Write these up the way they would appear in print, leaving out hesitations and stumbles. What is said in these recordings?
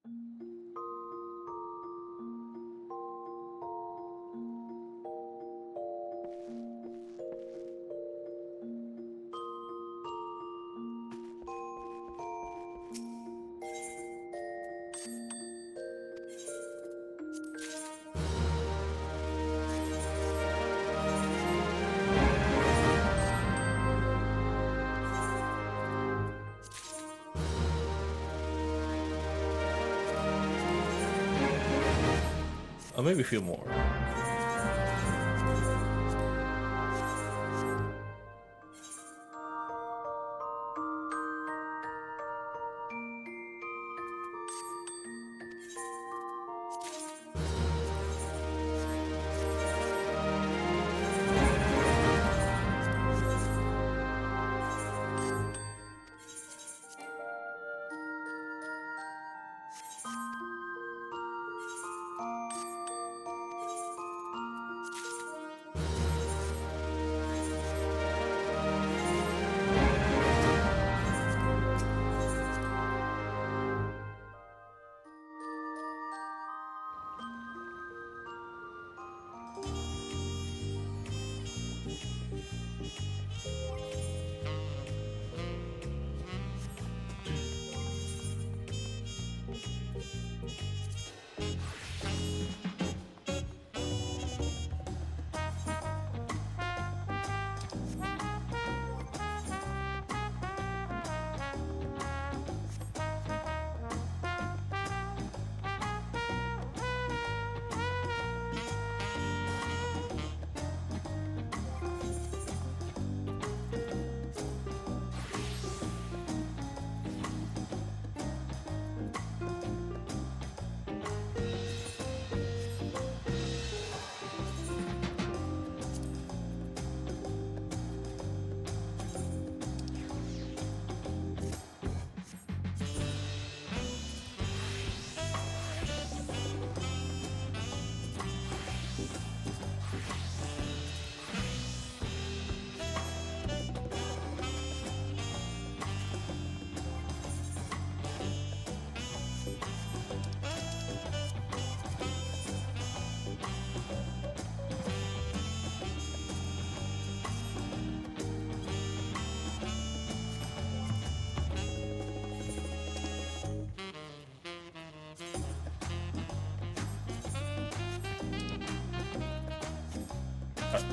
Or maybe a few more.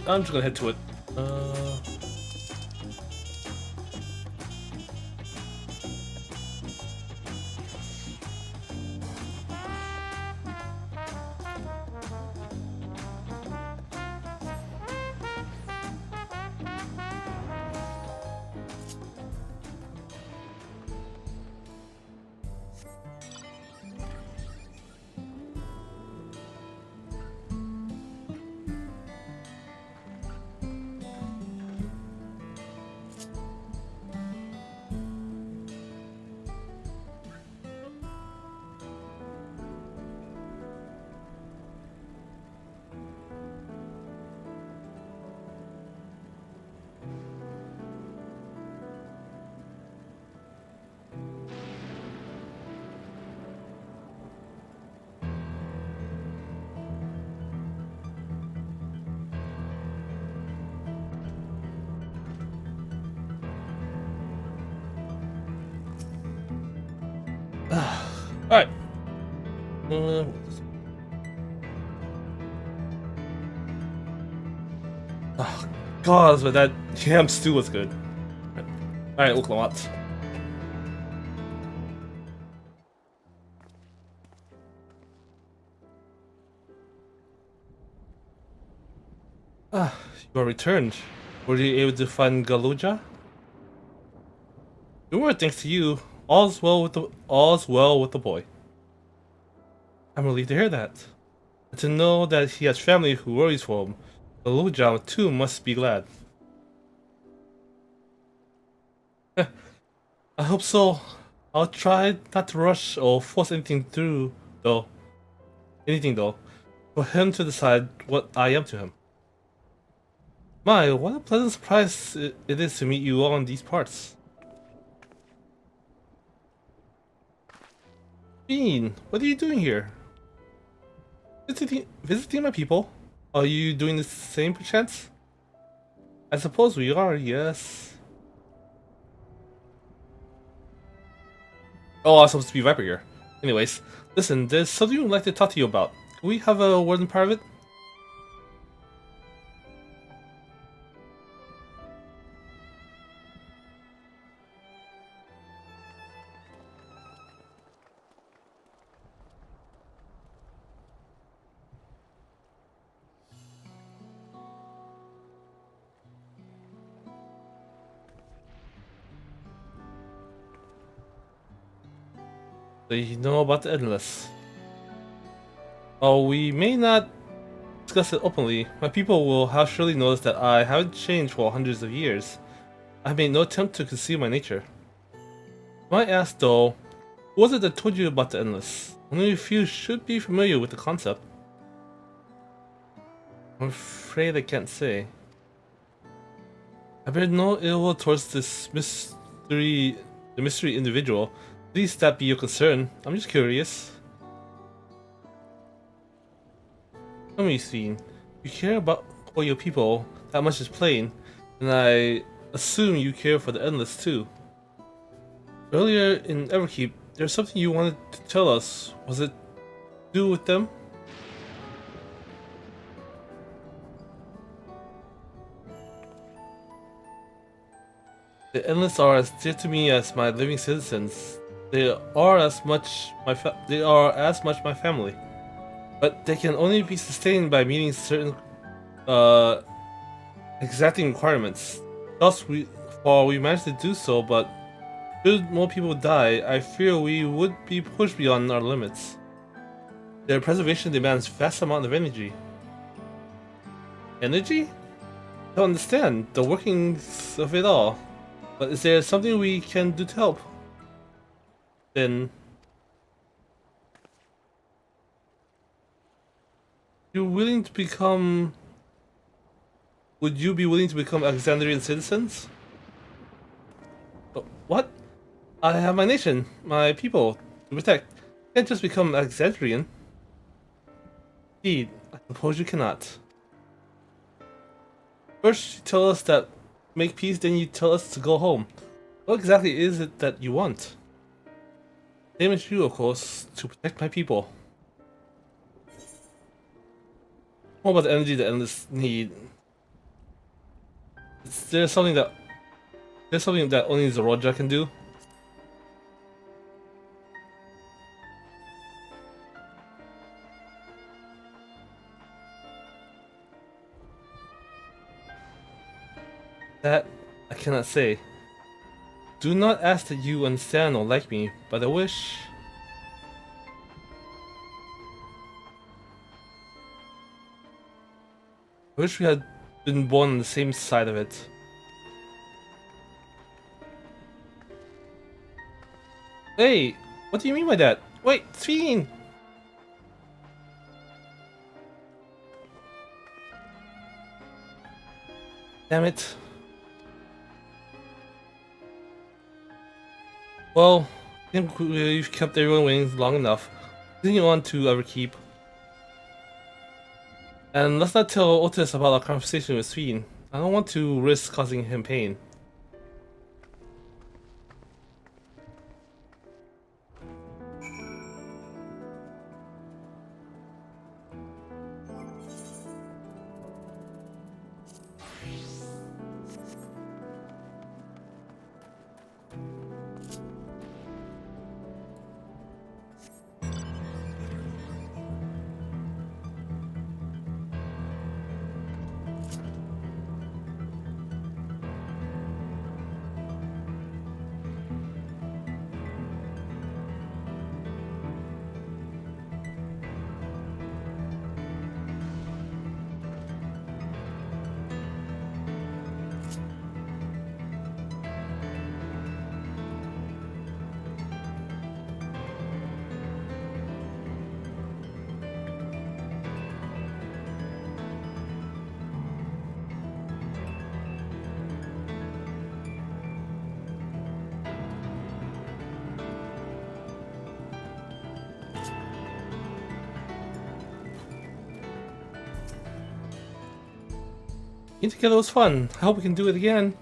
I'm just gonna head to it. Alright. Oh, God, but that yam stew was good. Alright, look, Lamont. You are returned. Were you able to find Galuja? Sure, thanks to you. All's well with the boy. I'm relieved to hear that. And to know that he has family who worries for him. Galuja too must be glad. I hope so. I'll try not to rush or force anything through, though. For him to decide what I am to him. My, what a pleasant surprise it is to meet you all in these parts. Bean, what are you doing here? Visiting my people? Are you doing the same perchance? I suppose we are, yes. Oh, I'm supposed to be Viper here. Anyways, listen, there's something I'd like to talk to you about. Can we have a word in private? Do you know about the Endless? Oh, we may not discuss it openly. My people will have surely noticed that I haven't changed for hundreds of years. I made no attempt to conceal my nature. Might ask though, who was it that told you about the Endless? Only a few should be familiar with the concept. I'm afraid I can't say. I bear no ill will towards the mystery individual. Please that be your concern. I'm just curious. Tell me, Steen, you care about all your people that much is plain, and I assume you care for the Endless too. Earlier in Everkeep, there's something you wanted to tell us. Was it to do with them? The Endless are as dear to me as my living citizens. They are as much my family. But they can only be sustained by meeting certain exacting requirements. Thus, we managed to do so, but should more people die, I fear we would be pushed beyond our limits. Their preservation demands vast amount of energy. Energy? I don't understand the workings of it all. But is there something we can do to help? Then you're willing to become... Would you be willing to become Alexandrian citizens? What? I have my nation, my people to protect. I can't just become Alexandrian. Indeed, I suppose you cannot. First you tell us that make peace, then you tell us to go home. What exactly is it that you want? Same as you, of course, to protect my people. What about the energy the Endless need? There's something that only Zoroja can do. That I cannot say. Do not ask that you understand or like me, but I wish we had been born on the same side of it. Hey, what do you mean by that? Wait, Fiend! Damn it. Well, I think we've kept everyone waiting long enough. Continue on to Everkeep. And let's not tell Otis about our conversation with Fiend. I don't want to risk causing him pain. Being together was fun. I hope we can do it again.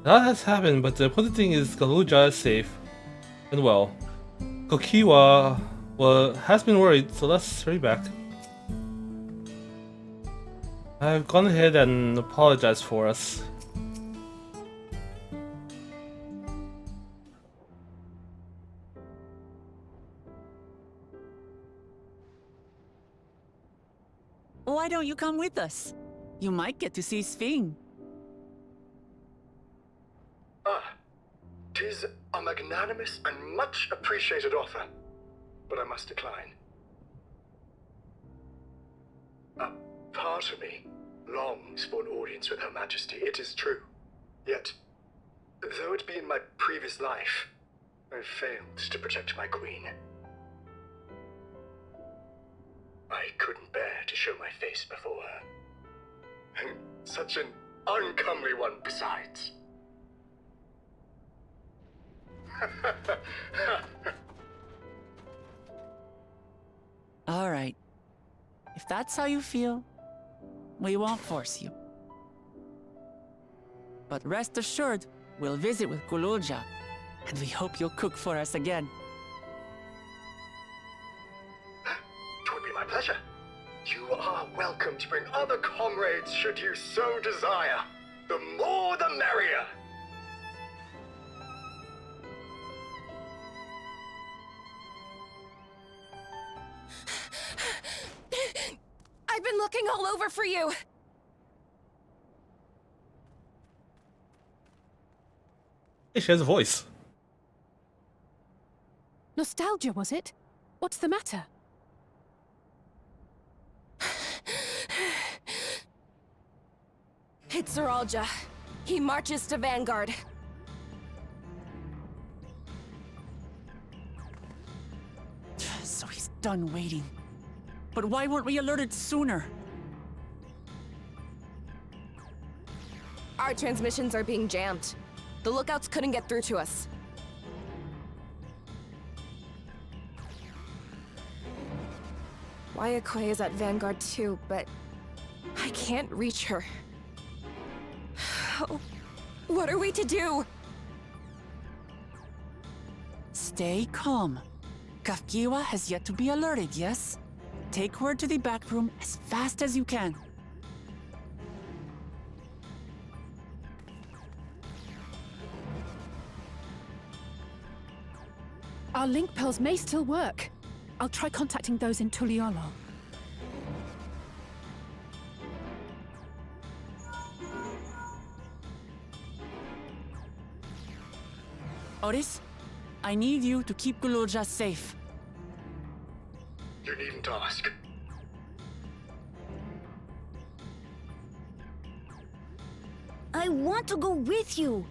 A lot has happened, but the important thing is Galuja is safe and well. Kokiwa has been worried, so let's hurry back. I've gone ahead and apologized for us. Why don't you come with us? You might get to see XIV. Ah, 'tis a magnanimous and much appreciated offer, but I must decline. A part of me longs for an audience with Her Majesty, it is true. Yet, though it be in my previous life, I failed to protect my queen. I couldn't bear to show my face before her. And such an uncomely one besides. All right. If that's how you feel, we won't force you. But rest assured, we'll visit with Kululja, and we hope you'll cook for us again. It would be my pleasure. You are welcome to bring other comrades should you so desire. The more the merrier. I've been looking all over for you! Hey, she has a voice. Nostalgia, was it? What's the matter? It's Zeralja. He marches to Vanguard. So he's done waiting. But why weren't we alerted sooner? Our transmissions are being jammed. The lookouts couldn't get through to us. Wayakwe is at Vanguard too, but I can't reach her. What are we to do? Stay calm. Kafkiwa has yet to be alerted, yes? Take her to the back room as fast as you can. Our link pearls may still work. I'll try contacting those in Tuliolo. Otis, I need you to keep Kululja safe. You needn't ask. I want to go with you.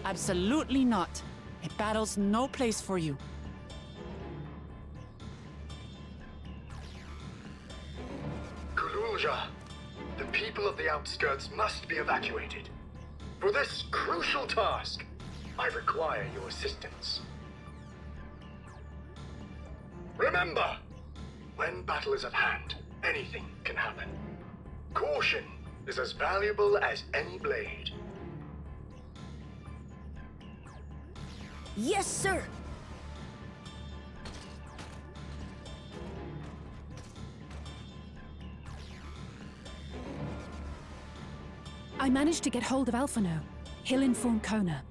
Absolutely not. A battle's no place for you. Kululja, the people of the outskirts must be evacuated. For this crucial task, I require your assistance. Remember, when battle is at hand, anything can happen. Caution is as valuable as any blade. Yes, sir. I managed to get hold of Alphano. He'll inform Kona.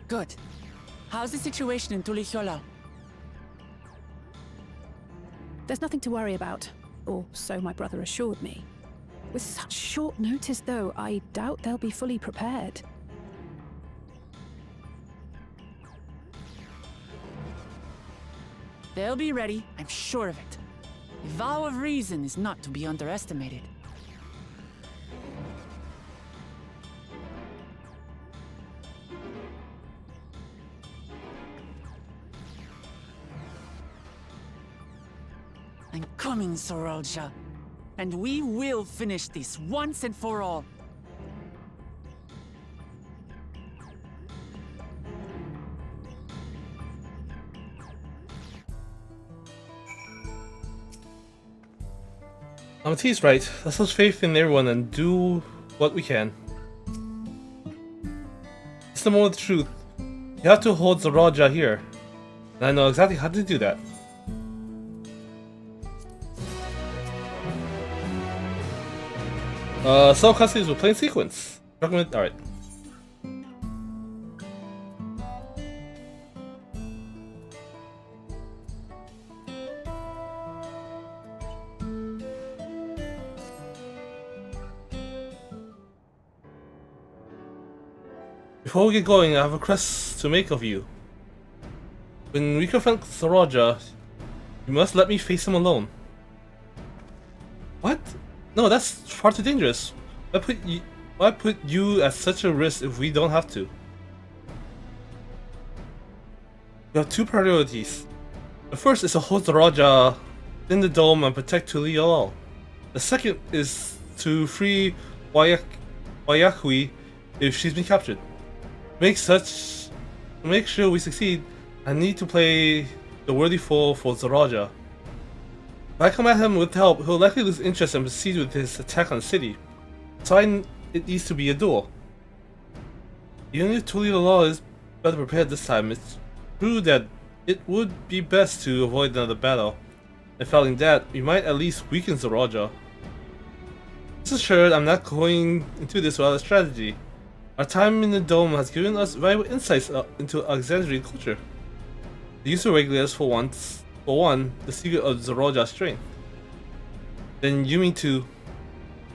Good. How's the situation in Tulichola? There's nothing to worry about, or so my brother assured me. With such short notice, though, I doubt they'll be fully prepared. They'll be ready, I'm sure of it. The vow of reason is not to be underestimated. I'm coming, Sorolja. And we will finish this once and for all. Amati's right. Let's have faith in everyone and do what we can. It's the moment of truth. You have to hold the Raja here. And I know exactly how to do that. Some cutscenes will play in sequence. Recommend. Alright. Before we get going, I have a request to make of you. When we confront Saraja, you must let me face him alone. What? No, that's far too dangerous. Why put you at such a risk if we don't have to? We have two priorities. The first is to hold Saraja in the dome and protect Tuli Alal. The second is to free Wayakui if she's been captured. To make sure we succeed, I need to play the worthy fool for Zaraja. If I come at him with help, he'll likely lose interest and proceed with his attack on the city. So it needs to be a duel. Even if Toledo Law is better prepared this time, it's true that it would be best to avoid another battle. And failing that, we might at least weaken Zaraja. Rest assured, I'm not going into this without a strategy. Our time in the dome has given us valuable insights into Alexandrian culture. The use of regulators for one, the secret of Zaraja's strength. Then you mean to...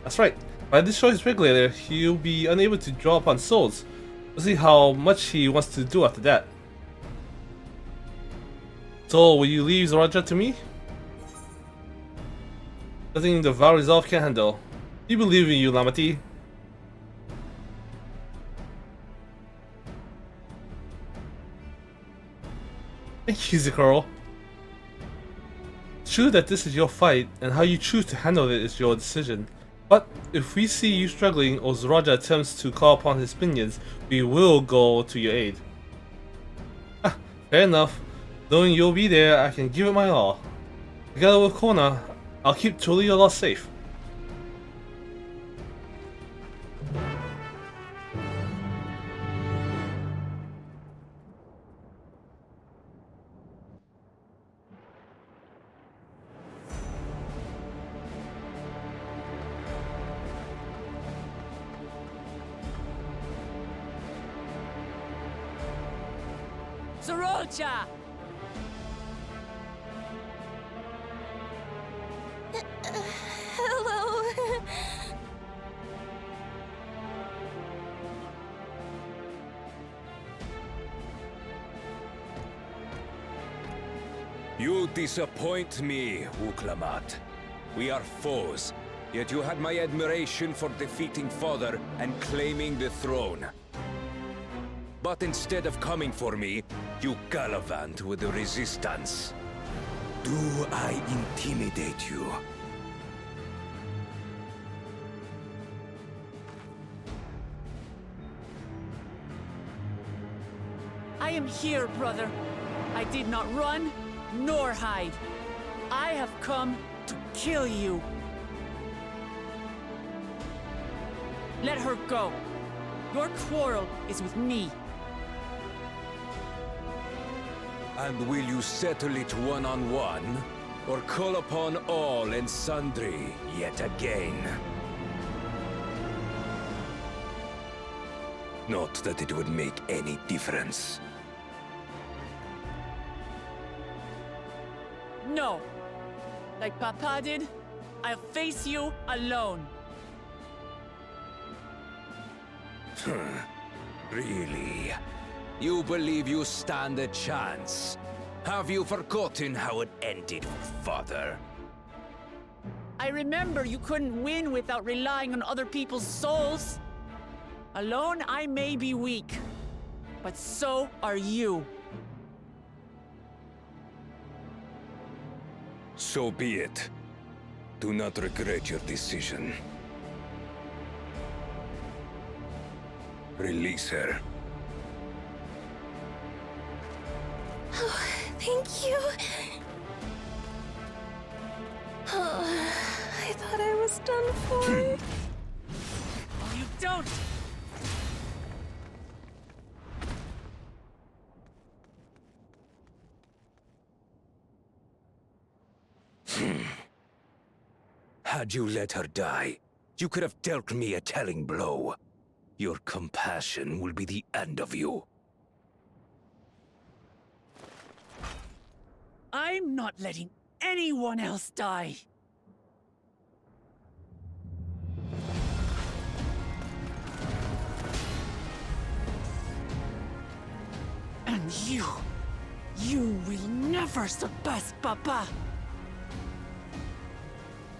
That's right. If I destroy his regulator, he'll be unable to draw upon souls. We'll see how much he wants to do after that. So, will you leave Zaraja to me? Nothing the Vow Resolve can't handle. We believe in you, Lamati. Thank you, Zikaro. It's true that this is your fight, and how you choose to handle it is your decision. But if we see you struggling or Zaraja attempts to call upon his minions, we will go to your aid. Ah, fair enough. Knowing you'll be there, I can give it my all. Together with Kona, I'll keep Tulia safe. Soroja! Hello. You disappoint me, Uklamat. We are foes, yet you had my admiration for defeating Father and claiming the throne. But instead of coming for me, you gallivant with the resistance. Do I intimidate you? I am here, brother. I did not run, nor hide. I have come to kill you. Let her go. Your quarrel is with me. And will you settle it one-on-one, or call upon all and sundry yet again? Not that it would make any difference. No. Like Papa did, I'll face you alone. Really? You believe you stand a chance? Have you forgotten how it ended with Father? I remember you couldn't win without relying on other people's souls. Alone, I may be weak, but so are you. So be it. Do not regret your decision. Release her. Oh, thank you. Oh, I thought I it's done for. Oh, you don't! Had you let her die, you could have dealt me a telling blow. Your compassion will be the end of you. I'm not letting anyone else die. And you will never surpass Papa.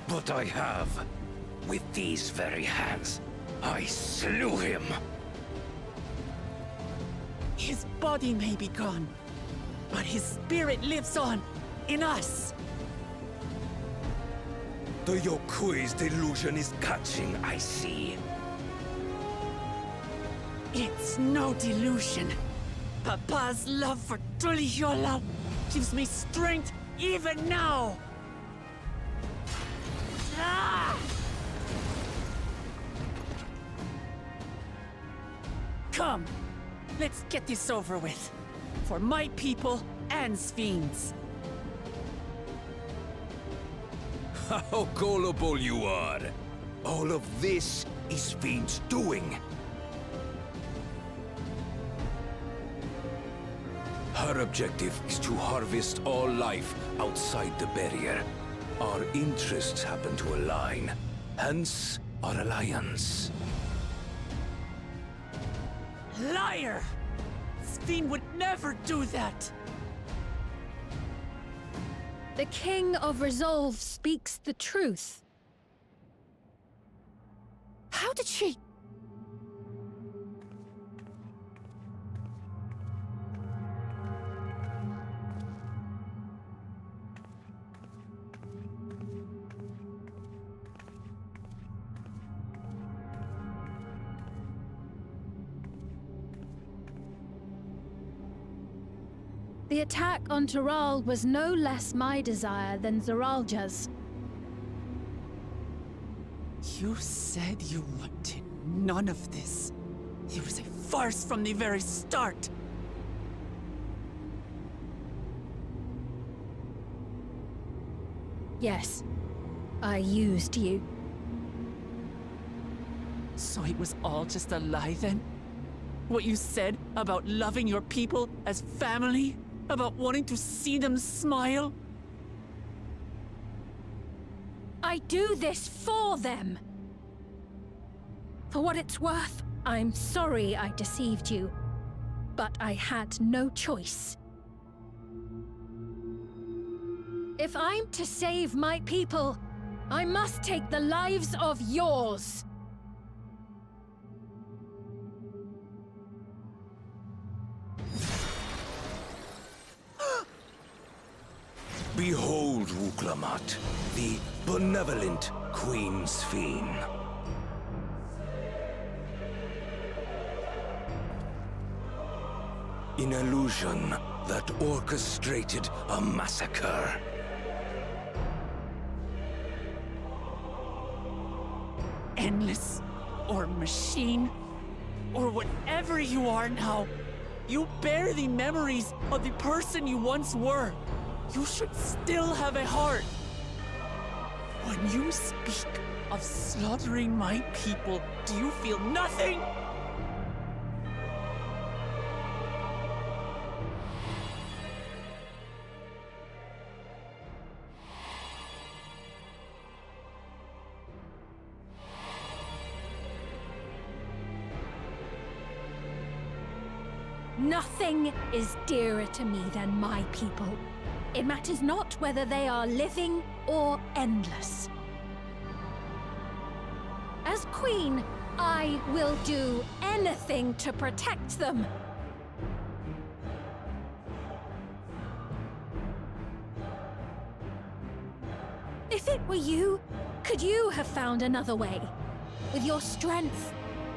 But I have. With these very hands, I slew him. His body may be gone, but his spirit lives on in us. The Yokui's delusion is catching, I see. It's no delusion. Papa's love for Tulihiola gives me strength even now. Ah! Come, let's get this over with. For my people and Sphinx. How gullible you are! All of this is Fiend's doing. Her objective is to harvest all life outside the barrier. Our interests happen to align, hence our alliance. Liar! Sphinx would never do that! The King of Resolve speaks the truth. How did she... The attack on Taral was no less my desire than Zeralja's. You said you wanted none of this. It was a farce from the very start. Yes, I used you. So it was all just a lie then? What you said about loving your people as family? About wanting to see them smile? I do this for them. For what it's worth, I'm sorry I deceived you. But I had no choice. If I'm to save my people, I must take the lives of yours. Behold, Wuklamat, the benevolent Queen Sphinx. An illusion that orchestrated a massacre. Endless, or machine, or whatever you are now, you bear the memories of the person you once were. You should still have a heart. When you speak of slaughtering my people, do you feel nothing? Nothing is dearer to me than my people. It matters not whether they are living or endless. As Queen, I will do anything to protect them. If it were you, could you have found another way? With your strength,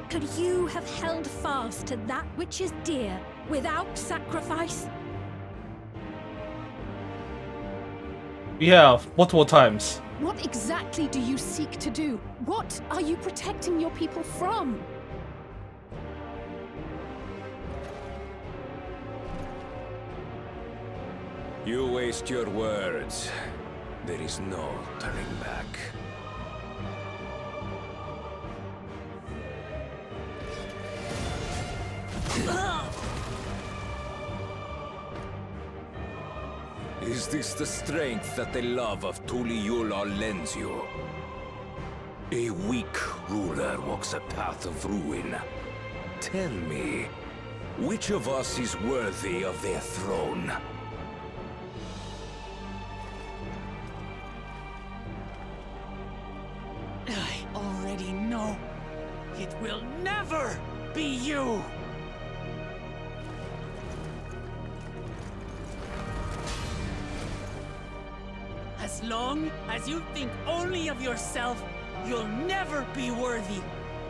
could you have held fast to that which is dear without sacrifice? We have multiple times. What exactly do you seek to do? What are you protecting your people from? You waste your words. There is no turning back. Is this the strength that the love of Tuliyola lends you? A weak ruler walks a path of ruin. Tell me, which of us is worthy of their throne? I already know. It will never be you! As long as you think only of yourself, you'll never be worthy.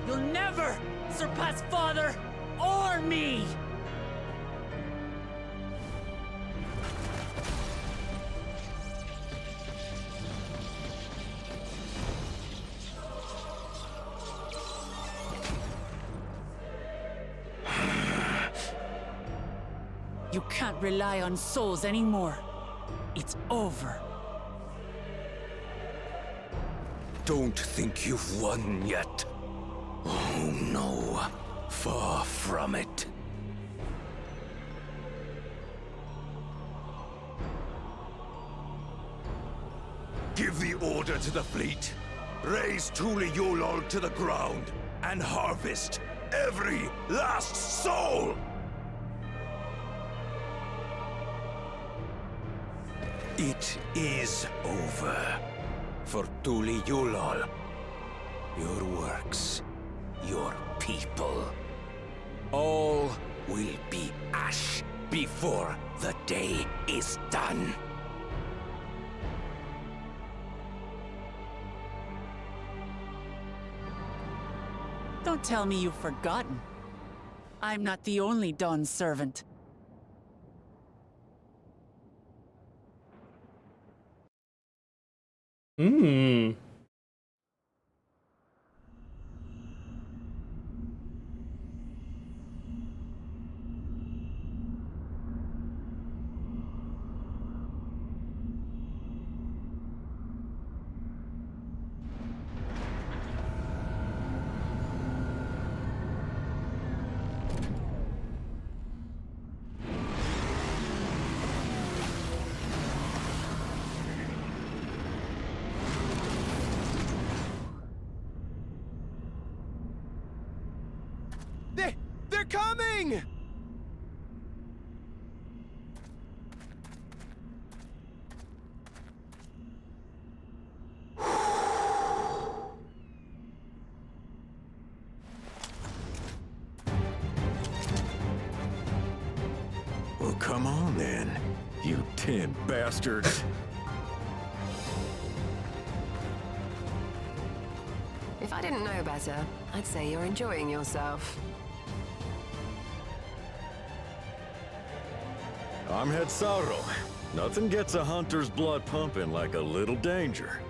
You'll never surpass Father or me! You can't rely on souls anymore. It's over. Don't think you've won yet. Oh no, far from it. Give the order to the fleet. Raise Tuliyola to the ground and harvest every last soul! It is over. For Tuliyola, your works, your people, all will be ash before the day is done. Don't tell me you've forgotten. I'm not the only Dawn's servant. Hmm. They're coming! Well, come on then, you tin bastards. If I didn't know better, I'd say you're enjoying yourself. I'm Head Sauro. Nothing gets a hunter's blood pumping like a little danger.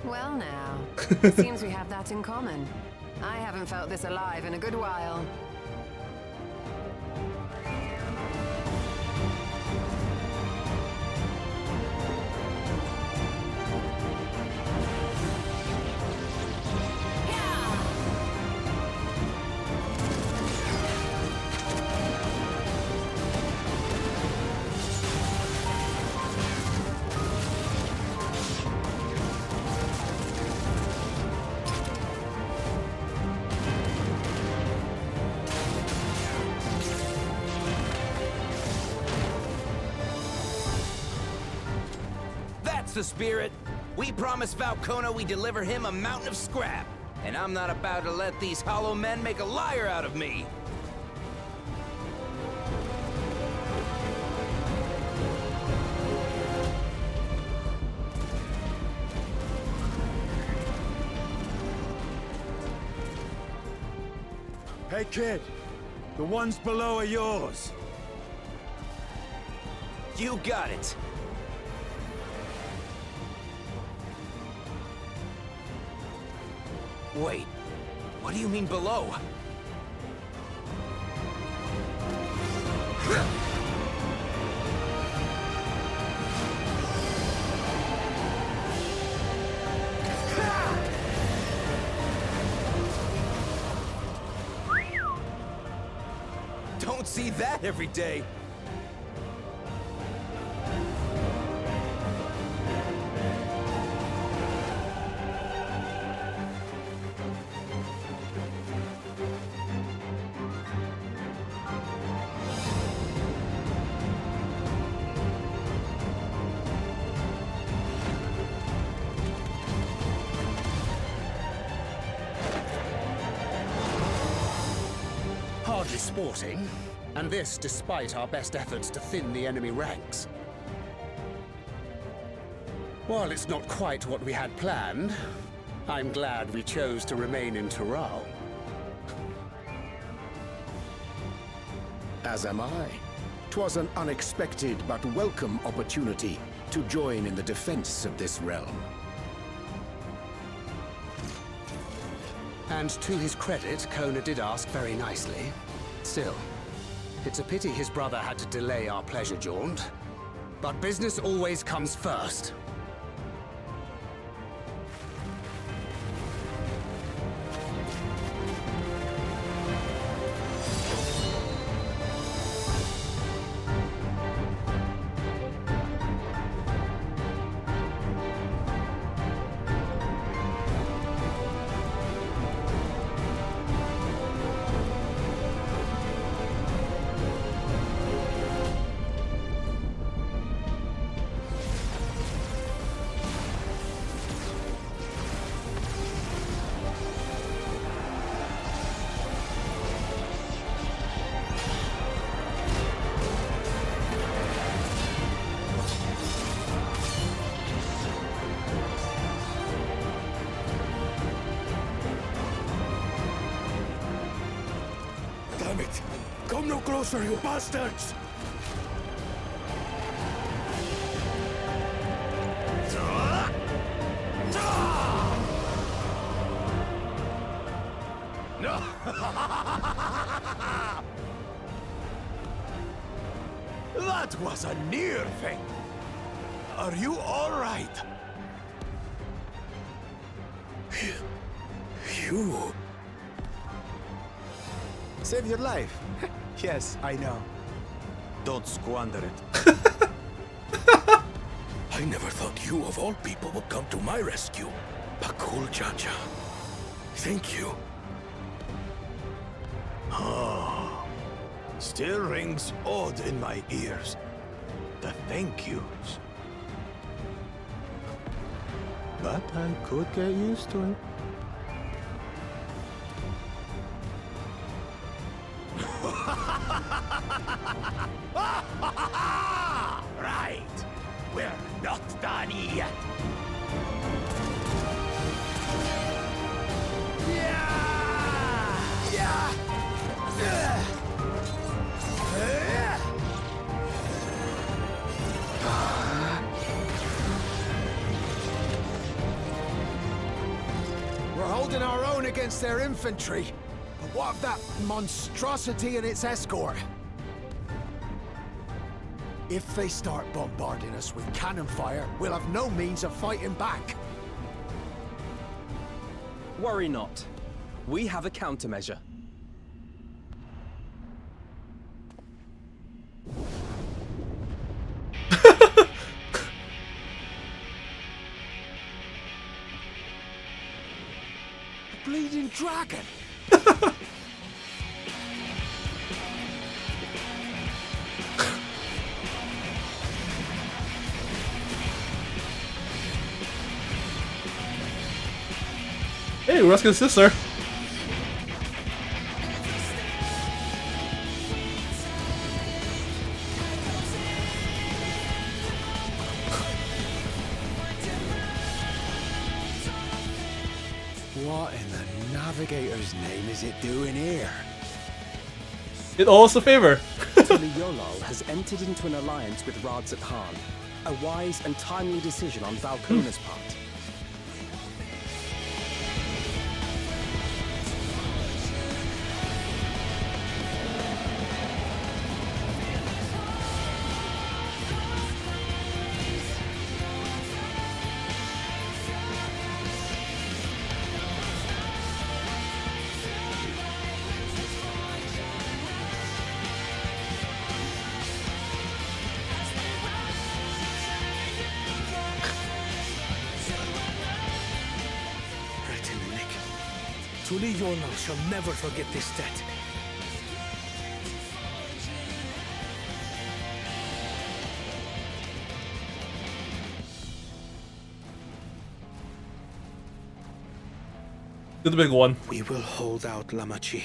Well now, seems we have that in common. I haven't felt this alive in a good while. The spirit. We promised Valcona we deliver him a mountain of scrap, and I'm not about to let these hollow men make a liar out of me. Hey kid, the ones below are yours. You got it. Wait, what do you mean below? Don't see that every day. Hardly sporting, and this despite our best efforts to thin the enemy ranks. While it's not quite what we had planned, I'm glad we chose to remain in Tural. As am I. 'Twas an unexpected but welcome opportunity to join in the defense of this realm. And to his credit, Kona did ask very nicely. Still, it's a pity his brother had to delay our pleasure jaunt. But business always comes first. Damn it! Come no closer, you bastards! No! That was a near thing. Are you all right? You... Save your life. Yes, I know. Don't squander it. I never thought you, of all people, would come to my rescue. Pakul Jaja. Thank you. Oh, still rings odd in my ears. The thank yous. But I could get used to it. Right. We're not done yet. We're holding our own against their infantry. But what of that monstrosity and its escort? If they start bombarding us with cannon fire, we'll have no means of fighting back. Worry not. We have a countermeasure. Bleeding dragon! Hey, we're rescuing his sister. What in the Navigator's name is it doing here? It owes us a favor. Yolal has entered into an alliance with Radzat Khan. A wise and timely decision on Valkona's part. him, Nick. Tuli Yolnal shall never forget this debt. Do the big one. We will hold out, Lamachi.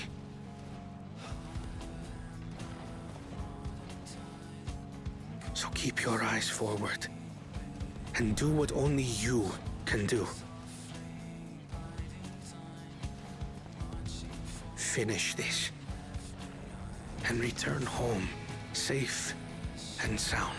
So keep your eyes forward. And do what only you can do. Finish this. And return home, safe and sound.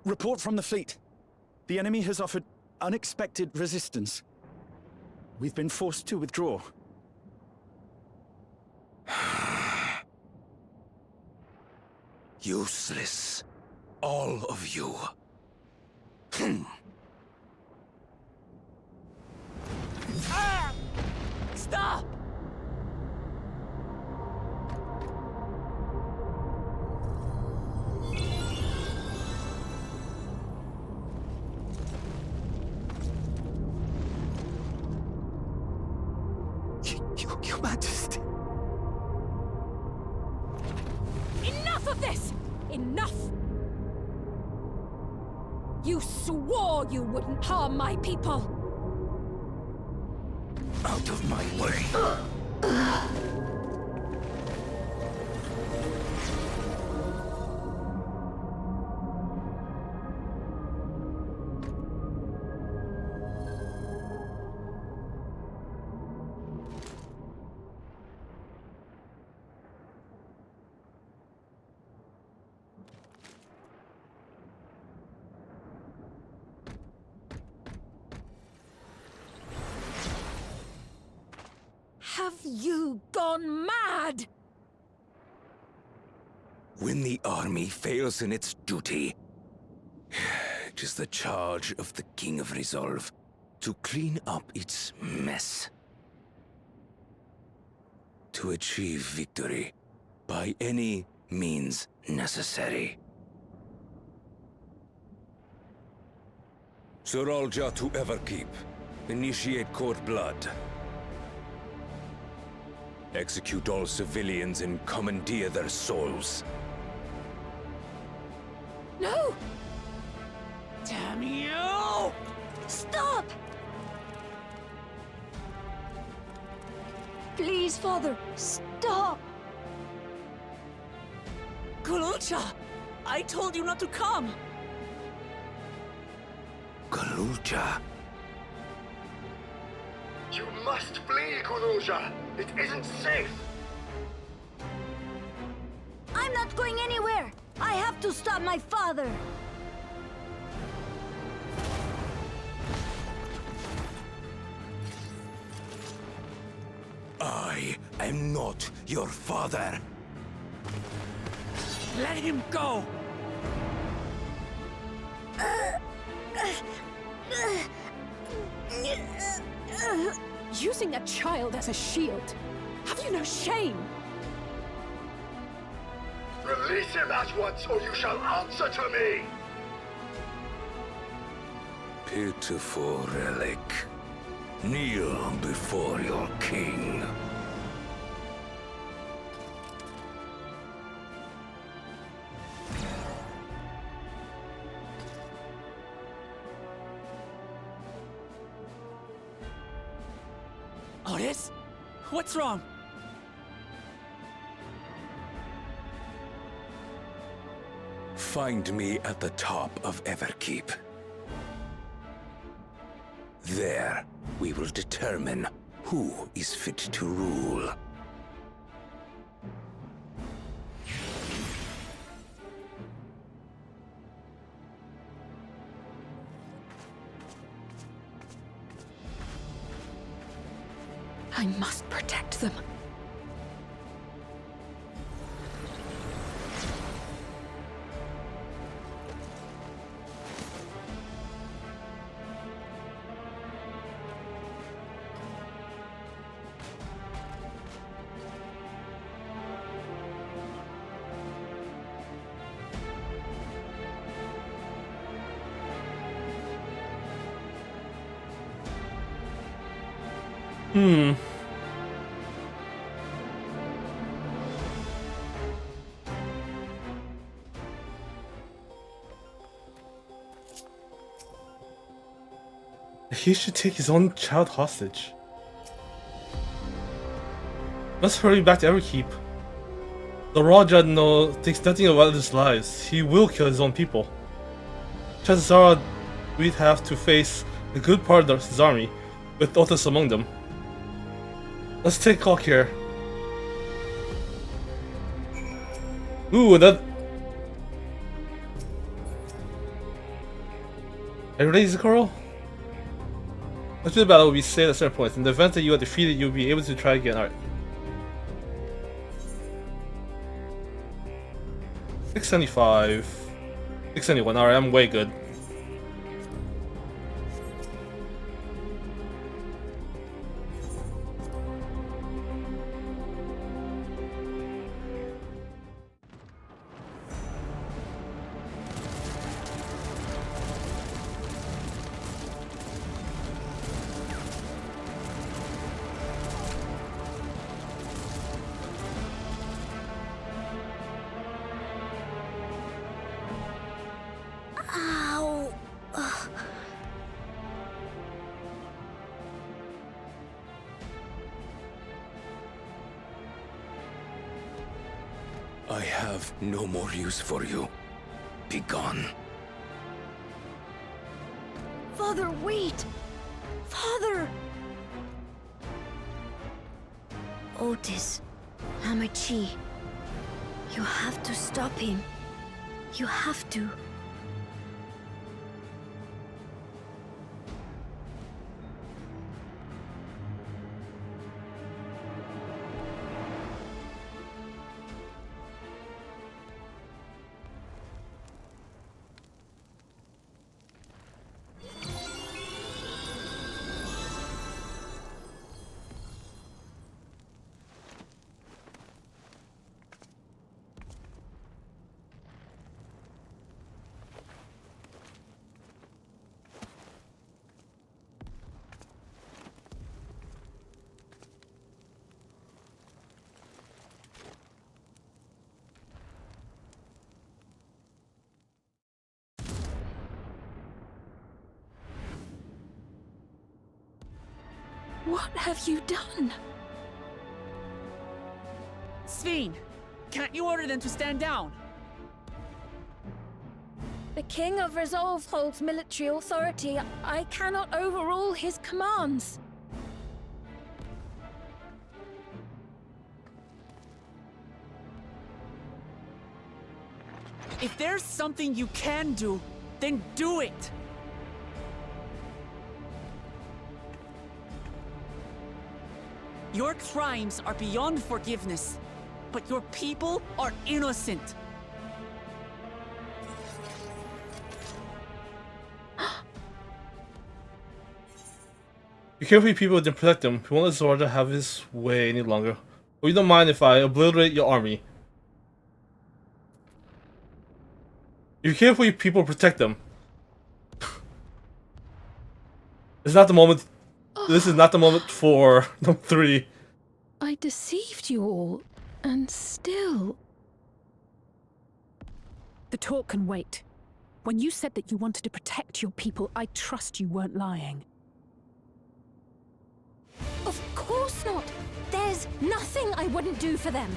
Report from the fleet. The enemy has offered unexpected resistance. We've been forced to withdraw. Useless. All of you. Ah! Stop! Your Majesty. Enough of this! Enough! You swore you wouldn't harm my people! Out of my way. Have you gone mad? When the army fails in its duty, it is the charge of the King of Resolve to clean up its mess. To achieve victory by any means necessary. Suralja to Everkeep. Initiate court blood. Execute all civilians and commandeer their souls. No! Damn you! Stop! Please, Father, stop! Kululcha! I told you not to come! Kululcha. You must flee, Kululja! It isn't safe! I'm not going anywhere! I have to stop my father! I am not your father. Let him go! Using a child as a shield. Have you no shame? Release him at once, or you shall answer to me! Pitiful relic. Kneel before your king. Otis? What's wrong? Find me at the top of Everkeep. There, we will determine who is fit to rule. I must protect them. He should take his own child hostage. Let's hurry back to Everkeep. The Raja thinks nothing about his lives. He will kill his own people. Chances are we'd have to face a good part of his army, with Otis among them. Let's take Hawk here. Ooh, that... Are you ready, Zikoro? Let's do the battle will be saved at certain points. In the event that you are defeated, you'll be able to try again. Alright. 675. 671. Alright, I'm way good. Ow. I have no more use for you. Be gone. Father, wait! Father! Otis, Hamachi, you have to stop him. You have to. What have you done? Sveen, can't you order them to stand down? The King of Resolve holds military authority. I cannot overrule his commands. If there's something you can do, then do it! Your crimes are beyond forgiveness, but your people are innocent. Be careful with people and protect them. We won't let Zorda have his way any longer. We don't mind if I obliterate your army. Be careful with people, protect them. It's not the moment. This is not the moment for number 3. I deceived you all, and still... The talk can wait. When you said that you wanted to protect your people, I trust you weren't lying. Of course not! There's nothing I wouldn't do for them!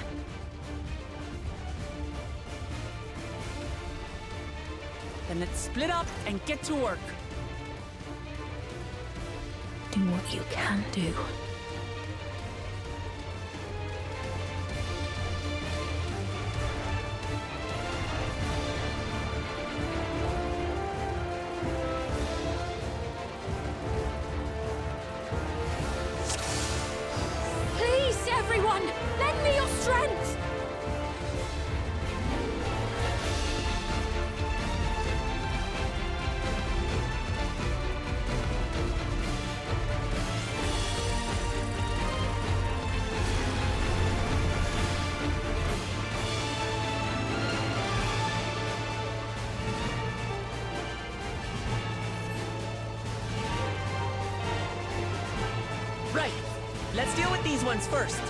Then let's split up and get to work. Do what you can do. Please, everyone! Lend me your strength! these ones first.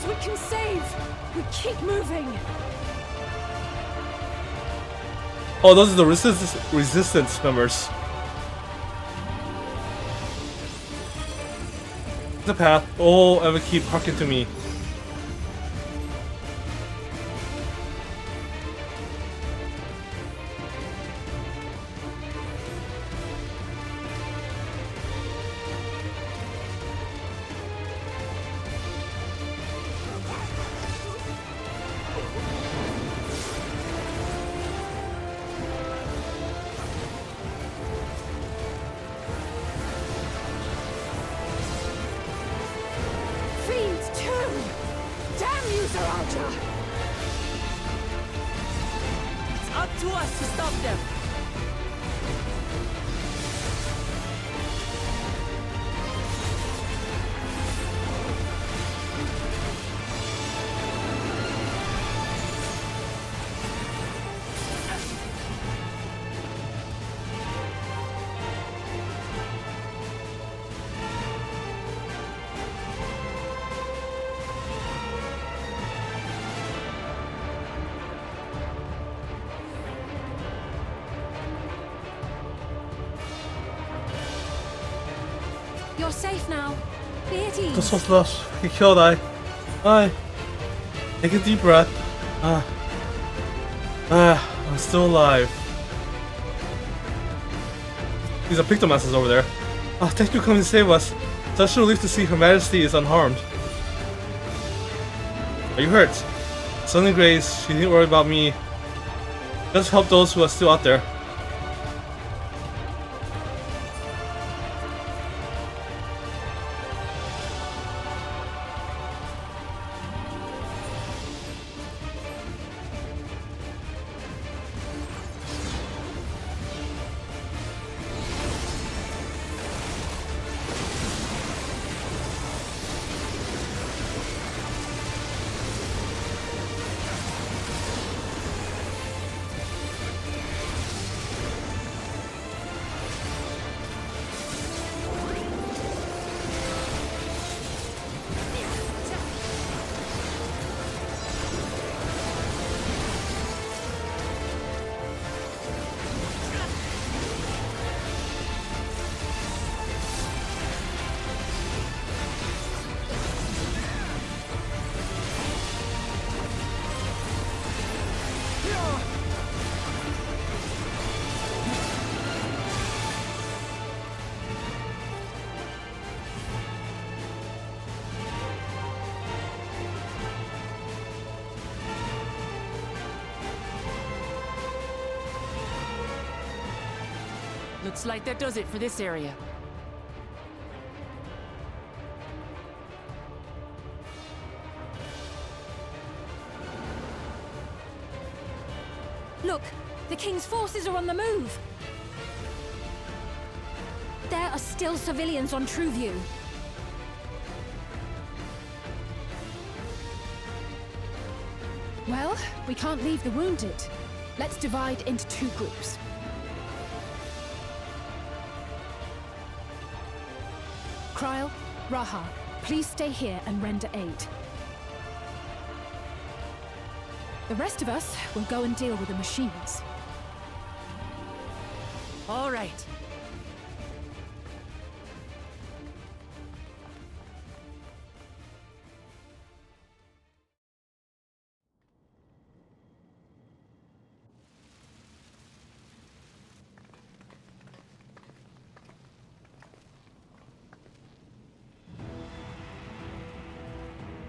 We can save! We keep moving! Oh, those are the resistance members. The path. Oh, ever keep harking to me. It's up to us to stop them. You're safe now. Be at ease. This was lost. He killed I. Take a deep breath. I'm still alive. These are pictomasters over there. Thank you for coming to save us. Such a relief to see Her Majesty is unharmed. Are you hurt? Sunny Grace, she didn't worry about me. Just help those who are still out there. Looks like that does it for this area. Look, the King's forces are on the move. There are still civilians on Trueview. Well, we can't leave the wounded. Let's divide into two groups. Kryl, Raha, please stay here and render aid. The rest of us will go and deal with the machines. All right.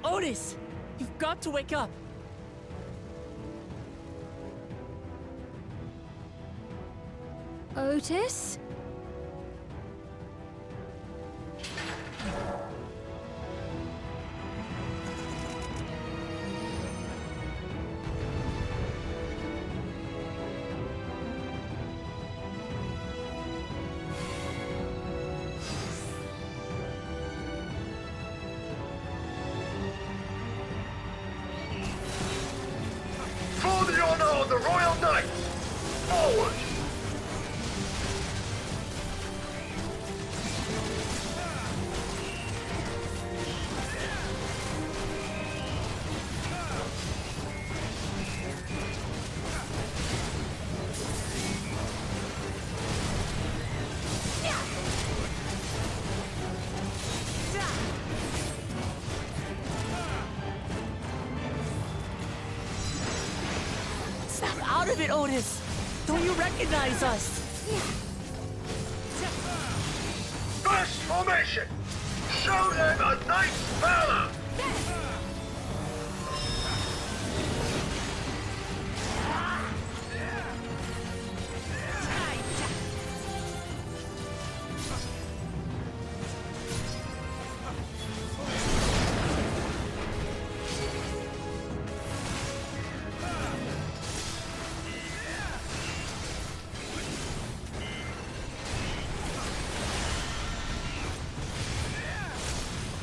Otis, you've got to wake up. Otis? For the honor of the Royal Knights! Forward! Snap out of it, Otis! Don't you recognize us? First formation! Show them a knight's valor!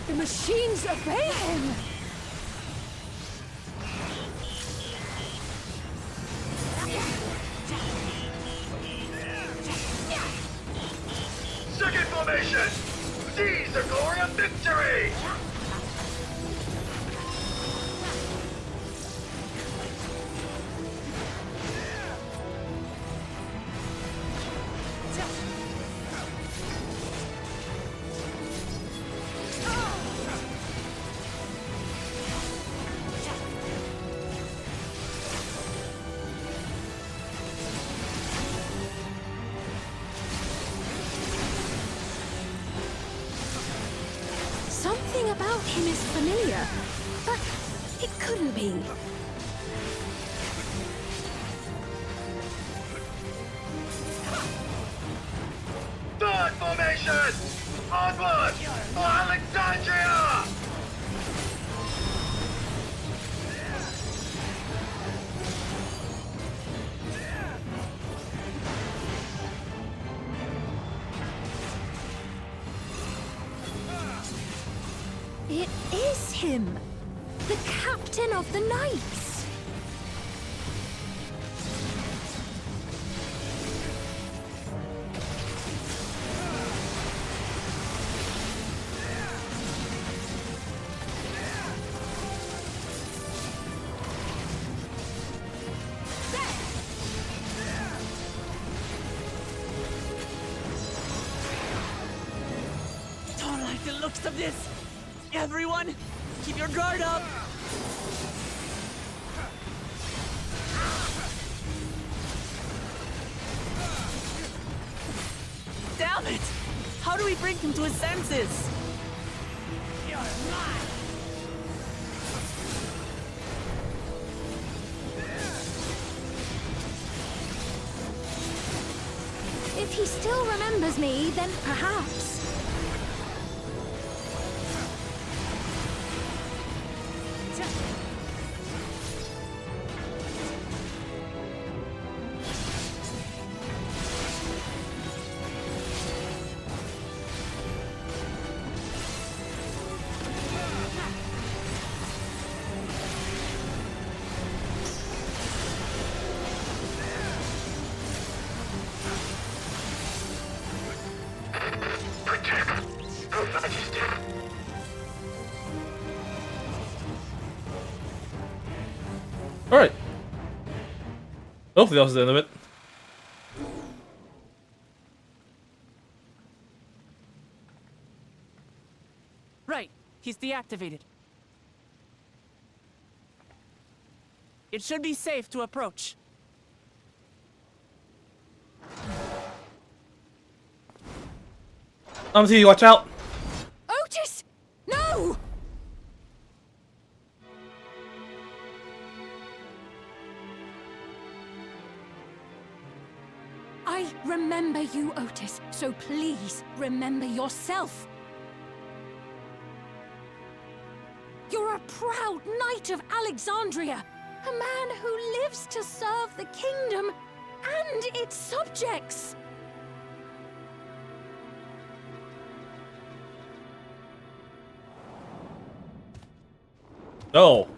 The machines obey him! Second formation! Seize the glory of victory! Something about him is familiar, but it couldn't be. Third formation! Onward! For Alexandria! It is him! The captain of the knights! Don't like the looks of this! Everyone, keep your guard up! Damn it! How do we bring him to his senses? You're mine! If he still remembers me, then perhaps. Alright. Hopefully that was the end of it. Right, he's deactivated. It should be safe to approach. TV, watch out! Otis! No! I remember So please, remember yourself. You're a proud knight of Alexandria, a man who lives to serve the kingdom and its subjects. No.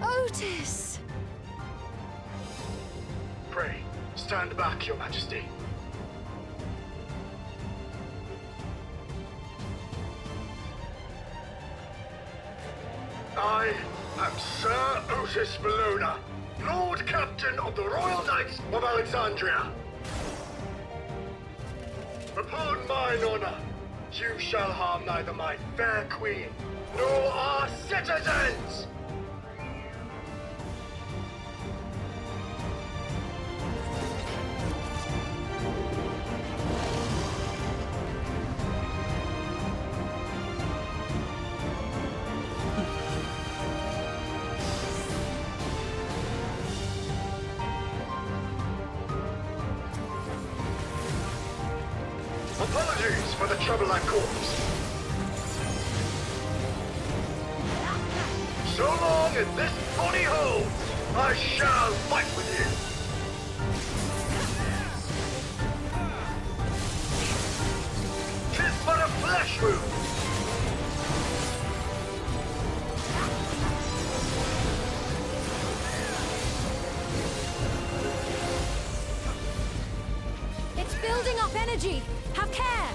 Otis! Pray, stand back, Your Majesty. I am Sir Otis Bologna, Lord Captain of the Royal Knights of Alexandria. Upon mine honor, you shall harm neither my fair queen nor our citizens! Apologies for the trouble I caused. So long as this body holds, I shall fight with you. Tis but a flesh wound. It's building up energy. Have care!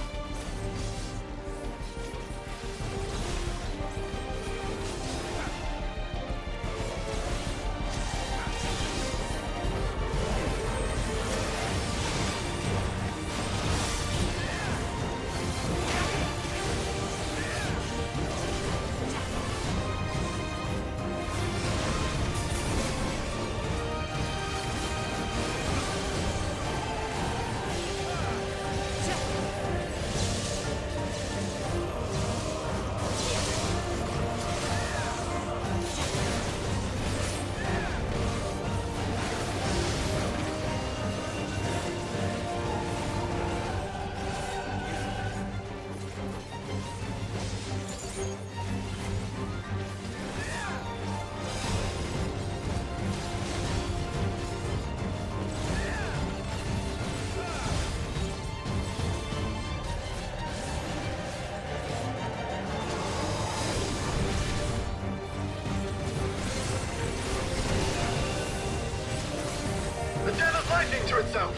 The den is lightning to itself.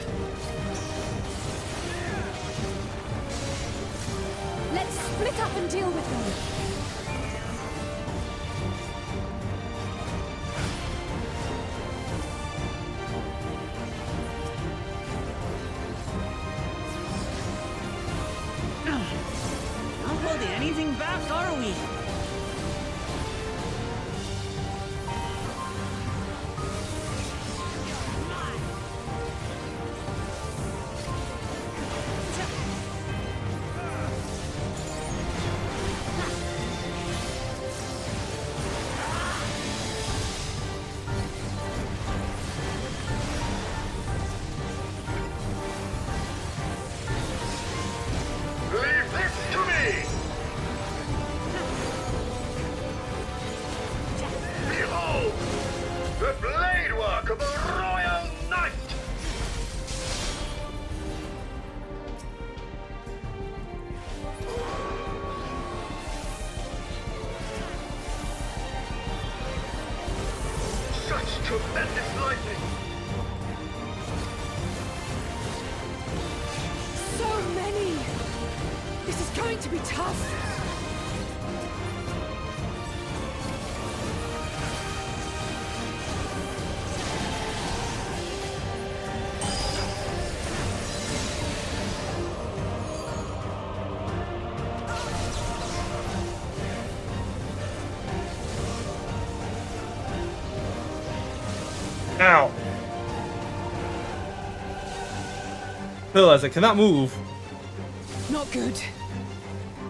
Let's split up and deal with them. Not holding anything back, are we? Leave this to me! Behold! The blade work of a royal knight! Such tremendous lightning! So many! This is going to be tough. Ow. Realize I cannot move. Not good.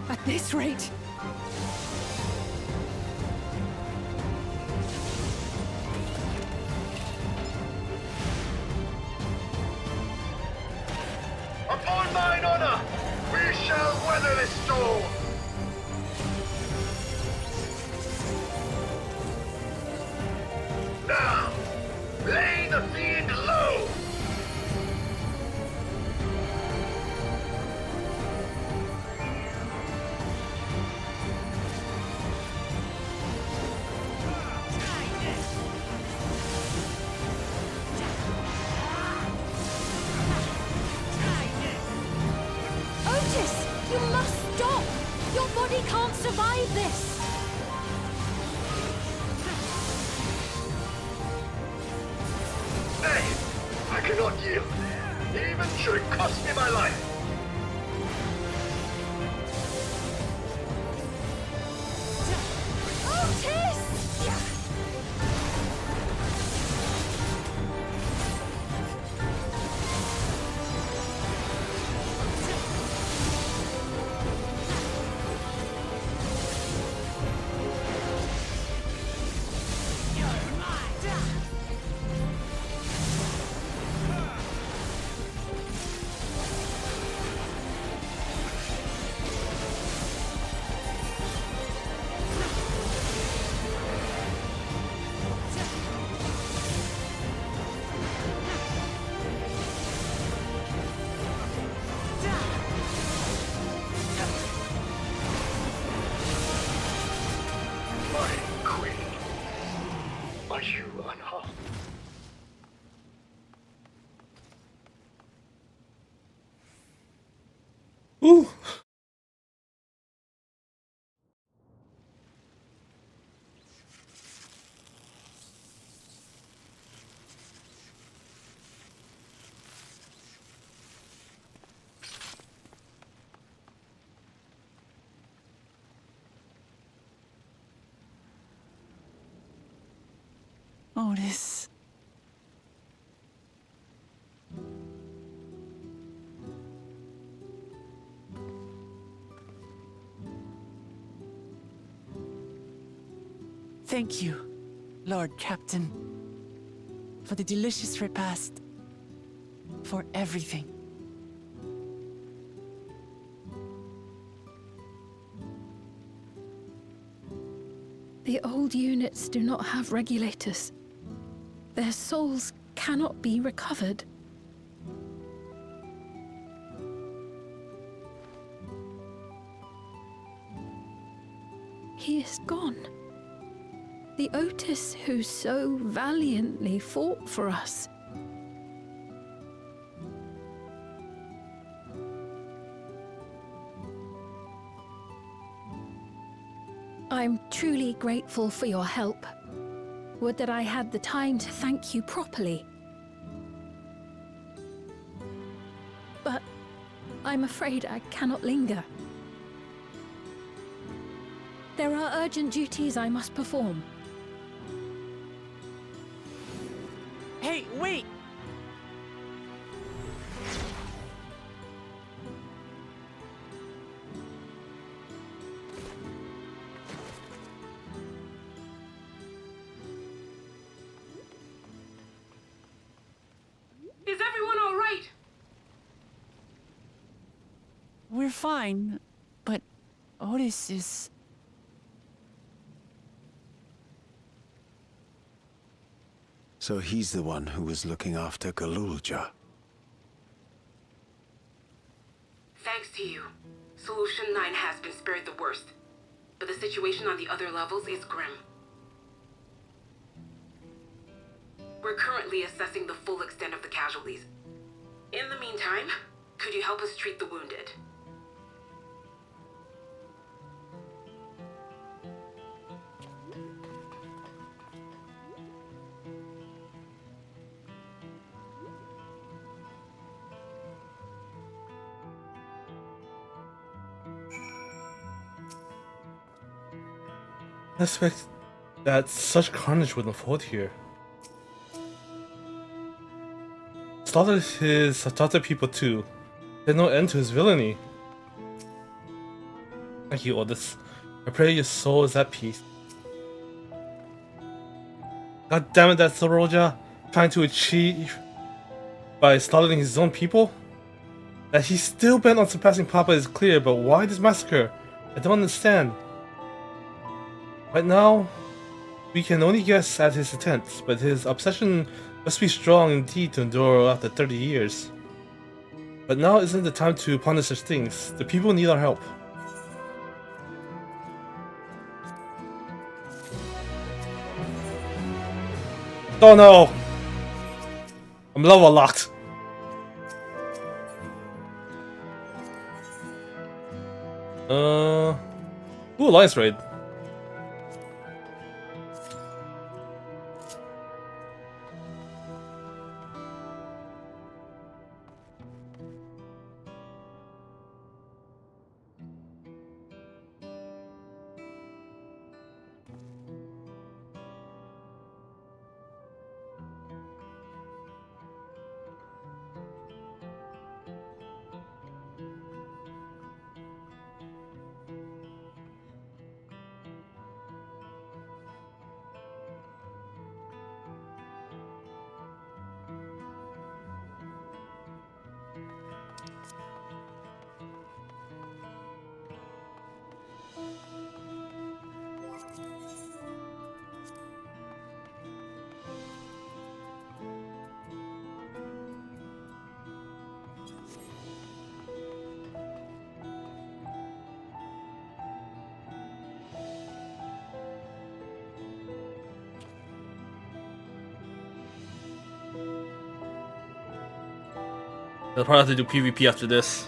At this rate, shall weather this storm! Now, lay the fiend low! Otis, you must stop! Your body can't survive this! Nay, I cannot yield, even should it cost me my life. Otis! Are you unharmed? Ooh. Otis. Thank you, Lord Captain, for the delicious repast, for everything. The old units do not have regulators. Their souls cannot be recovered. He is gone. The Otis who so valiantly fought for us. I'm truly grateful for your help. Would that I had the time to thank you properly. But I'm afraid I cannot linger. There are urgent duties I must perform. Hey, wait! Is everyone all right? We're fine, but Otis is... So he's the one who was looking after Galulja. Thanks to you, Solution 9 has been spared the worst, but the situation on the other levels is grim. We're currently assessing the full extent of the casualties. In the meantime, could you help us treat the wounded? I expect that such carnage would unfold here. Slaughtered people too. There's no end to his villainy. Thank you, Otis. I pray your soul is at peace. God damn it, that's Soroja trying to achieve by slaughtering his own people? That he's still bent on surpassing Papa is clear, but why this massacre? I don't understand. Right now, we can only guess at his intents, but his obsession must be strong indeed to endure after 30 years. But now isn't the time to ponder such things. The people need our help. Oh no! I'm level locked. Ooh, Alliance Raid. They'll probably have to do PvP after this.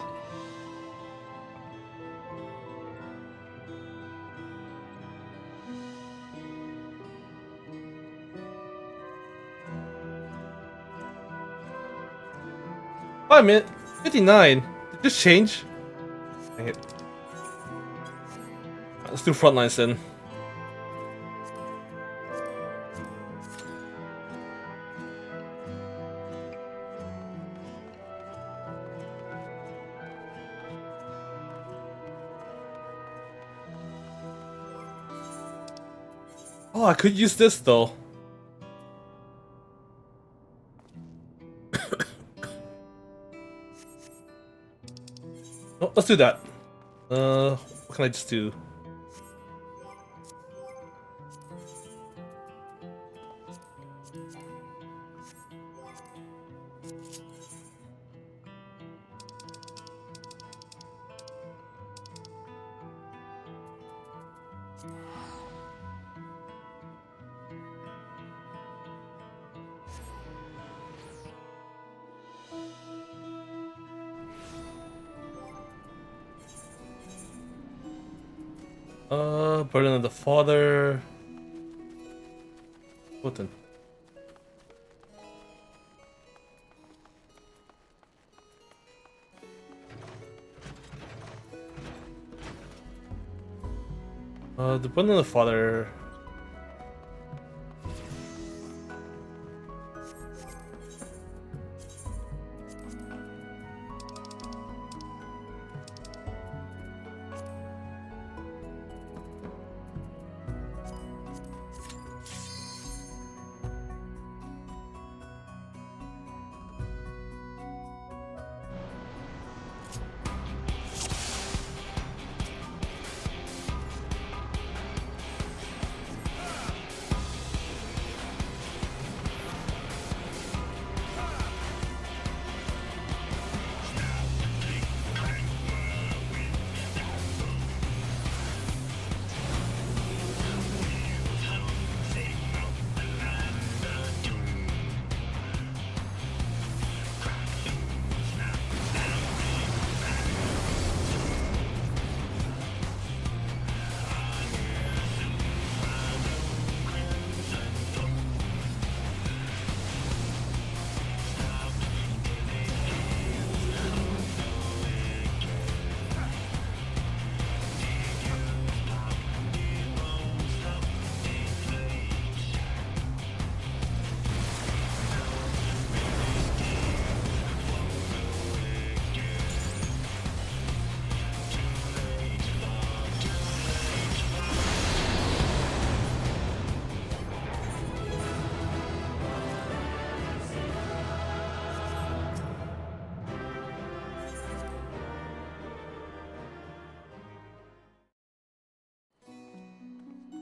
Wait a minute, 59. Did this change? Dang it. Let's do frontlines then. Oh, I could use this though. Oh, let's do that. What can I just do? Burden of the Father. Button. The Burden of the Father.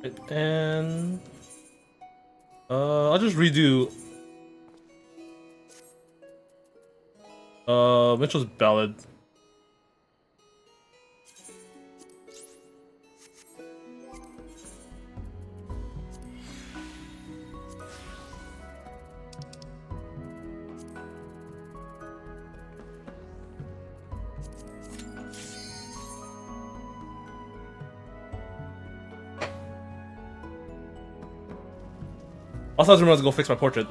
Right, and I'll just redo Mitchell's ballad. Also, I was remember to go fix my portrait.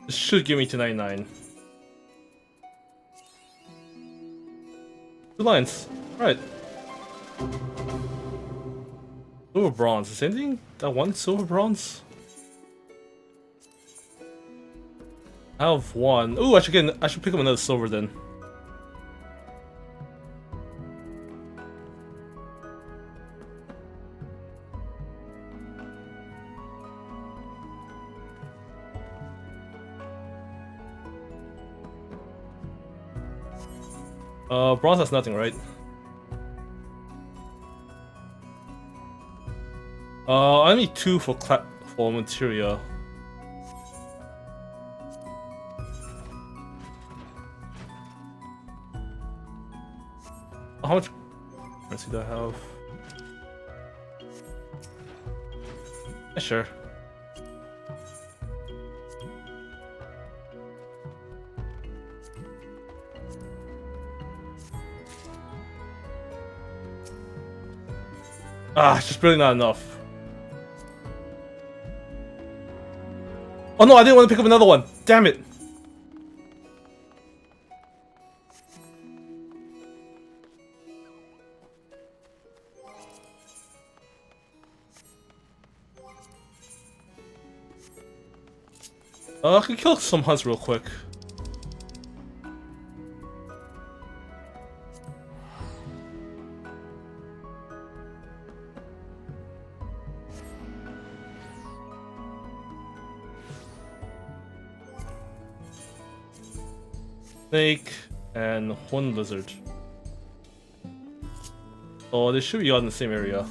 This should give me 299. 2 lines. Alright. Silver bronze. Is anything that one silver bronze? I have 1. Ooh, I should pick up another silver then. Bronze has nothing, right? I need 2 for materia. How much currency do I have? Yeah, sure. Ah, it's just really not enough. Oh no, I didn't want to pick up another one. Damn it. I can kill some hunts real quick. Snake and horned lizard. Oh, they should be all in the same area.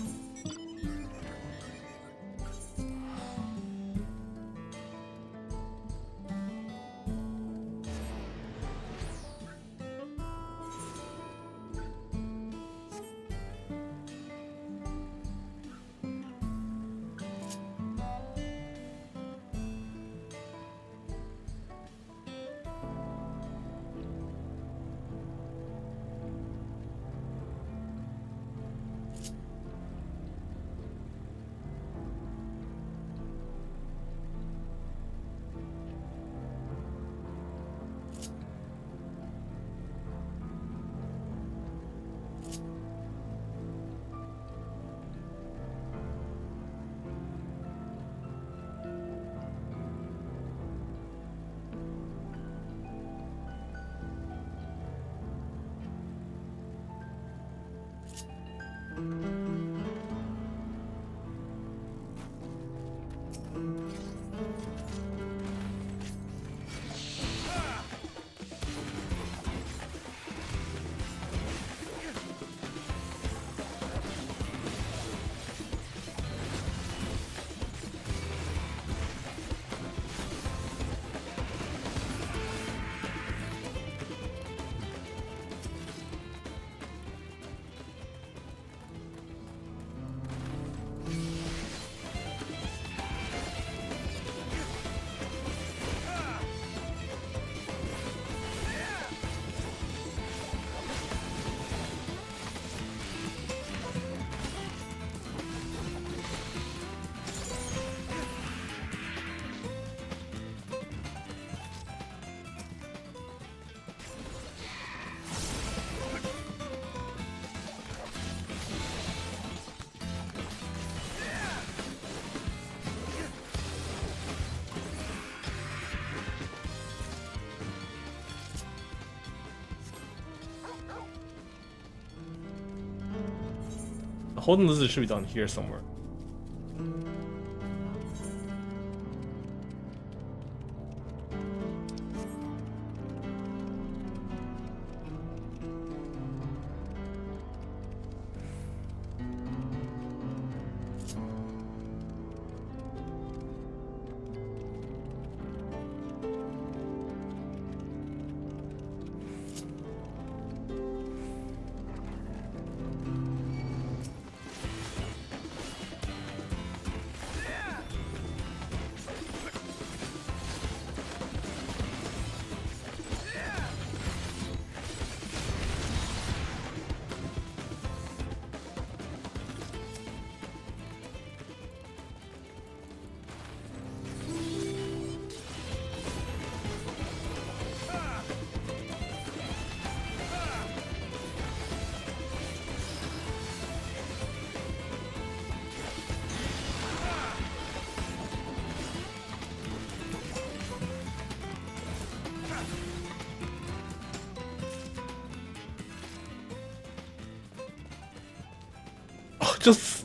Golden Lizard should be down here somewhere.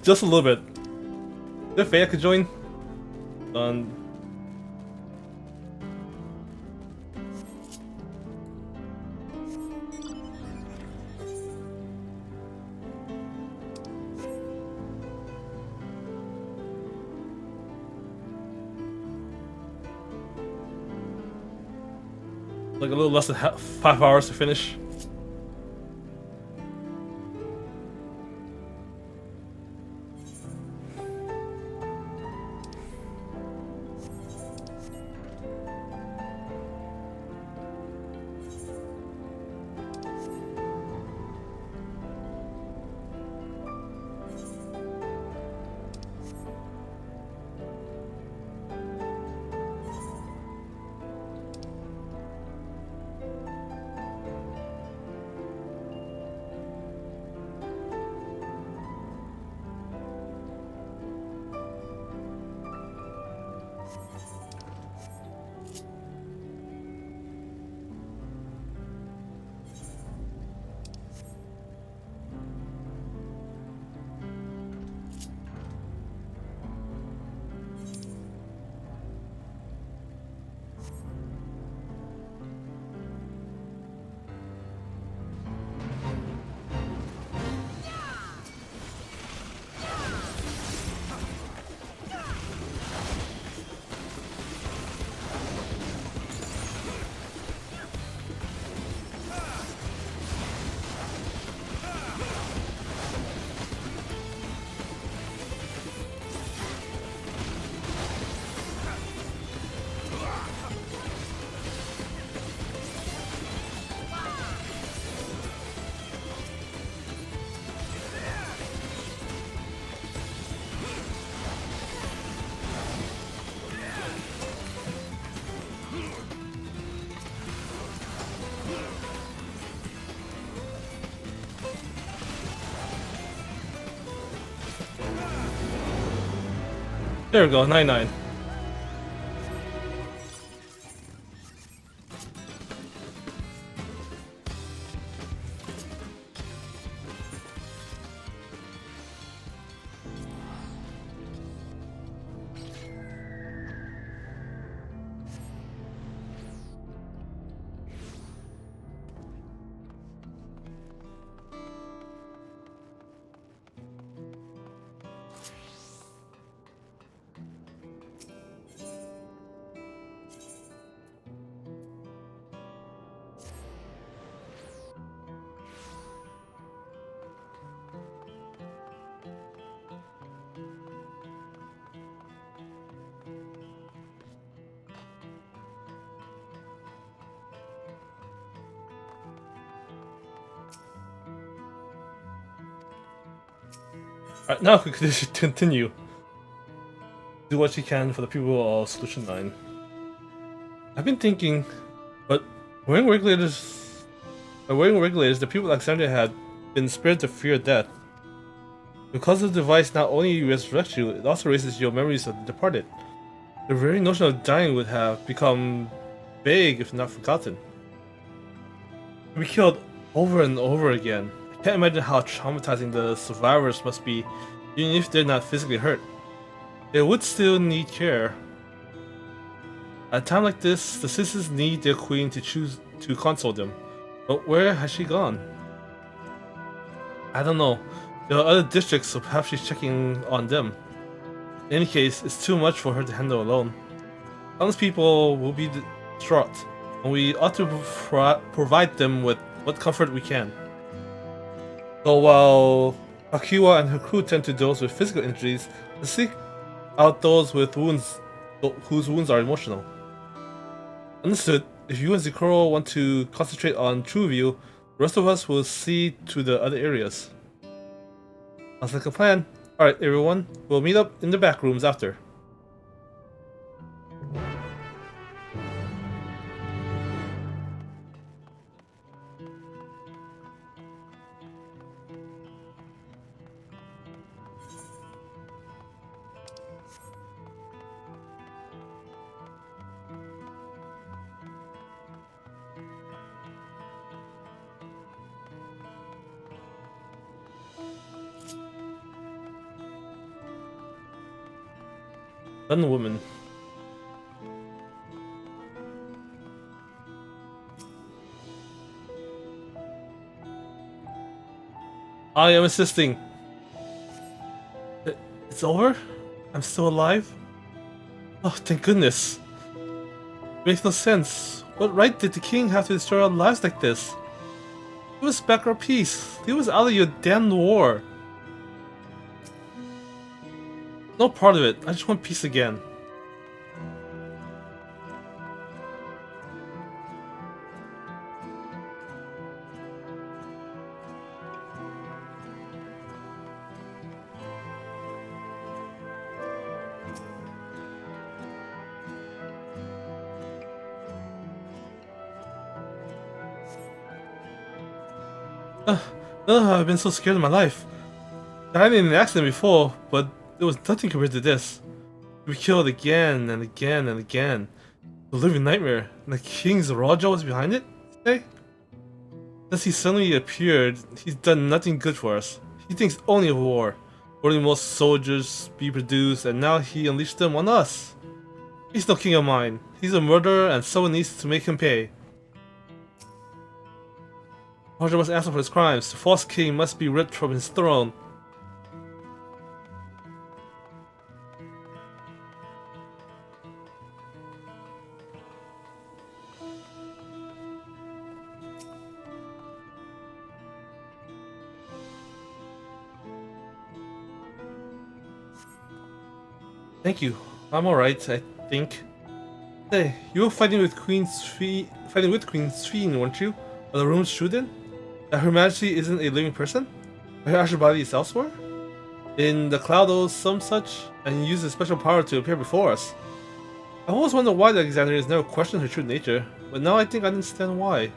Just a little bit. Is there Faye I could join? Done. Like a little less than 5 hours to finish. There we go, 99. Alright, now we can continue. Do what you can for the people of Solution 9. I've been thinking, but wearing regulators, the people of Alexandria had been spared the fear of death. Because the device not only resurrects you, it also erases your memories of the departed. The very notion of dying would have become vague if not forgotten. To be killed over and over again, I Can't imagine how traumatizing the survivors must be, even if they're not physically hurt. They would still need care. At a time like this, the citizens need their queen to console them. But where has she gone? I don't know. There are other districts, so perhaps she's checking on them. In any case, it's too much for her to handle alone. Countless people will be distraught, and we ought to provide them with what comfort we can. So while Akiwa and her crew tend to those with physical injuries, let's seek out those with wounds whose wounds are emotional. Understood. If you and Zikoro want to concentrate on Trueview, the rest of us will see to the other areas. Sounds like a plan. Alright everyone, we'll meet up in the back rooms after. Done, woman. I am assisting. It's over? I'm still alive? Oh, thank goodness. Makes no sense. What right did the king have to destroy our lives like this? Give us back our peace. Leave us out of your damned war. No part of it. I just want peace again. I've been so scared of my life. I had in an accident before, but there was nothing compared to this. We killed again and again and again. The living nightmare. And the king's Raja was behind it? Say? Since he suddenly appeared, he's done nothing good for us. He thinks only of war. Ordering more soldiers be produced, and now he unleashed them on us. He's no king of mine. He's a murderer, and someone needs to make him pay. Raja must answer for his crimes. The false king must be ripped from his throne. Thank you. I'm alright, I think. Hey, you were fighting with Queen Sphene, weren't you? Are the rumors true then? That Her Majesty isn't a living person? Her astral body is elsewhere? In the cloud or some such, and uses a special power to appear before us. I always wondered why the Alexandrians never questioned her true nature, but now I think I understand why.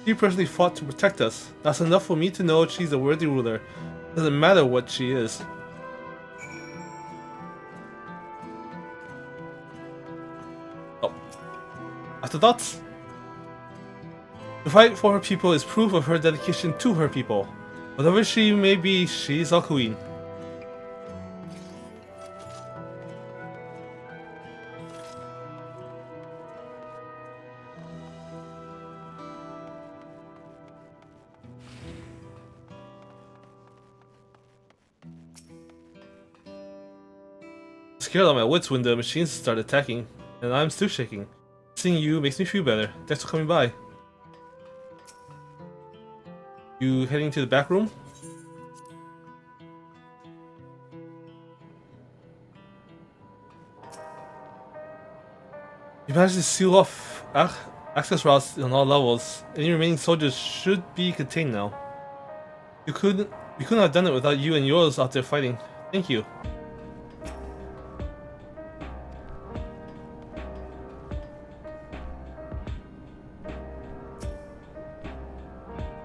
She personally fought to protect us. That's enough for me to know she's a worthy ruler. It doesn't matter what she is. Oh. Afterthoughts? The fight for her people is proof of her dedication to her people. Whatever she may be, she's our queen. Scared out of my wits when the machines start attacking, and I'm still shaking. Seeing you makes me feel better. Thanks for coming by. You heading to the back room? You managed to seal off access routes on all levels. Any remaining soldiers should be contained now. We couldn't have done it without you and yours out there fighting. Thank you.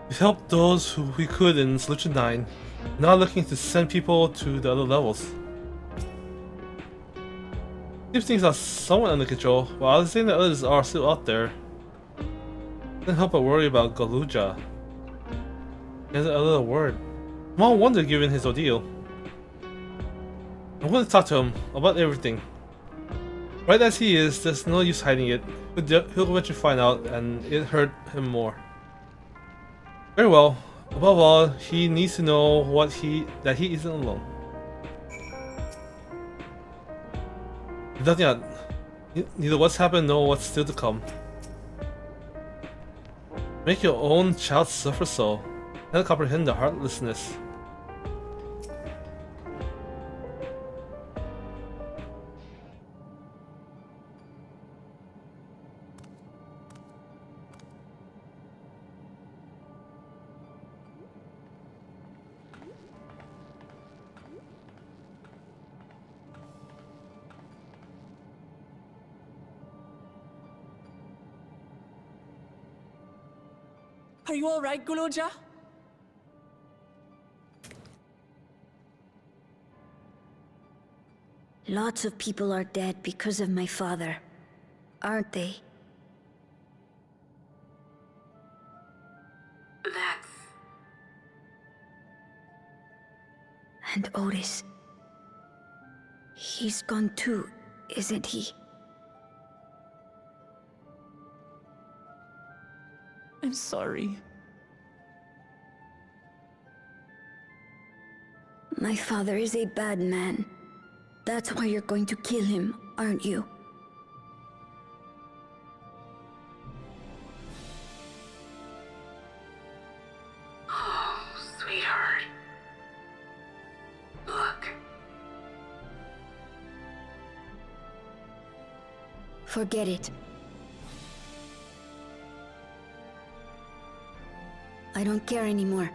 We've helped those who we could in Solution 9, now looking to send people to the other levels. Seems things are somewhat under control, while I think the others are still out there. Can't help but worry about Galuja. He has a little word. Small wonder given his ordeal. I'm going to talk to him about everything. Right as he is, there's no use hiding it. He'll eventually find out, and it hurt him more. Very well. Above all, he needs to know that he isn't alone. Nothing yet. Neither what's happened nor what's still to come. Make your own child suffer so. Cannot comprehend the heartlessness. Are you all right, Guloja? Lots of people are dead because of my father, aren't they? That's... And Otis. He's gone too, isn't he? I'm sorry. My father is a bad man. That's why you're going to kill him, aren't you? Oh, sweetheart. Look. Forget it. I don't care anymore.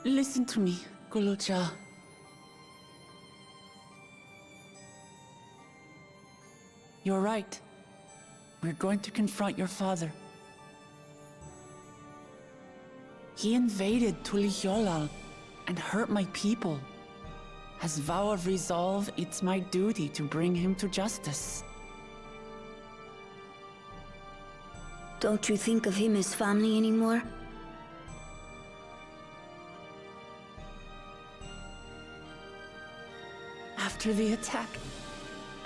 Listen to me, Guloja. You're right. We're going to confront your father. He invaded Tulihyolal and hurt my people. As vow of resolve, it's my duty to bring him to justice. Don't you think of him as family anymore? After the attack,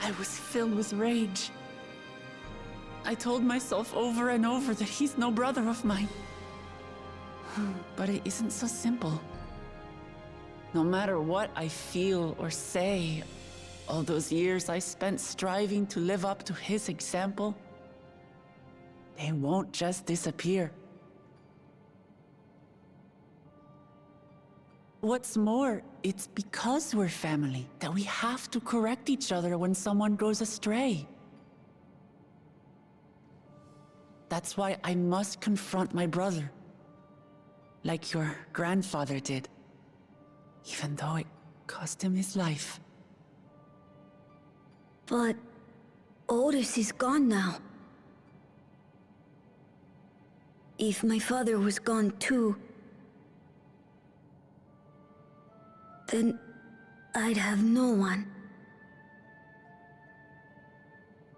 I was filled with rage. I told myself over and over that he's no brother of mine. But it isn't so simple. No matter what I feel or say, all those years I spent striving to live up to his example, they won't just disappear. What's more, it's because we're family that we have to correct each other when someone goes astray. That's why I must confront my brother, like your grandfather did, even though it cost him his life. But Otis is gone now. If my father was gone too, then I'd have no one.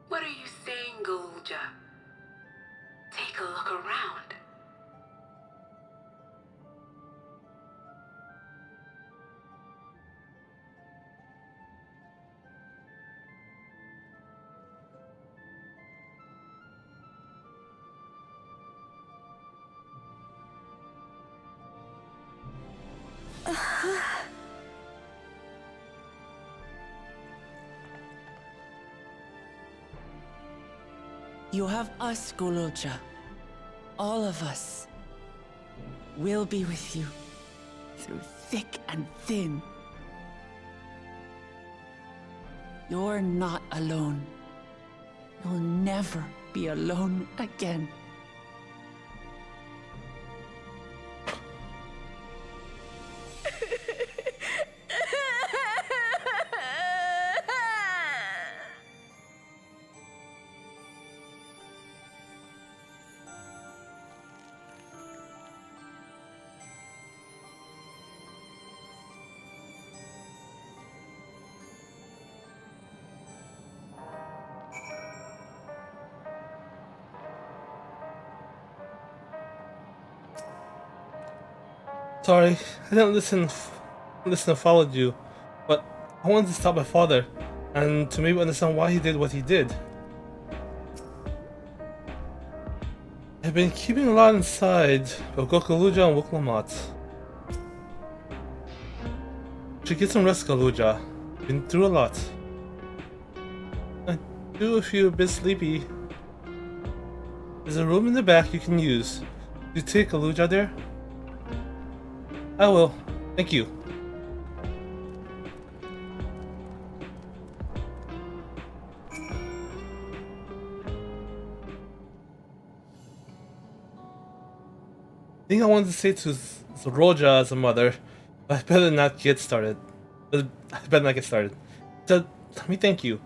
What are you saying, Gulja? Take a look around. You have us, Guloja. All of us. We'll be with you, through thick and thin. You're not alone. You'll never be alone again. Sorry, I didn't listen and followed you, but I wanted to stop my father, and to maybe understand why he did what he did. I've been keeping a lot inside of Gokaluja and Wuklamat. Should get some rest, Galuja. Been through a lot. I do feel a bit sleepy. There's a room in the back you can use. You take Galuja there? I will. Thank you. I think I wanted to say to Roja as a mother, but I better not get started. So, let me thank you.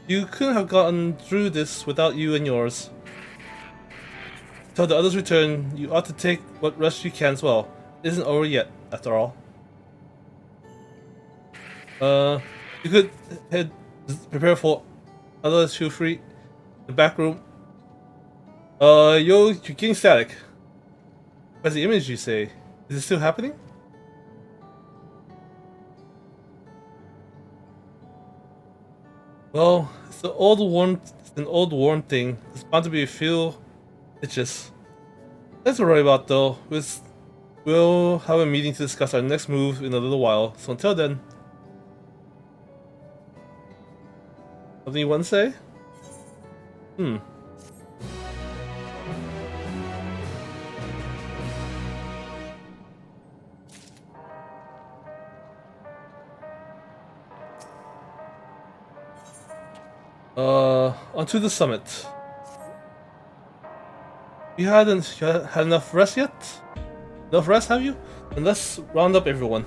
You couldn't have gotten through this without you and yours. Till the others return, you ought to take what rest you can as well. It isn't over yet, after all. You could head prepare for others feel free. The back room. You're getting static. What's the image you say? Is it still happening? Well, it's an old worn thing. It's bound to be a few itches. Nothing to worry about though. We'll have a meeting to discuss our next move in a little while. So until then. Something you want to say? Onto the summit. You hadn't had enough rest yet? Enough rest, have you? Then let's round up everyone.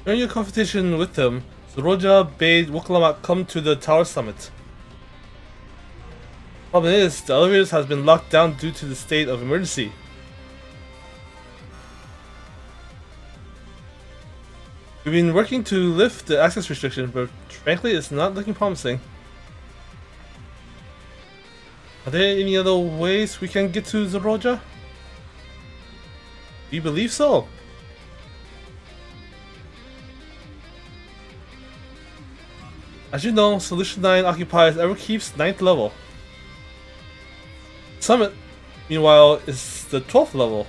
During your confrontation with them, Zoroja bade Wuklamat come to the tower summit. Problem is, the elevators has been locked down due to the state of emergency. We've been working to lift the access restriction, but frankly it's not looking promising. Are there any other ways we can get to Zoroja? Do you believe so? As you know, Solution 9 occupies Everkeep's 9th level. Summit, meanwhile, is the 12th level.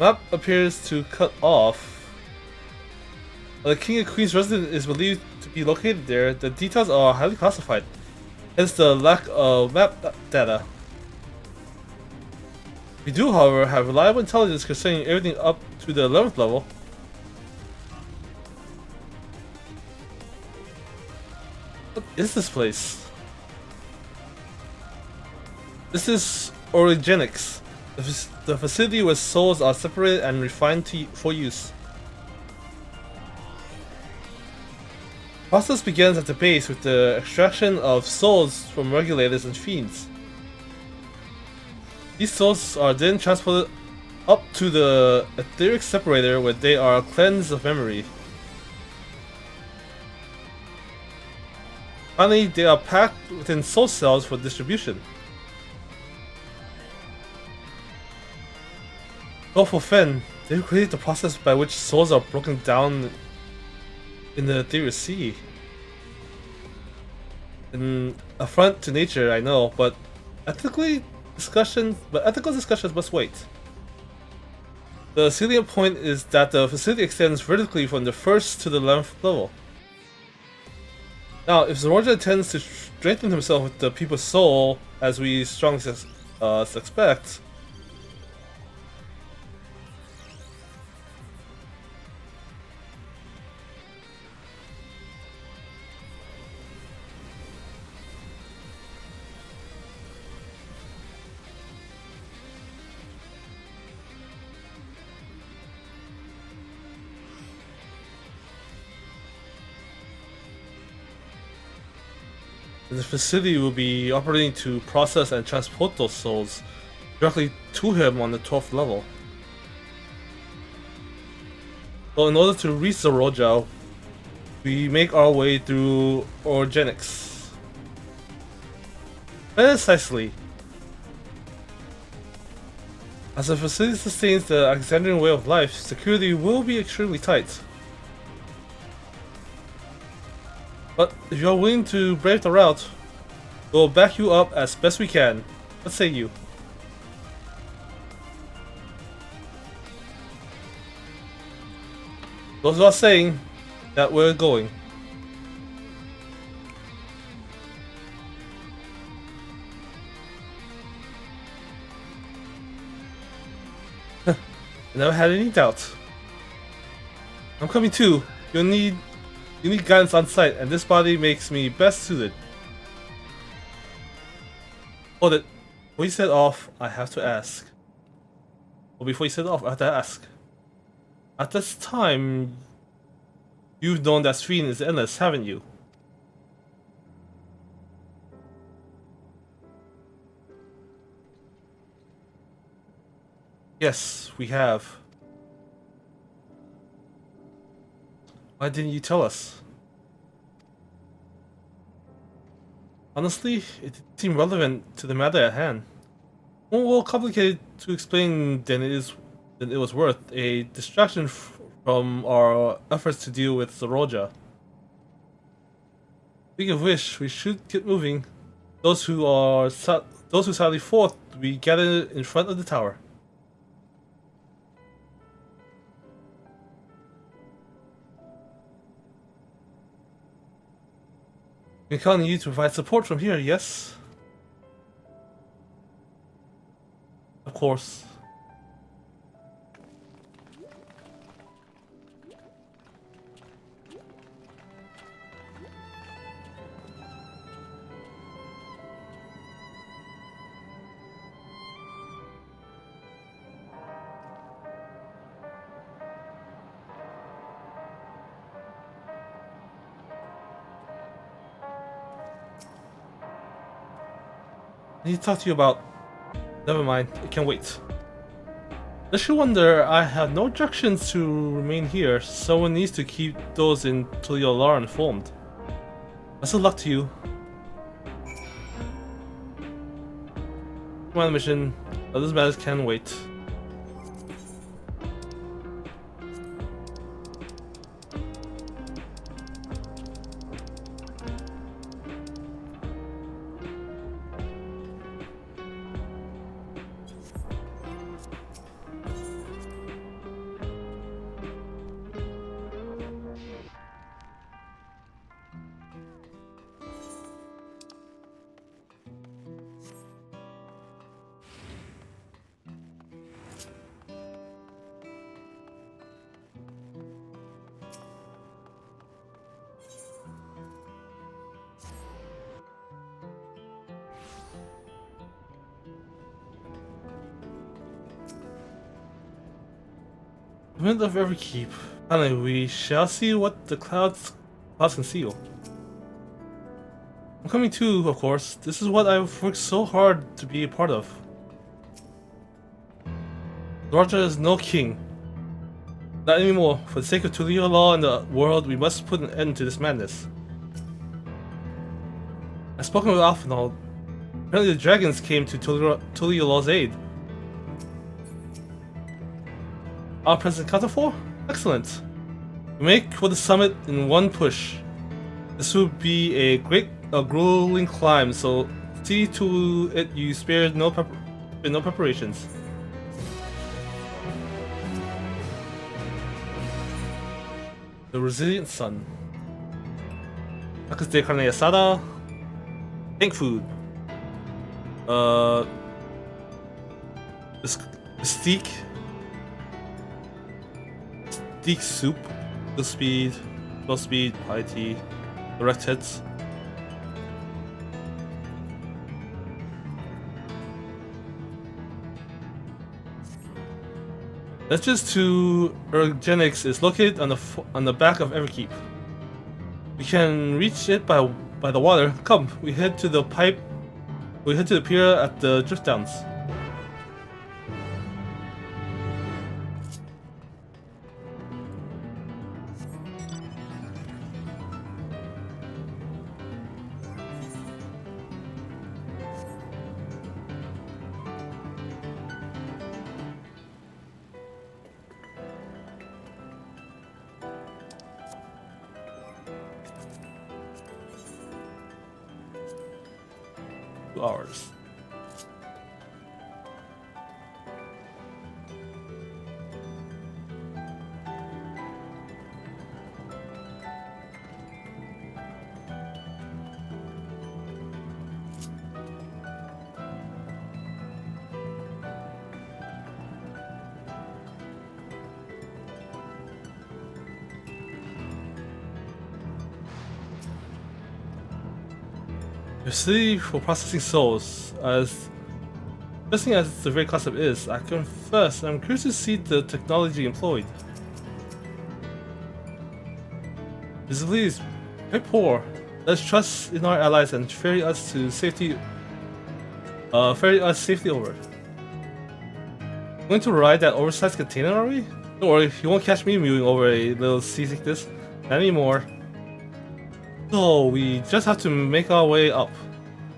Map appears to cut off. The King and Queen's residence is believed to be located there. The details are highly classified, hence the lack of map data. We do, however, have reliable intelligence concerning everything up to the 11th level. What is this place? This is Origenics, the facility where souls are separated and refined for use. The process begins at the base with the extraction of souls from regulators and fiends. These souls are then transported up to the etheric separator where they are cleansed of memory. Finally, they are packed within soul cells for distribution. For Fen, they created the process by which souls are broken down in the etheric sea. An affront to nature, I know, but ethical discussions must wait. The salient point is that the facility extends vertically from the 1st to the 11th level. Now, if Zoroja intends to strengthen himself with the people's soul, as we strongly suspect, The facility will be operating to process and transport those souls directly to him on the 12th level. So in order to reach the Roja, we make our way through Orogenics. Precisely. As the facility sustains the Alexandrian way of life, security will be extremely tight. But if you are willing to brave the route, we'll back you up as best we can. What say you? Those are saying that we're going. Never had any doubt. I'm coming too. You need guidance on site, and this body makes me best suited. Hold it. Before you set off, I have to ask. Well, before you set off, I have to ask. At this time, you've known that screen is endless, haven't you? Yes, we have. Why didn't you tell us? Honestly, it didn't seem relevant to the matter at hand. More complicated to explain than it was worth. A distraction from our efforts to deal with the Roja. Speaking of which, we should get moving. Those who sally forth, we gather in front of the tower. We can count on you to provide support from here, yes? Of course. I need to talk to you about... Never mind, I can't wait. Unless you wonder, I have no objections to remain here. Someone needs to keep those in Tuliolar informed. Best of luck to you. Come on, mission. Others matters can wait. Wind of every keep. Finally, we shall see what the clouds conceal. I'm coming too, of course. This is what I've worked so hard to be a part of. Dawntrail is no king. Not anymore. For the sake of Tulio law and the world, we must put an end to this madness. I've spoken with Alphanol. Apparently the dragons came to Tulio law's aid. Our present counter for? Excellent. We make for the summit in one push. This will be a grueling climb, so see to it you spare no preparations. The Resilient Sun. Tacos de carne asada. Tank food. Steak. Steak soup, good speed, slow speed, high tea, direct hits. Entrance to Ergenics is located on the back of Everkeep. We can reach it by by the water. Come, we head to the pipe. We head to the pier at the drift downs. 2 hours. Your city for processing souls, as interesting as the very concept is, I confess I'm curious to see the technology employed. Visibly is very poor. Let's trust in our allies and ferry us safely over. Going to ride that oversized container, are we? Don't worry, you won't catch me mewing over a little seasickness. Not anymore. So we just have to make our way up.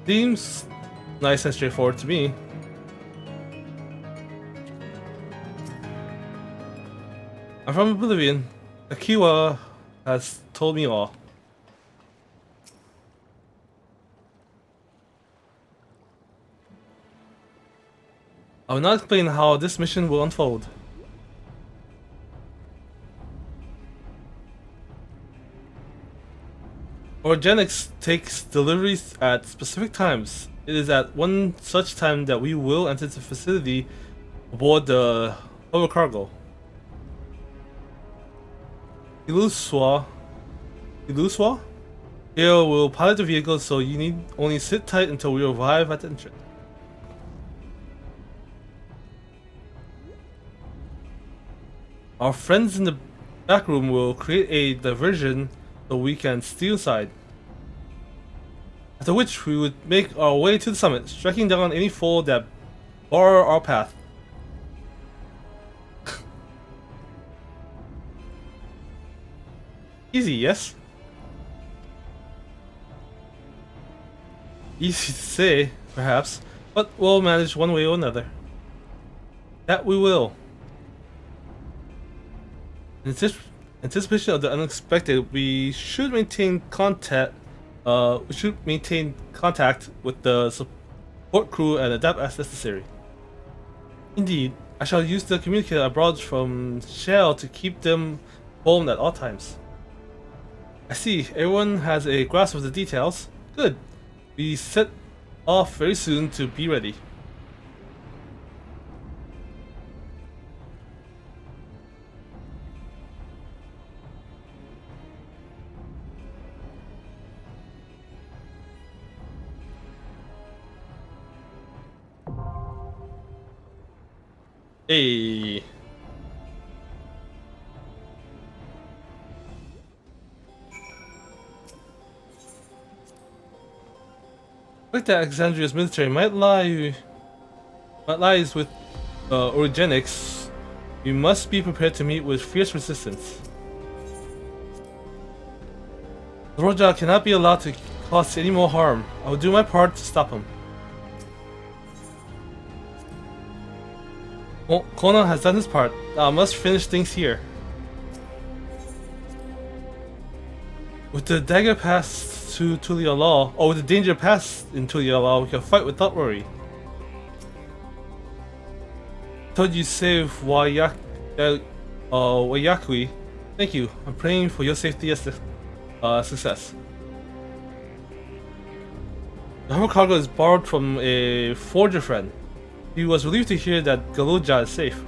Seems nice and straightforward to me. I'm from Oblivion. Akiwa has told me all. I will not explain how this mission will unfold. Organics takes deliveries at specific times. It is at one such time that we will enter the facility aboard the hovercargo. Iluswa here will pilot the vehicle, so you need only sit tight until we arrive at the entrance. Our friends in the back room will create a diversion so we can steal inside. After which we would make our way to the summit, striking down any foe that bar our path. Easy, yes? Easy to say, perhaps, but we'll manage one way or another. That we will. In anticipation of the unexpected, we should maintain contact. With the support crew and adapt as necessary. Indeed, I shall use the communicator I brought from Shell to keep them home at all times. I see, everyone has a grasp of the details. Good. We set off very soon to be ready. Hey. Like that Alexandria's military might lies with Orogenics. We must be prepared to meet with fierce resistance. The Roja cannot be allowed to cause any more harm. I will do my part to stop him. Kona has done his part. Now I must finish things here. With the dagger passed to Tulia Law, or with the danger passed in Tulia Law, we can fight without worry. Told you save Wayakui. Thank you. I'm praying for your safety and success. The hover cargo is borrowed from a forger friend. He was relieved to hear that Galuja is safe.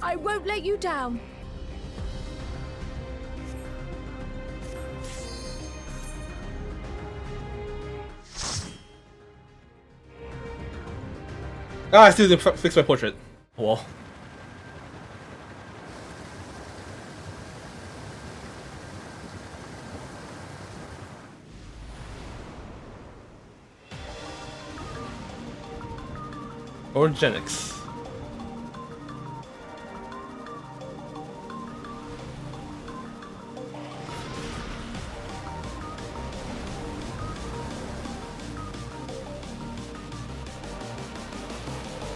I won't let you down. I still didn't fix my portrait. Well. Or Genix.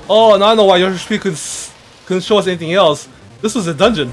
Oh, now I know why Yoshi couldn't show us anything else. This was a dungeon.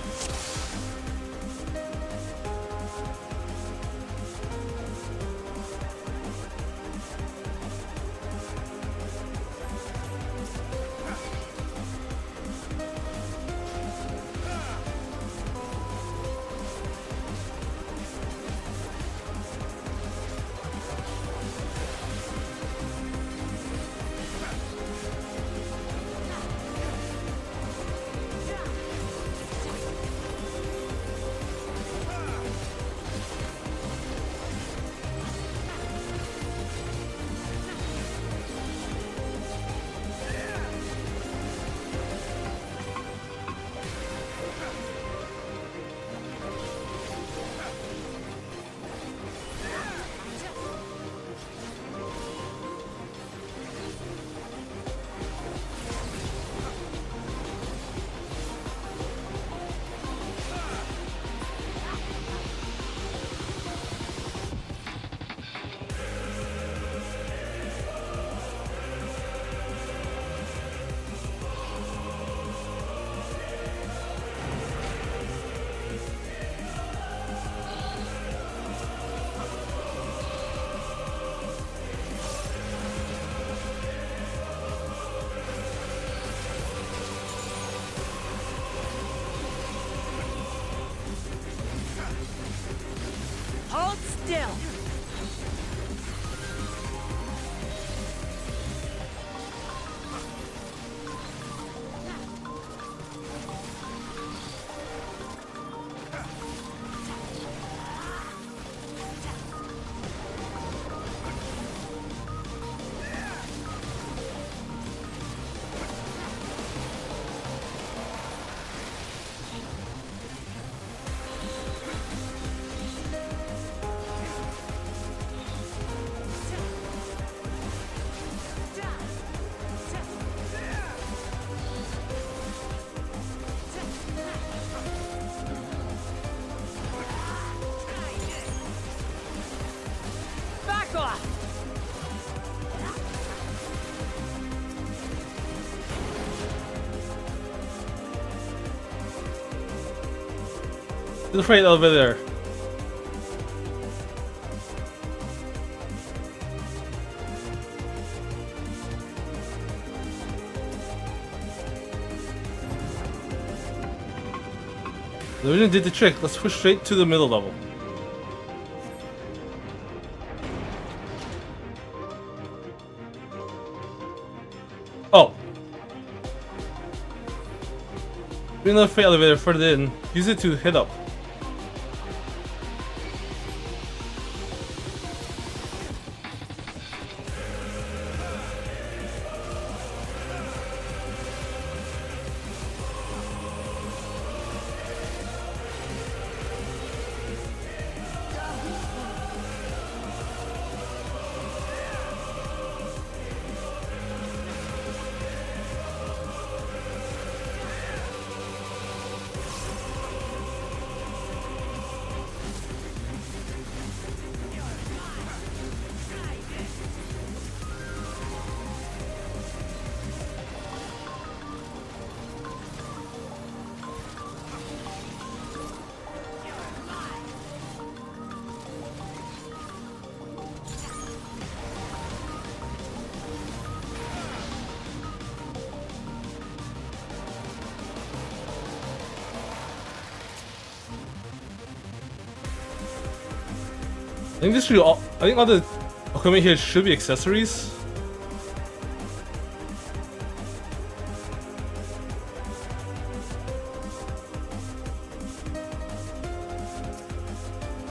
Hold still. Back off! There's a freight over there. The vision did the trick. Let's push straight to the middle level. Oh. Bring the freight elevator further in. Use it to hit up. I think this should all. I think all the equipment here should be accessories.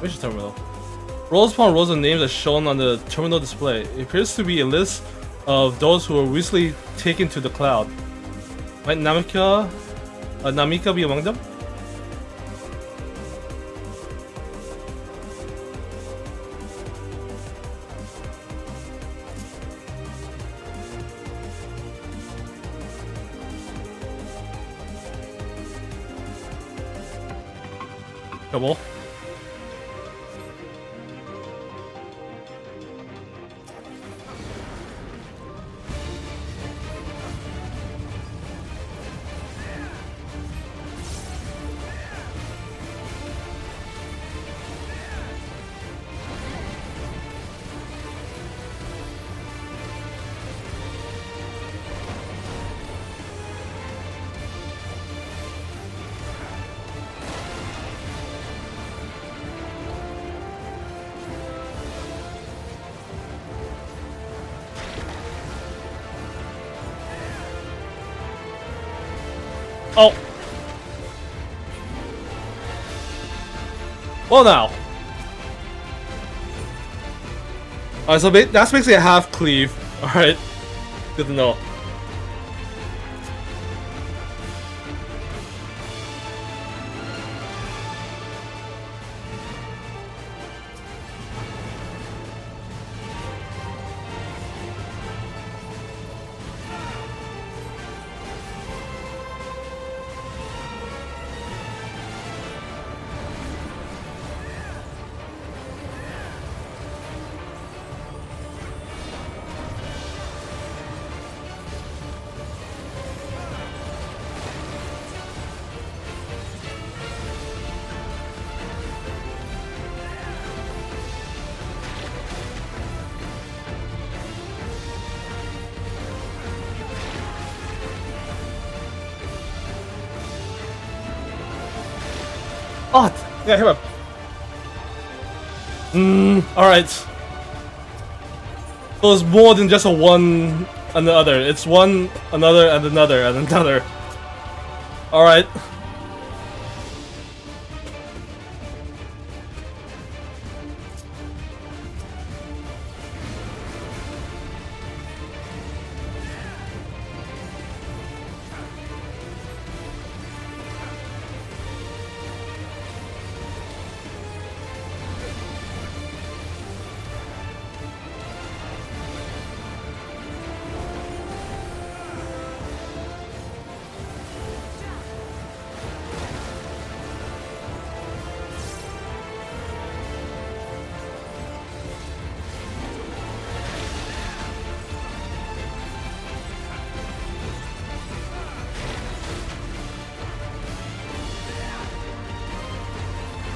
Mission terminal. Rows upon rows of names are shown on the terminal display. It appears to be a list of those who were recently taken to the cloud. Might Namika be among them? Trouble. Oh! Well now. Alright, so that's basically a half cleave. Alright. Good to know. Oh, yeah, here up. Alright. So it's more than just a one and the other. It's one, another, and another, and another. Alright.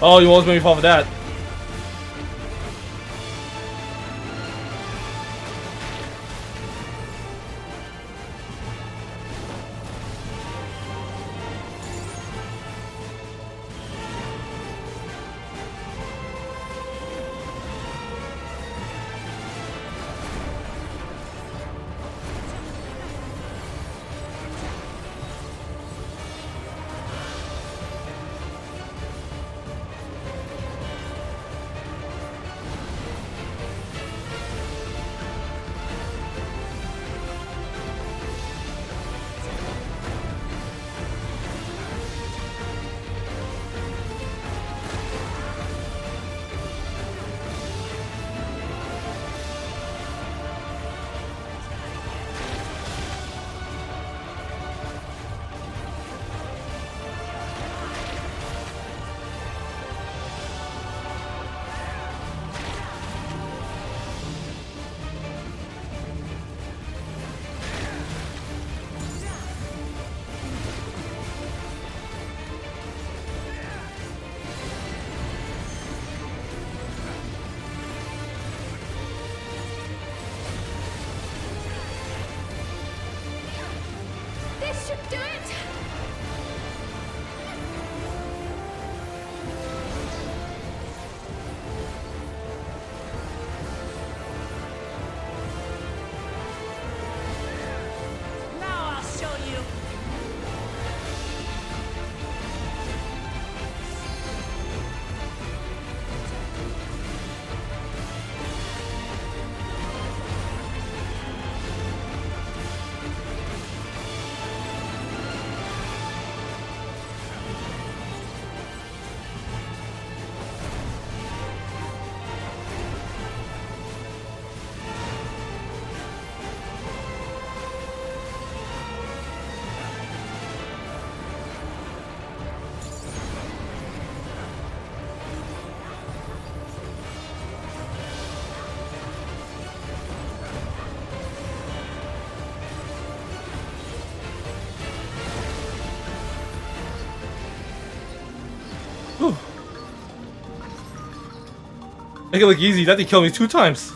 Oh, you almost made me fall for that. This should do it! Now I'll show you. Make it look easy. That thing killed me 2 times.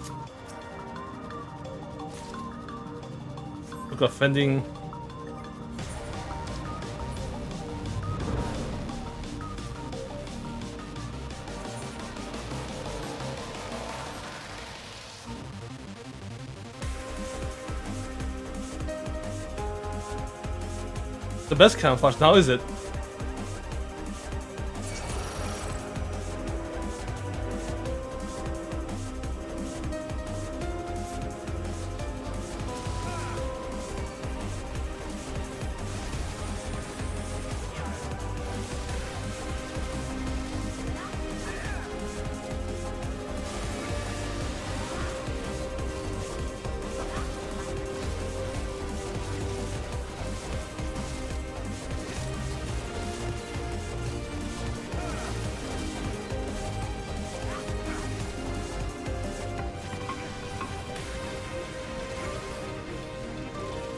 Look, offending. The best camouflage now, is it?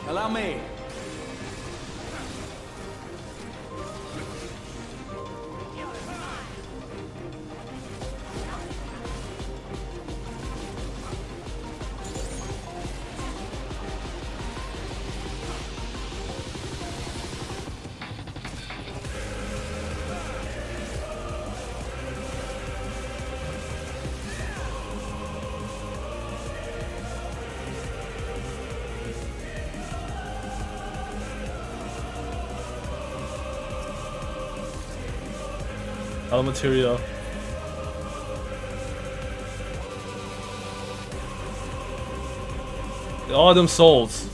Allow me. All the material. All them souls.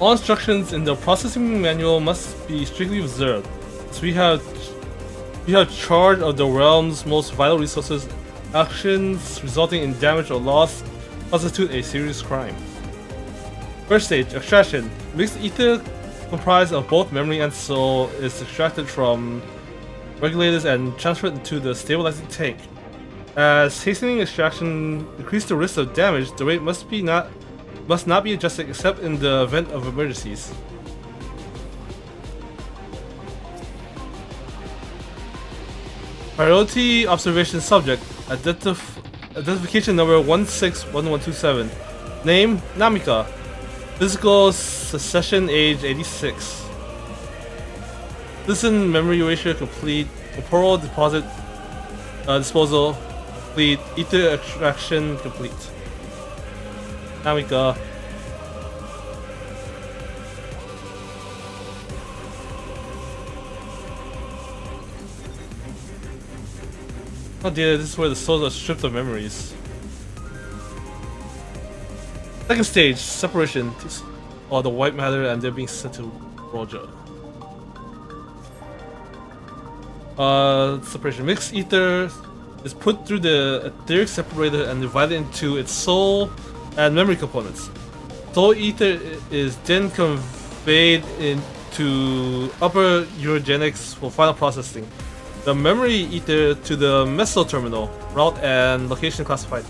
All instructions in the processing manual must be strictly observed, as we have charge of the realm's most vital resources. Actions resulting in damage or loss constitute a serious crime. First stage, extraction. Mixed ether comprised of both memory and soul is extracted from regulators and transferred into the stabilizing tank. As hastening extraction increases the risk of damage, the rate must not be adjusted except in the event of emergencies. Priority observation subject. Identification number 161127. Name Namika. Physical succession age 86. Listen memory erasure complete. Temporal disposal complete. Ether extraction complete. Namika. Oh dear, this is where the souls are stripped of memories. Second stage, separation. Or the white matter and they're being sent to Roja. Separation. Mixed ether is put through the etheric separator and divided into its soul and memory components. Soul ether is then conveyed into upper Eurogenics for final processing. The memory ether to the meso terminal, route and location classified.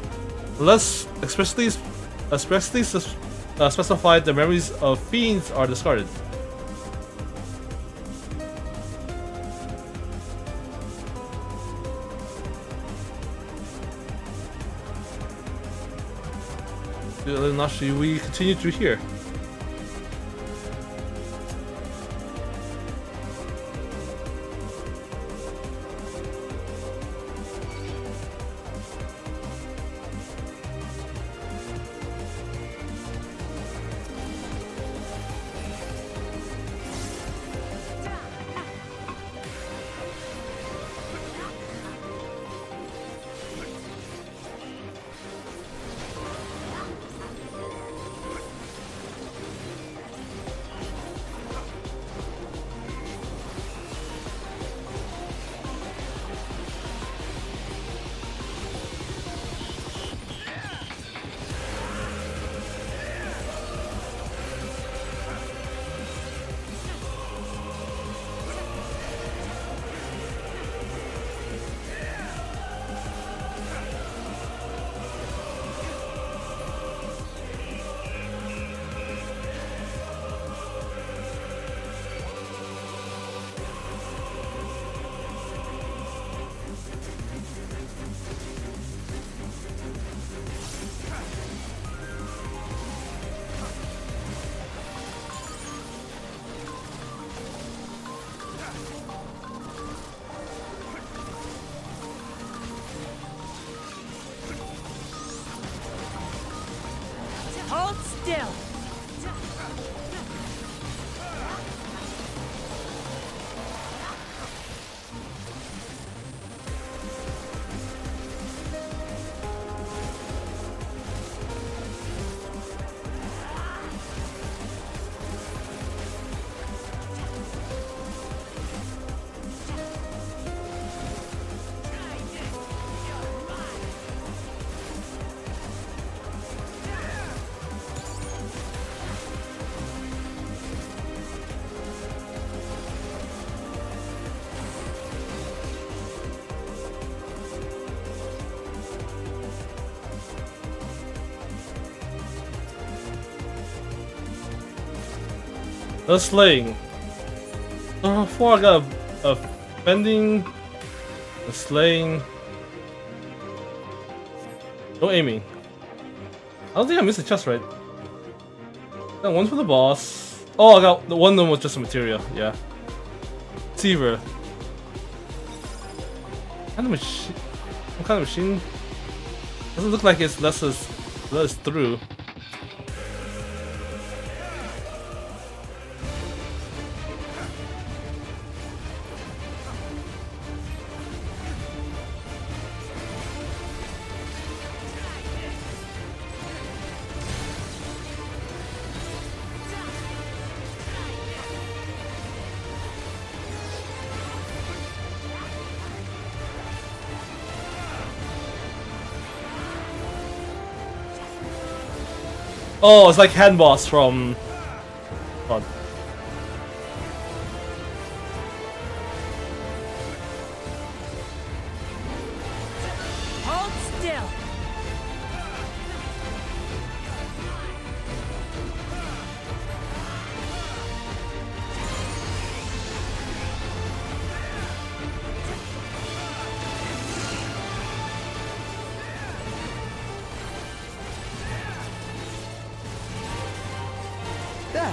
Unless expressly specified, the memories of fiends are discarded. Now should we continue through here? The slaying. So before I got a bending, a slaying, no aiming. I don't think I missed a chest, right? Got one for the boss. Oh, I got the one of them was just a materia. Yeah. Receiver. What kind of machine? What kind of machine? Doesn't look like it's let us through. Oh, it's like hand boss from. God. Hold still. There.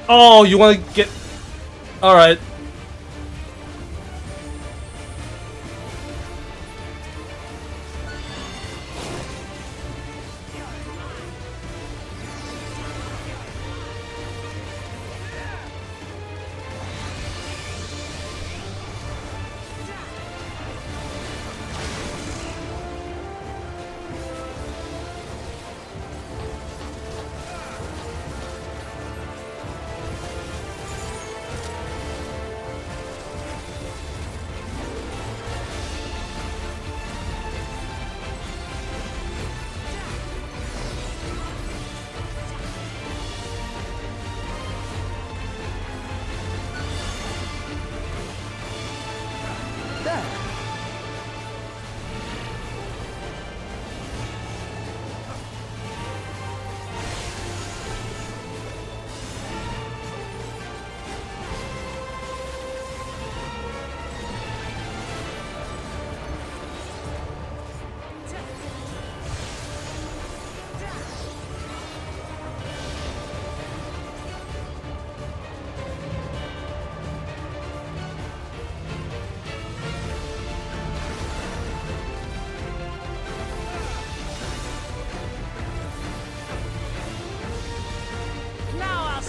Oh, you want to get? All right.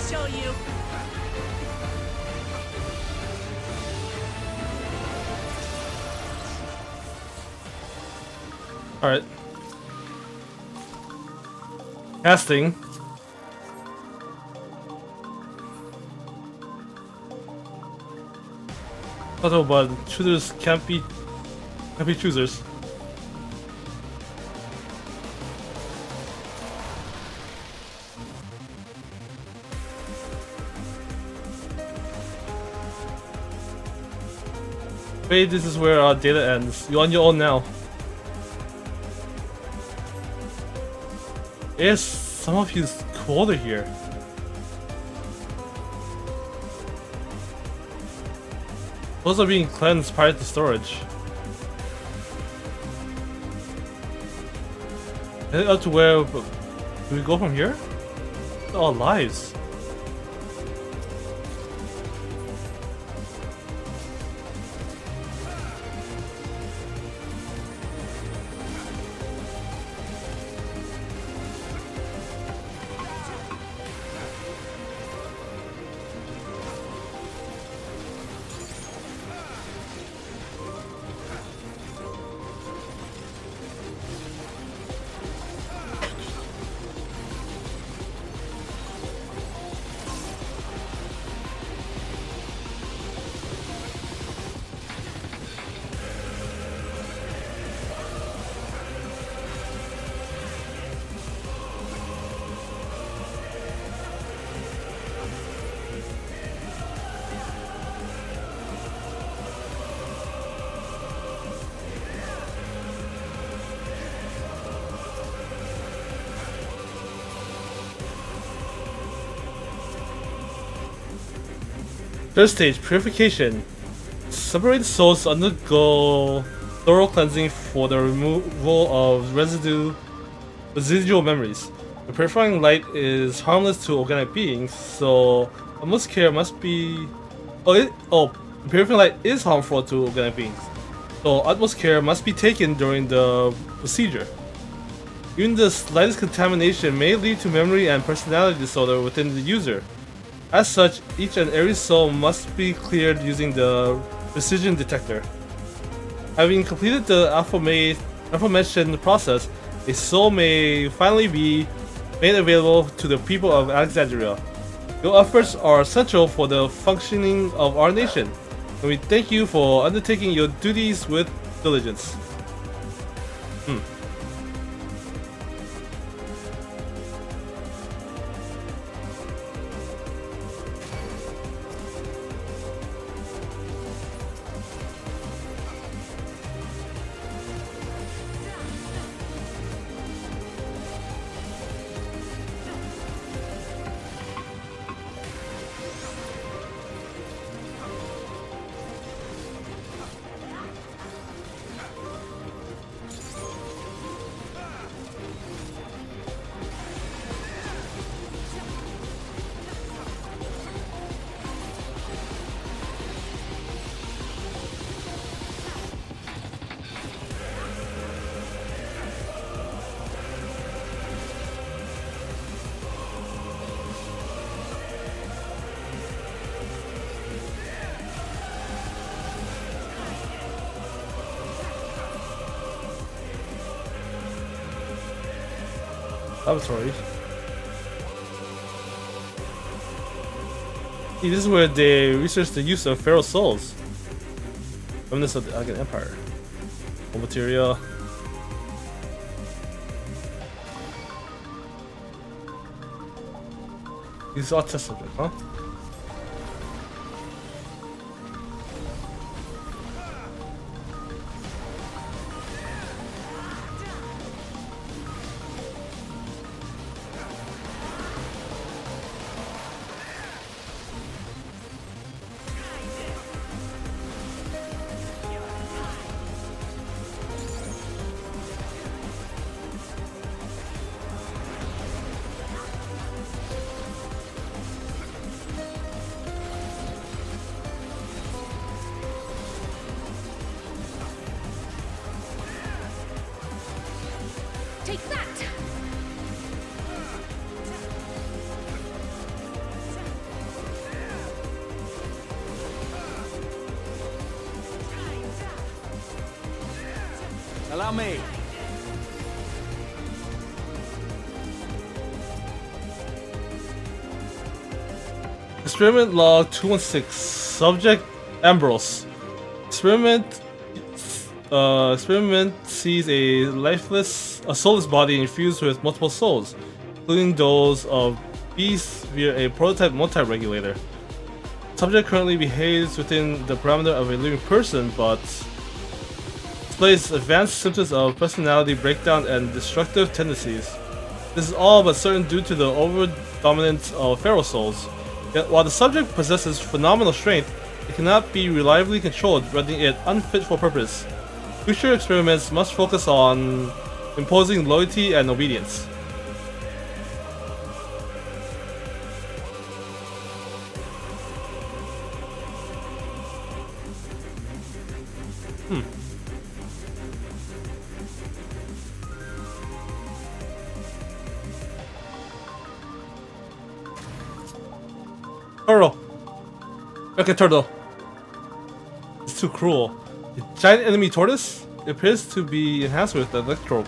Show you. All right. Casting. Auto, but choosers can't be choosers. Wait, this is where our data ends. You're on your own now. Yes, some of you's quota here. Those are being cleansed prior to storage. Head up to where? Do we go from here? All lives. Third stage, purification. Separated souls undergo thorough cleansing for the removal of residual memories. The purifying light is harmless to organic beings, so utmost care must be... the purifying light is harmful to organic beings, so utmost care must be taken during the procedure. Even the slightest contamination may lead to memory and personality disorder within the user. As such, each and every soul must be cleared using the precision detector. Having completed the aforementioned process, a soul may finally be made available to the people of Alexandria. Your efforts are essential for the functioning of our nation, and we thank you for undertaking your duties with diligence. Laboratory. See, this is where they research the use of feral souls. Remnants of the Algan Empire. Raw material. These are test subjects, huh? Take that! Allow me. Experiment log 216. Subject Ambrose. Experiment sees a soulless body infused with multiple souls, including those of beasts via a prototype multi-regulator. Subject currently behaves within the parameter of a living person, but displays advanced symptoms of personality breakdown and destructive tendencies. This is all but certain due to the over-dominance of feral souls. Yet while the subject possesses phenomenal strength, it cannot be reliably controlled, rendering it unfit for purpose. Future experiments must focus on imposing loyalty and obedience. Turtle. Okay, turtle. It's too cruel. A giant enemy tortoise? It appears to be enhanced with electro.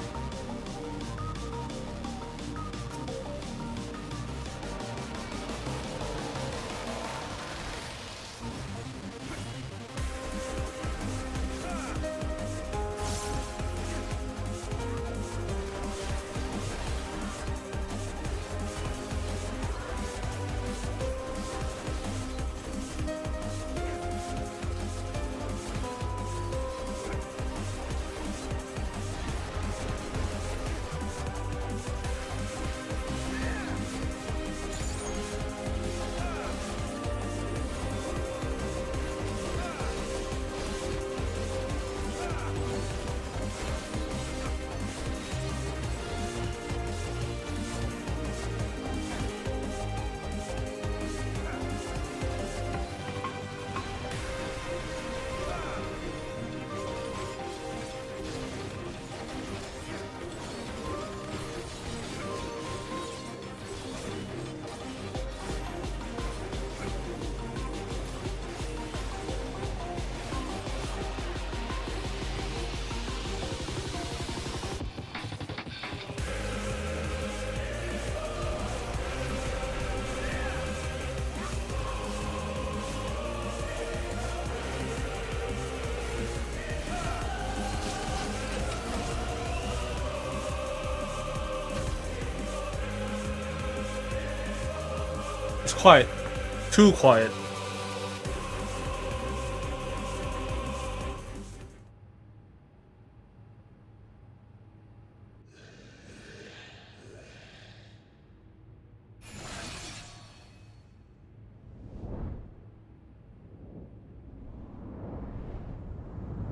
It's quiet. Too quiet.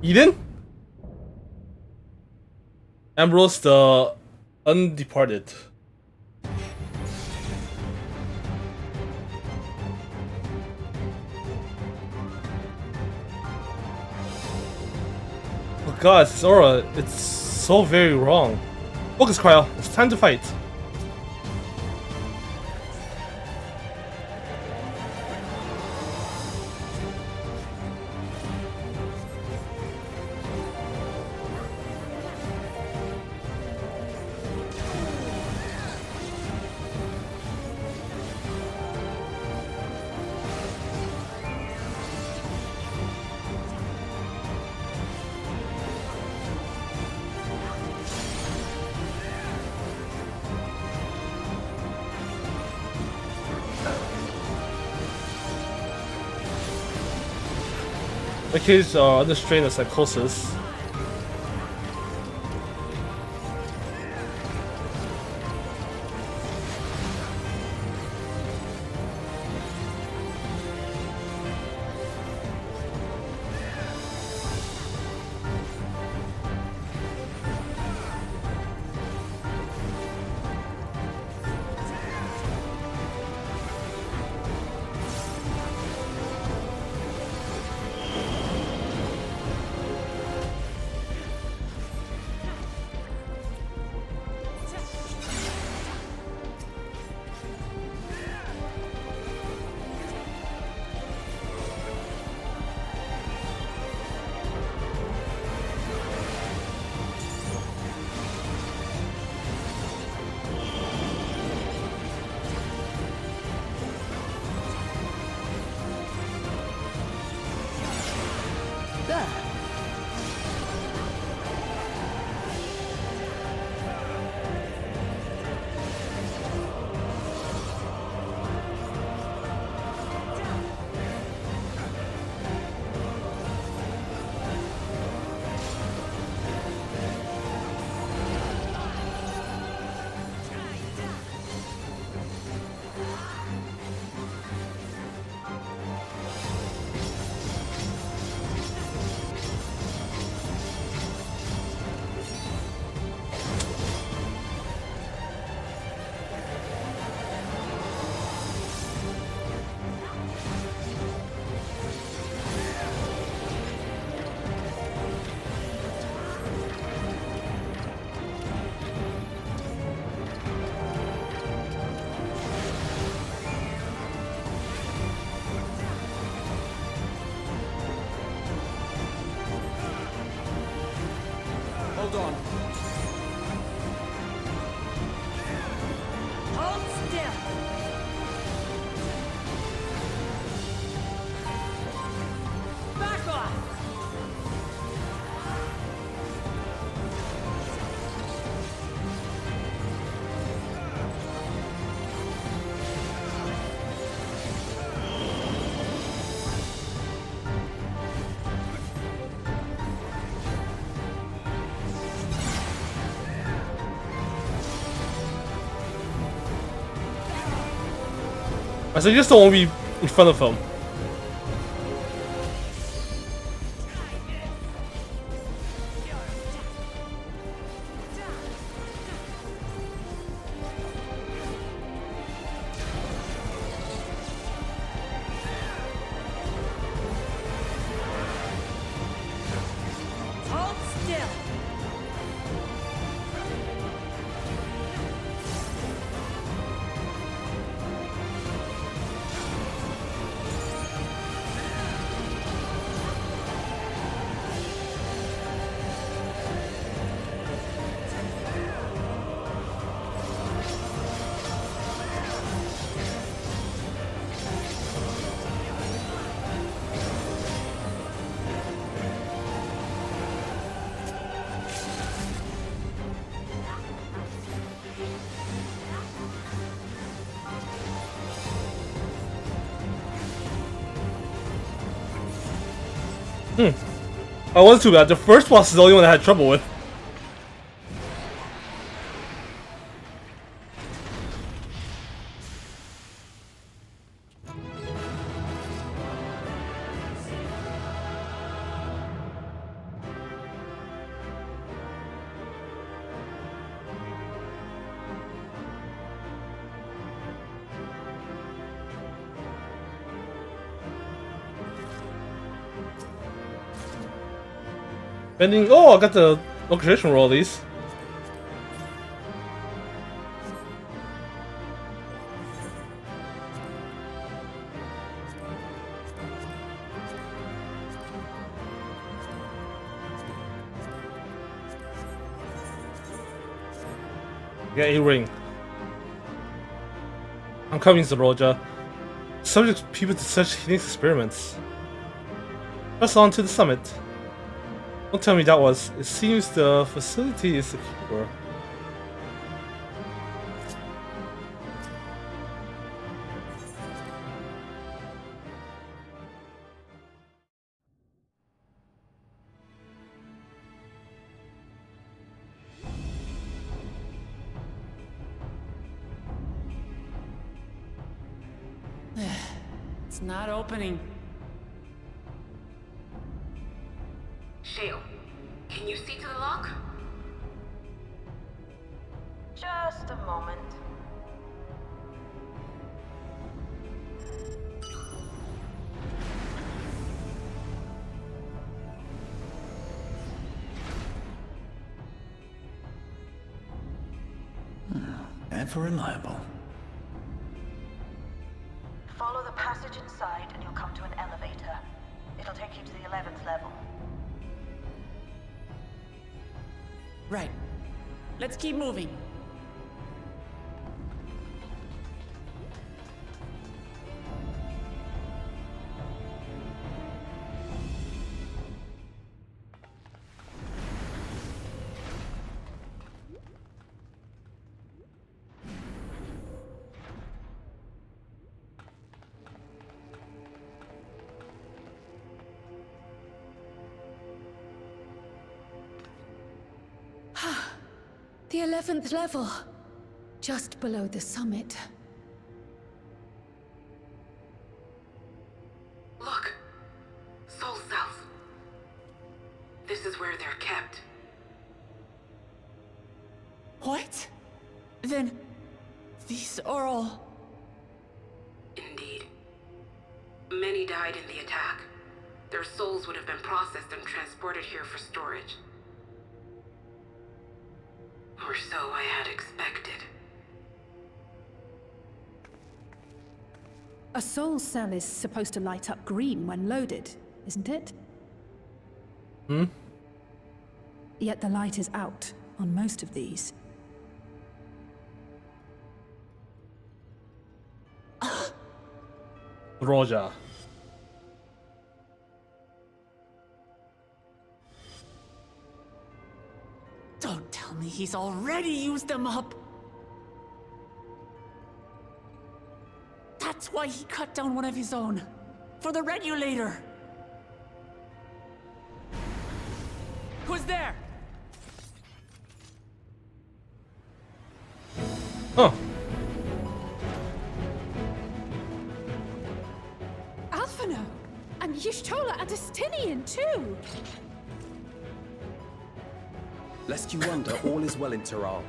Eden? Ambrose the Undeparted. Oh god, this aura, it's so very wrong. Focus, Cryo. It's time to fight. My kids are under strain of psychosis. Hold on. Hold still. Back off. I said, you just don't want to be in front of him. Hold still. Oh, it wasn't too bad. The first boss is the only one I had trouble with. Bending. Oh, I got the location roll at least. Get a ring. I'm coming, Zeroja. Subject people to such hideous experiments. Press on to the summit. Don't tell me that was. It seems the facility is secure. It's not opening. Shale, can you see to the lock? Just a moment. Ever reliable. Follow the passage inside and you'll come to an elevator. It'll take you to the 11th level. Right. Let's keep moving. The 11th level. Just below the summit. Look. Soul cells. This is where they're kept. What? Then... these are all... Indeed. Many died in the attack. Their souls would have been processed and transported here for storage. Or so I had expected. A soul cell is supposed to light up green when loaded, isn't it? Hmm? Yet the light is out on most of these. Roja. Don't tell me he's already used them up. That's why he cut down one of his own. For the regulator. Who's there? Oh. Alphino! And Y'shtola and Destinian too! Lest you wonder, all is well in Taral.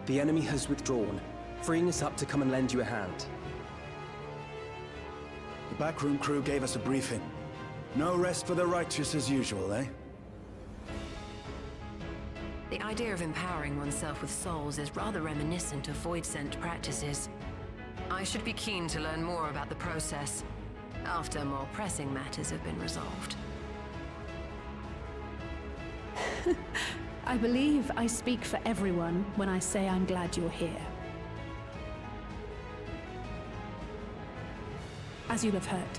The enemy has withdrawn, freeing us up to come and lend you a hand. The backroom crew gave us a briefing. No rest for the righteous as usual, eh? The idea of empowering oneself with souls is rather reminiscent of void-sent practices. I should be keen to learn more about the process, after more pressing matters have been resolved. I believe I speak for everyone when I say I'm glad you're here. As you'll have heard,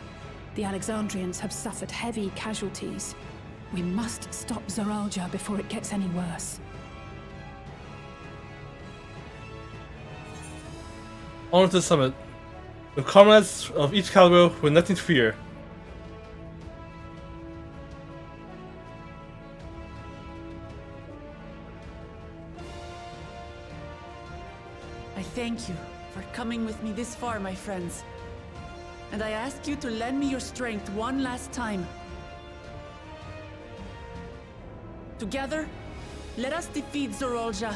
the Alexandrians have suffered heavy casualties. We must stop Zoralja before it gets any worse. On to the summit. With comrades of each caliber with nothing to fear. I thank you for coming with me this far, my friends. And I ask you to lend me your strength one last time. Together, let us defeat Zorolja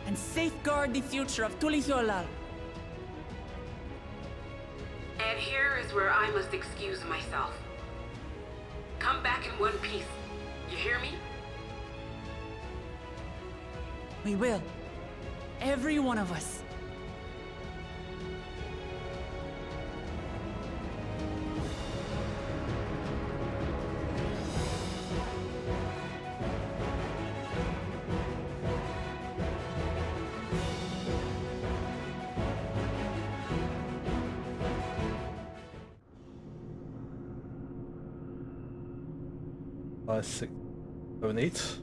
and safeguard the future of Tulihyolal. And here is where I must excuse myself. Come back in one piece. You hear me? We will. Every one of us. Five, 6, 7, 8.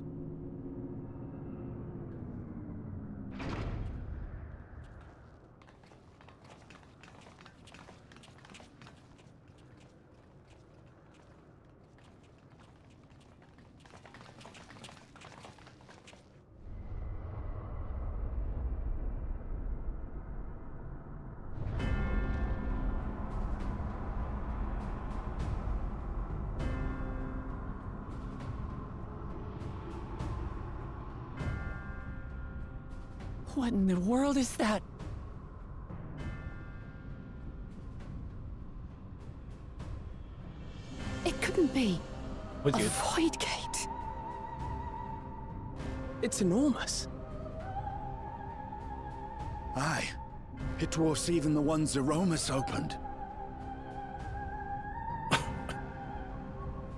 What in the world is that? It couldn't be. Void A gate. void gate. It's enormous. Aye. It dwarfs even the one Zeromus opened.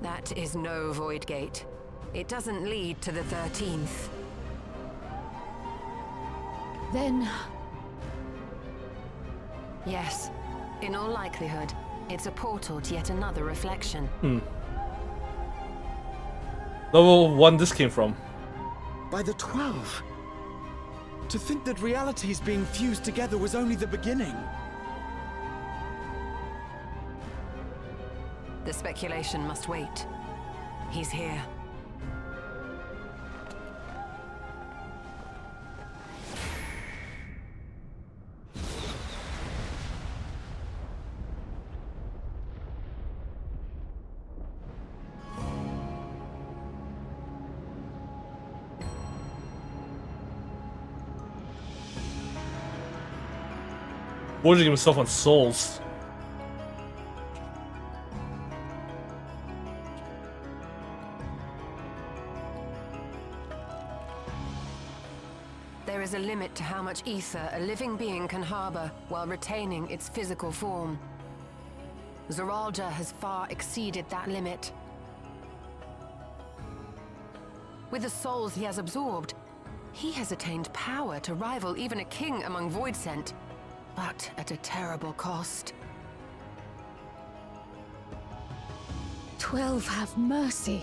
That is no void gate. It doesn't lead to the 13th. Then... Yes. In all likelihood, it's a portal to yet another reflection. Level 1 this came from. By the 12. To think that realities being fused together was only the beginning. The speculation must wait. He's here. Gorging himself on souls. There is a limit to how much ether a living being can harbor while retaining its physical form. Zoralja has far exceeded that limit. With the souls he has absorbed, he has attained power to rival even a king among Voidsent, but at a terrible cost. 12 have mercy.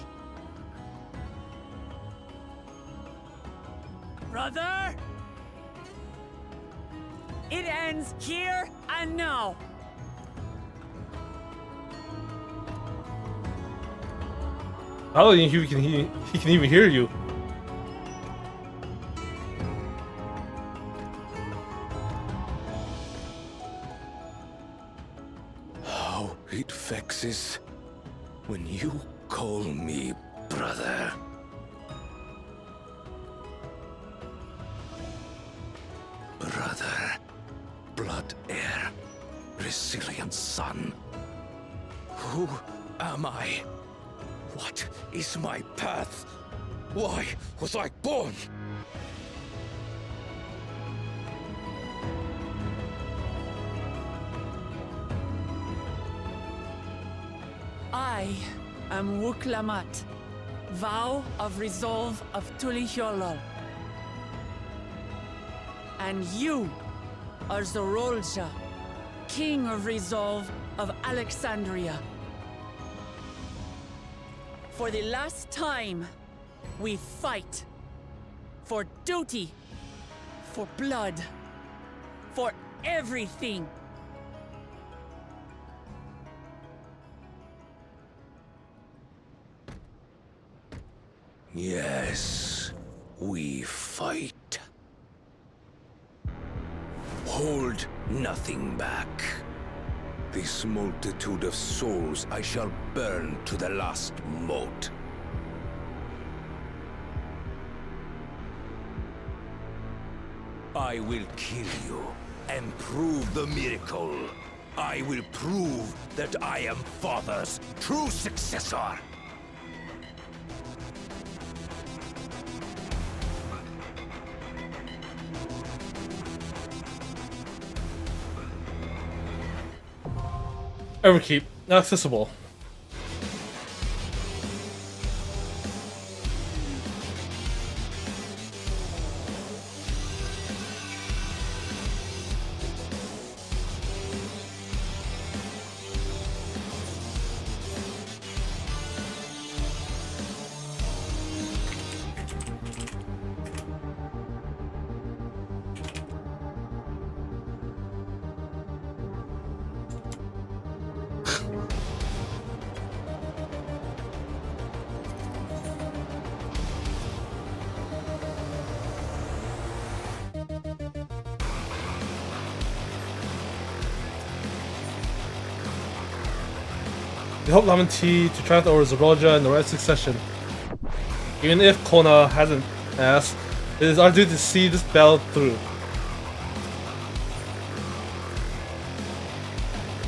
Brother! It ends here and now. I don't think he can even hear you. How it vexes when you call me brother. Brother, blood heir, resilient son. Who am I? What is my path? Why was I born? I am Wuklamat, vow of resolve of Tulihyolol. And you are Zorolja, king of resolve of Alexandria. For the last time, we fight. For duty, for blood, for everything. Yes, we fight. hold nothing back. This multitude of souls I shall burn to the last mote. I will kill you and prove the miracle. I will prove that I am Father's true successor. Everkeep, not accessible. We help Lemon Tea to triumph over Zeroja in the right succession. Even if Kona hasn't asked, it is our duty to see this battle through.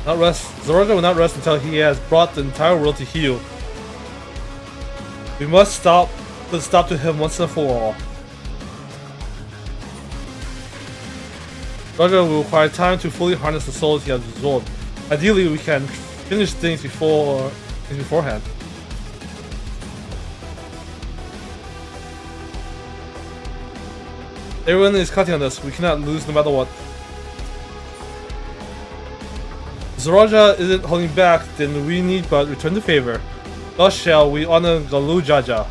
Not rest. Zeroja will not rest until he has brought the entire world to heel. We must put a stop to him once and for all. Zeroja will require time to fully harness the souls he has absorbed. Ideally, we can finish things beforehand. Everyone is counting on us. We cannot lose no matter what. If Zeroja isn't holding back, then we need but return the favor. Thus shall we honor Galu Jaja.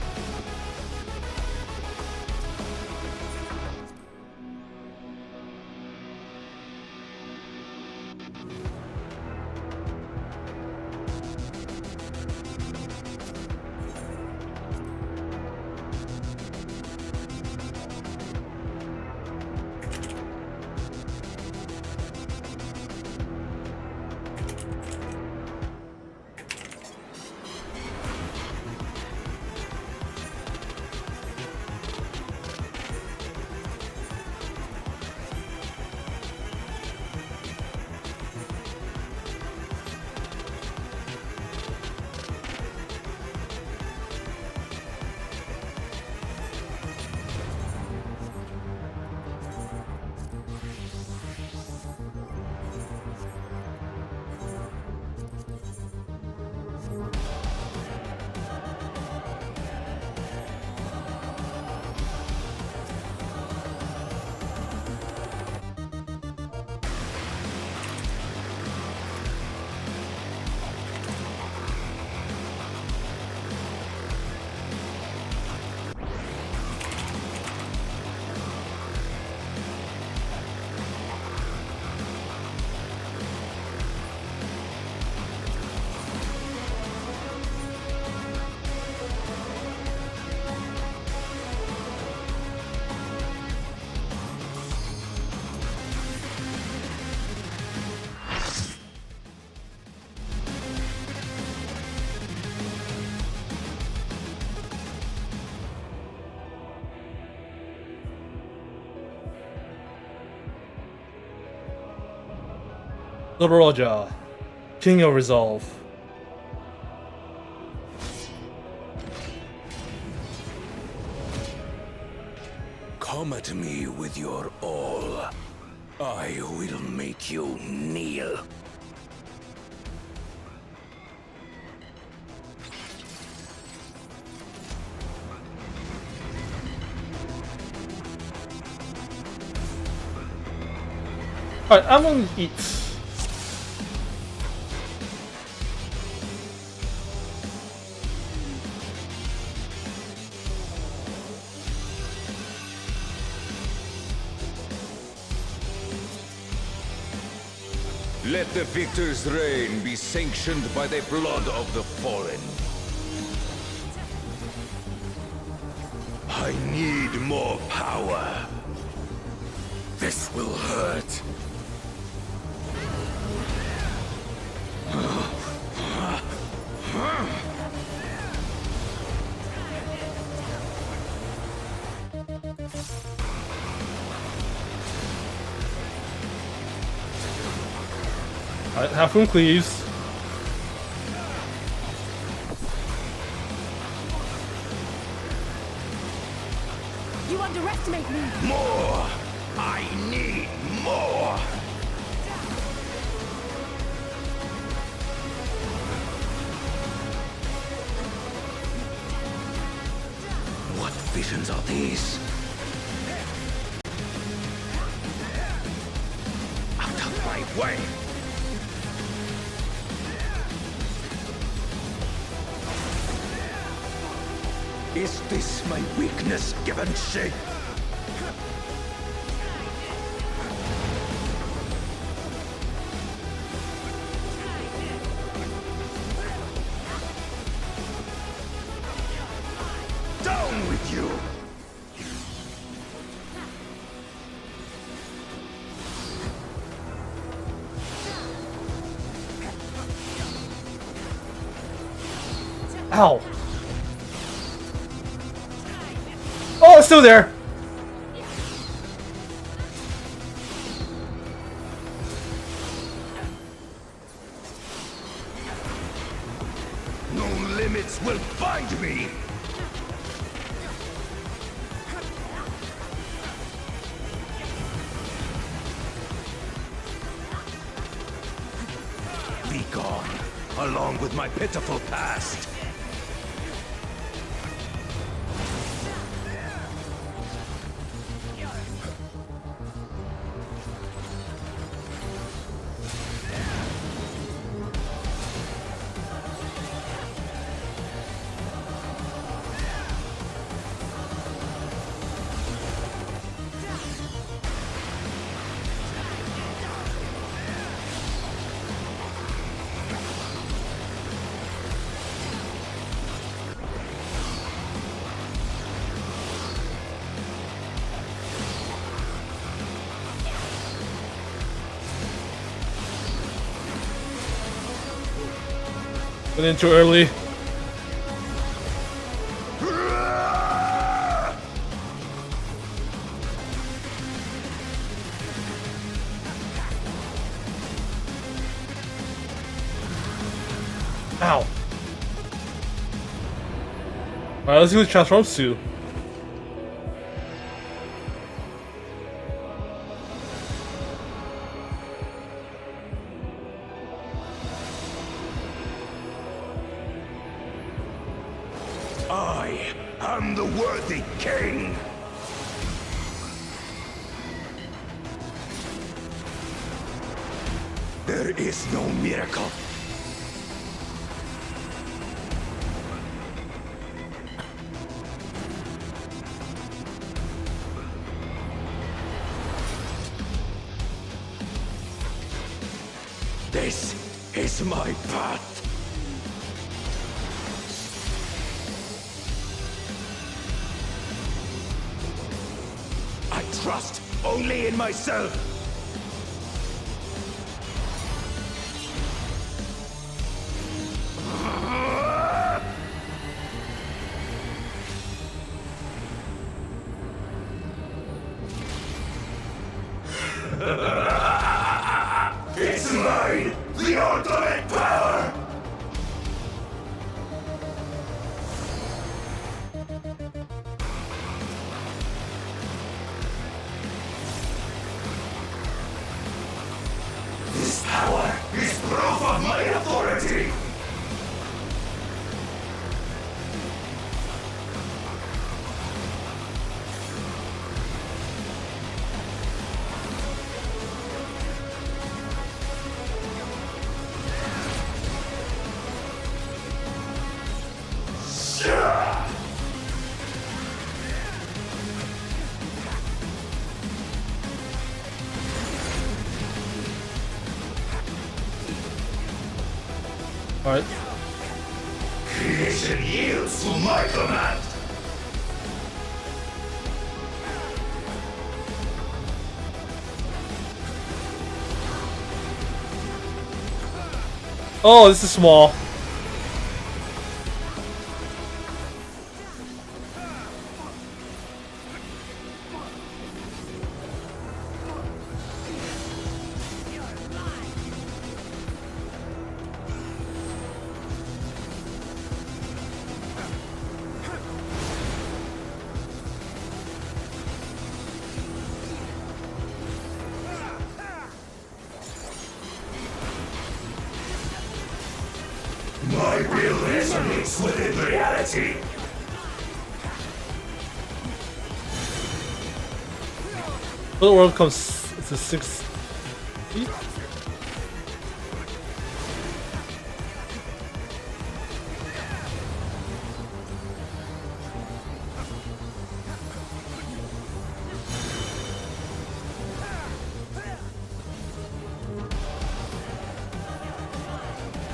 Zeroja, King of Resolve. Come at me with your all. I will make you kneel. Alright, I'm gonna eat. Let the victor's reign be sanctioned by the blood of the fallen. I need more power. This will hurt. Alright, half room cleaves. You underestimate me. More! I need more! What visions are these? Out of my way! Is this my weakness given shape? Down with you! Ow! Oh, it's still there! No limits will bind me! Be gone, along with my pitiful past! Went in too early. Ow. Alright, let's see what it transforms to. I am the worthy king! There is no miracle. This is my path. I trust only in myself. It's mine, the ultimate power! This power is proof of my authority! Alright. Creation yields to my command! Oh, this is small. My will resonates within reality. The world comes to 6 feet.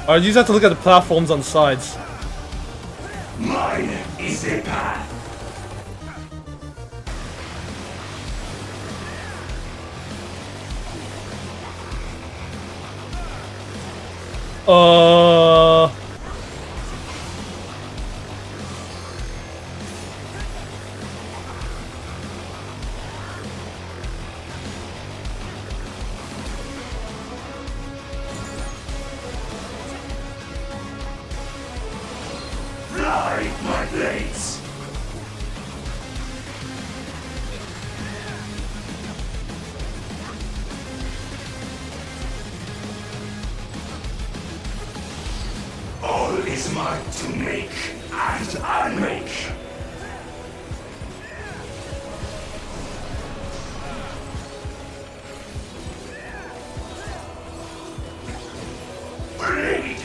Alright, you just have to look at the platforms on the sides. Mine is the path. Fly, my blades. All is mine to make and unmake. Blade.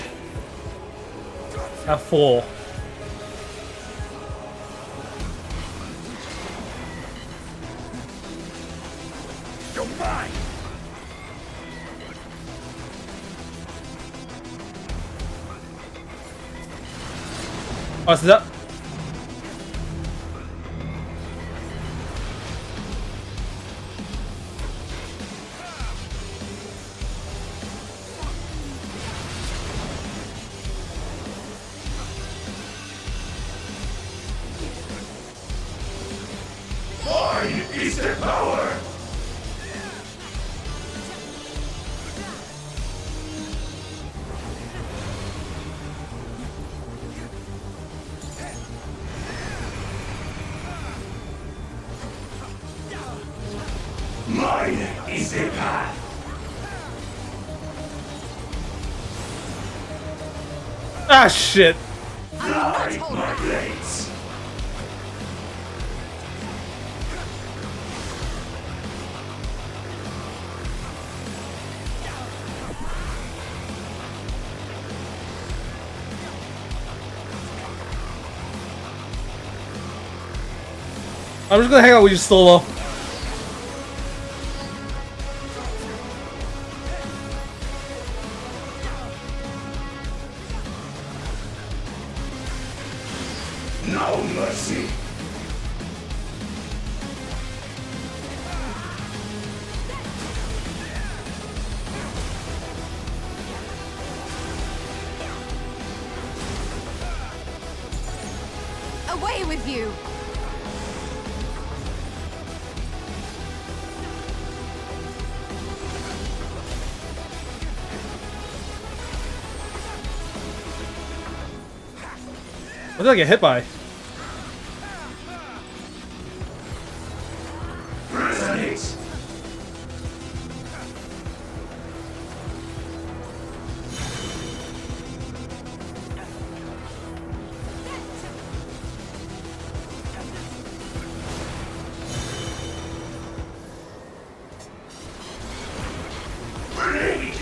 At 4. You're mine. Alright, so that. Mine is the power. Mine is the path. Ah, shit. Fly, my blades. I'm just gonna hang out with you solo. No mercy. Away with you! What did I get hit by? Resonate. Blade.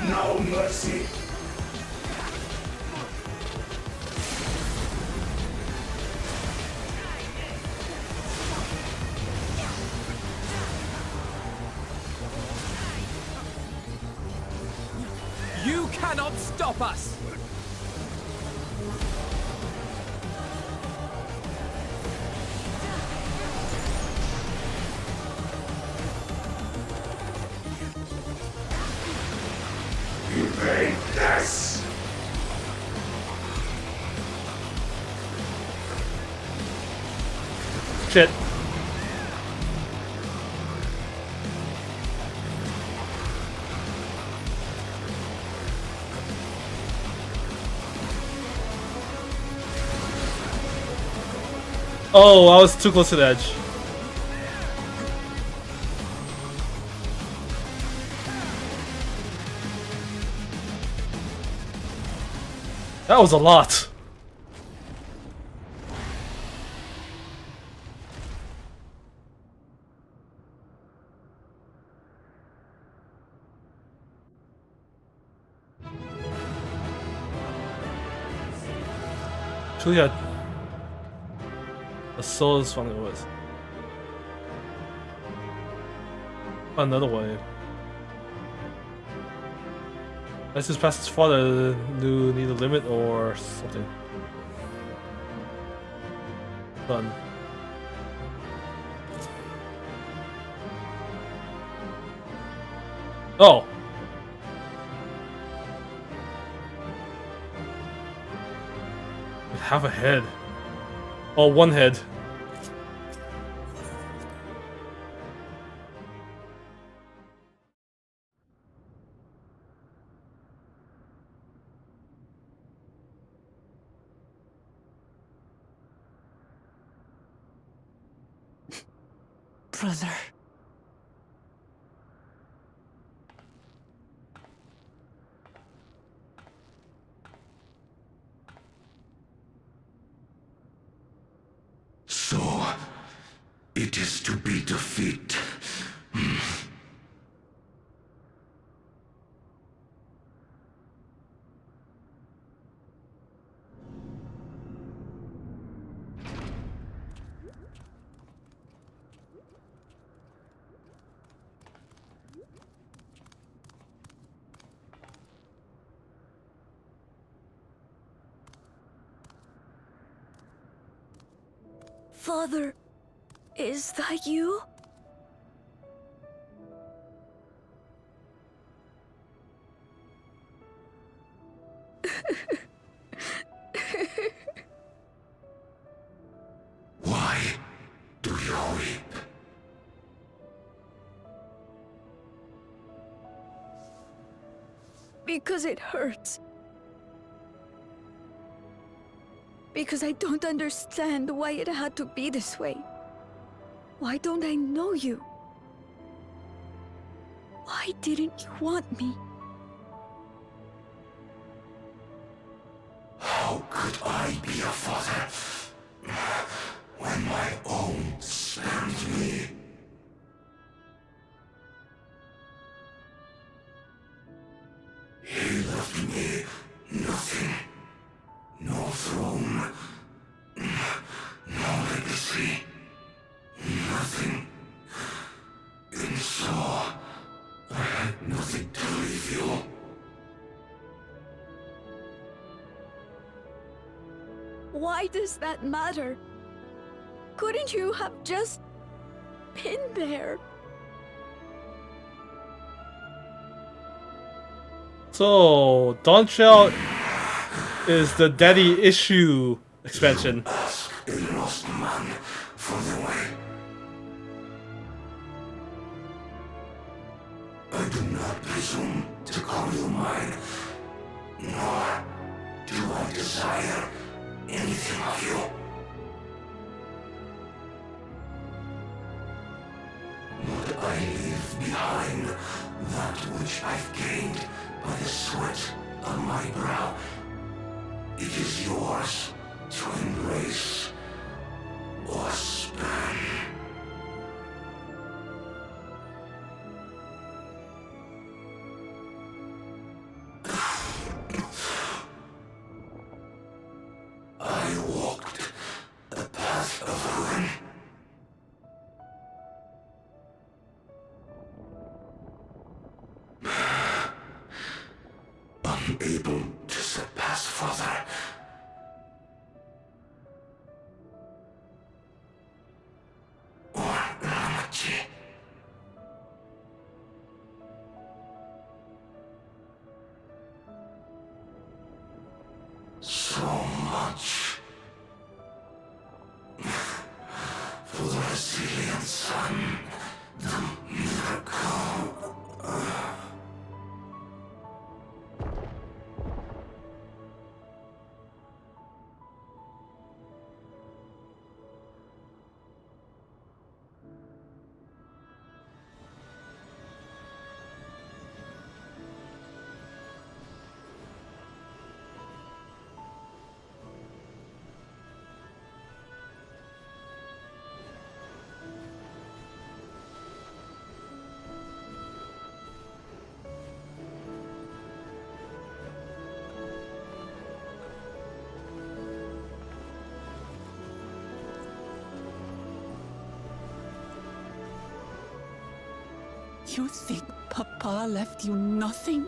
No mercy. You cannot stop us! Evade this. Shit. Oh, I was too close to the edge. That was a lot. Truly, the soul is funny was. Another way. Let's just pass his father. Do need a limit or something. Done. Oh. With half a head. Oh, one head. Brother. So, it is to be defeat. Father, is that you? Why do you weep? Because it hurts. Because I don't understand why it had to be this way. Why don't I know you? Why didn't you want me? How could I be a father when my own spurned me? He left me nothing. No throne. No legacy. Nothing. And so, I had nothing to leave you. Why does that matter? Couldn't you have just been there? So, Dawntrail is the daddy issue expansion. Ask a lost man for the way. I do not presume to call you mine, nor do I desire anything of you. Would I leave behind that which I've gained by the sweat of my brow? It is yours to embrace or spurn. I walked the path of ruin. Unable to surpass father. Or Ramachi. So much for the resilient son, the miracle. You think Papa left you nothing?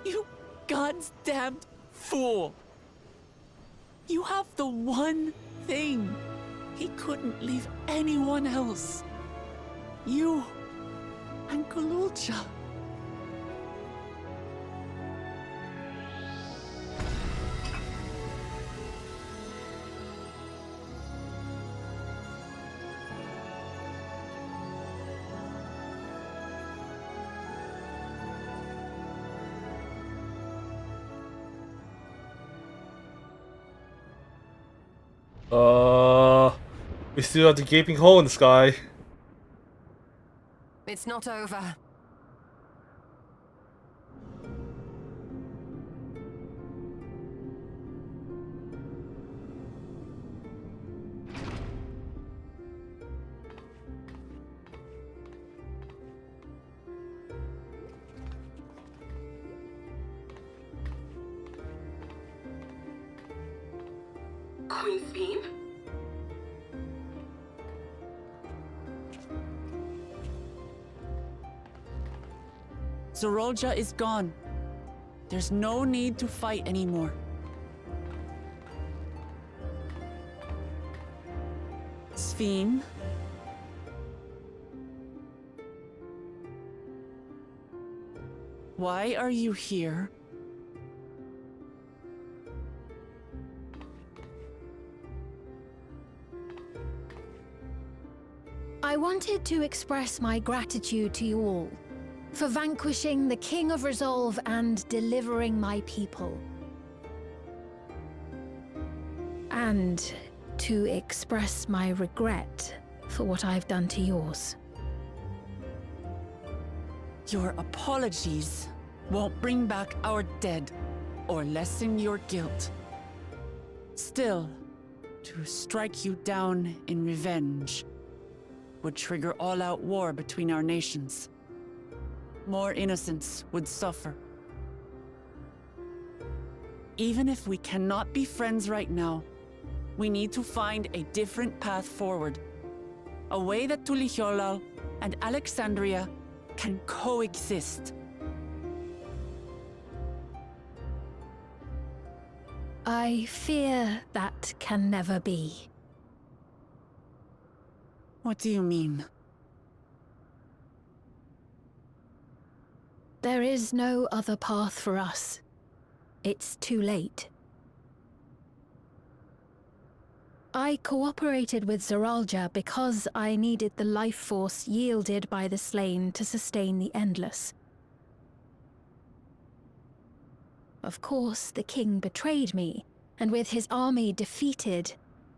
You God's damned fool! You have the one thing he couldn't leave anyone else. You and Kululcha. We still have the gaping hole in the sky. It's not over. Queen's Beam? Zorolja is gone. There's no need to fight anymore. Sphene? Why are you here? I wanted to express my gratitude to you all for vanquishing the King of Resolve and delivering my people. And to express my regret for what I've done to yours. Your apologies won't bring back our dead or lessen your guilt. Still, to strike you down in revenge would trigger all-out war between our nations. More innocents would suffer. Even if we cannot be friends right now, we need to find a different path forward. A way that Tuliholal and Alexandria can coexist. I fear that can never be. What do you mean? There is no other path for us. It's too late. I cooperated with Zoralja because I needed the life force yielded by the slain to sustain the Endless. Of course, the king betrayed me, and with his army defeated,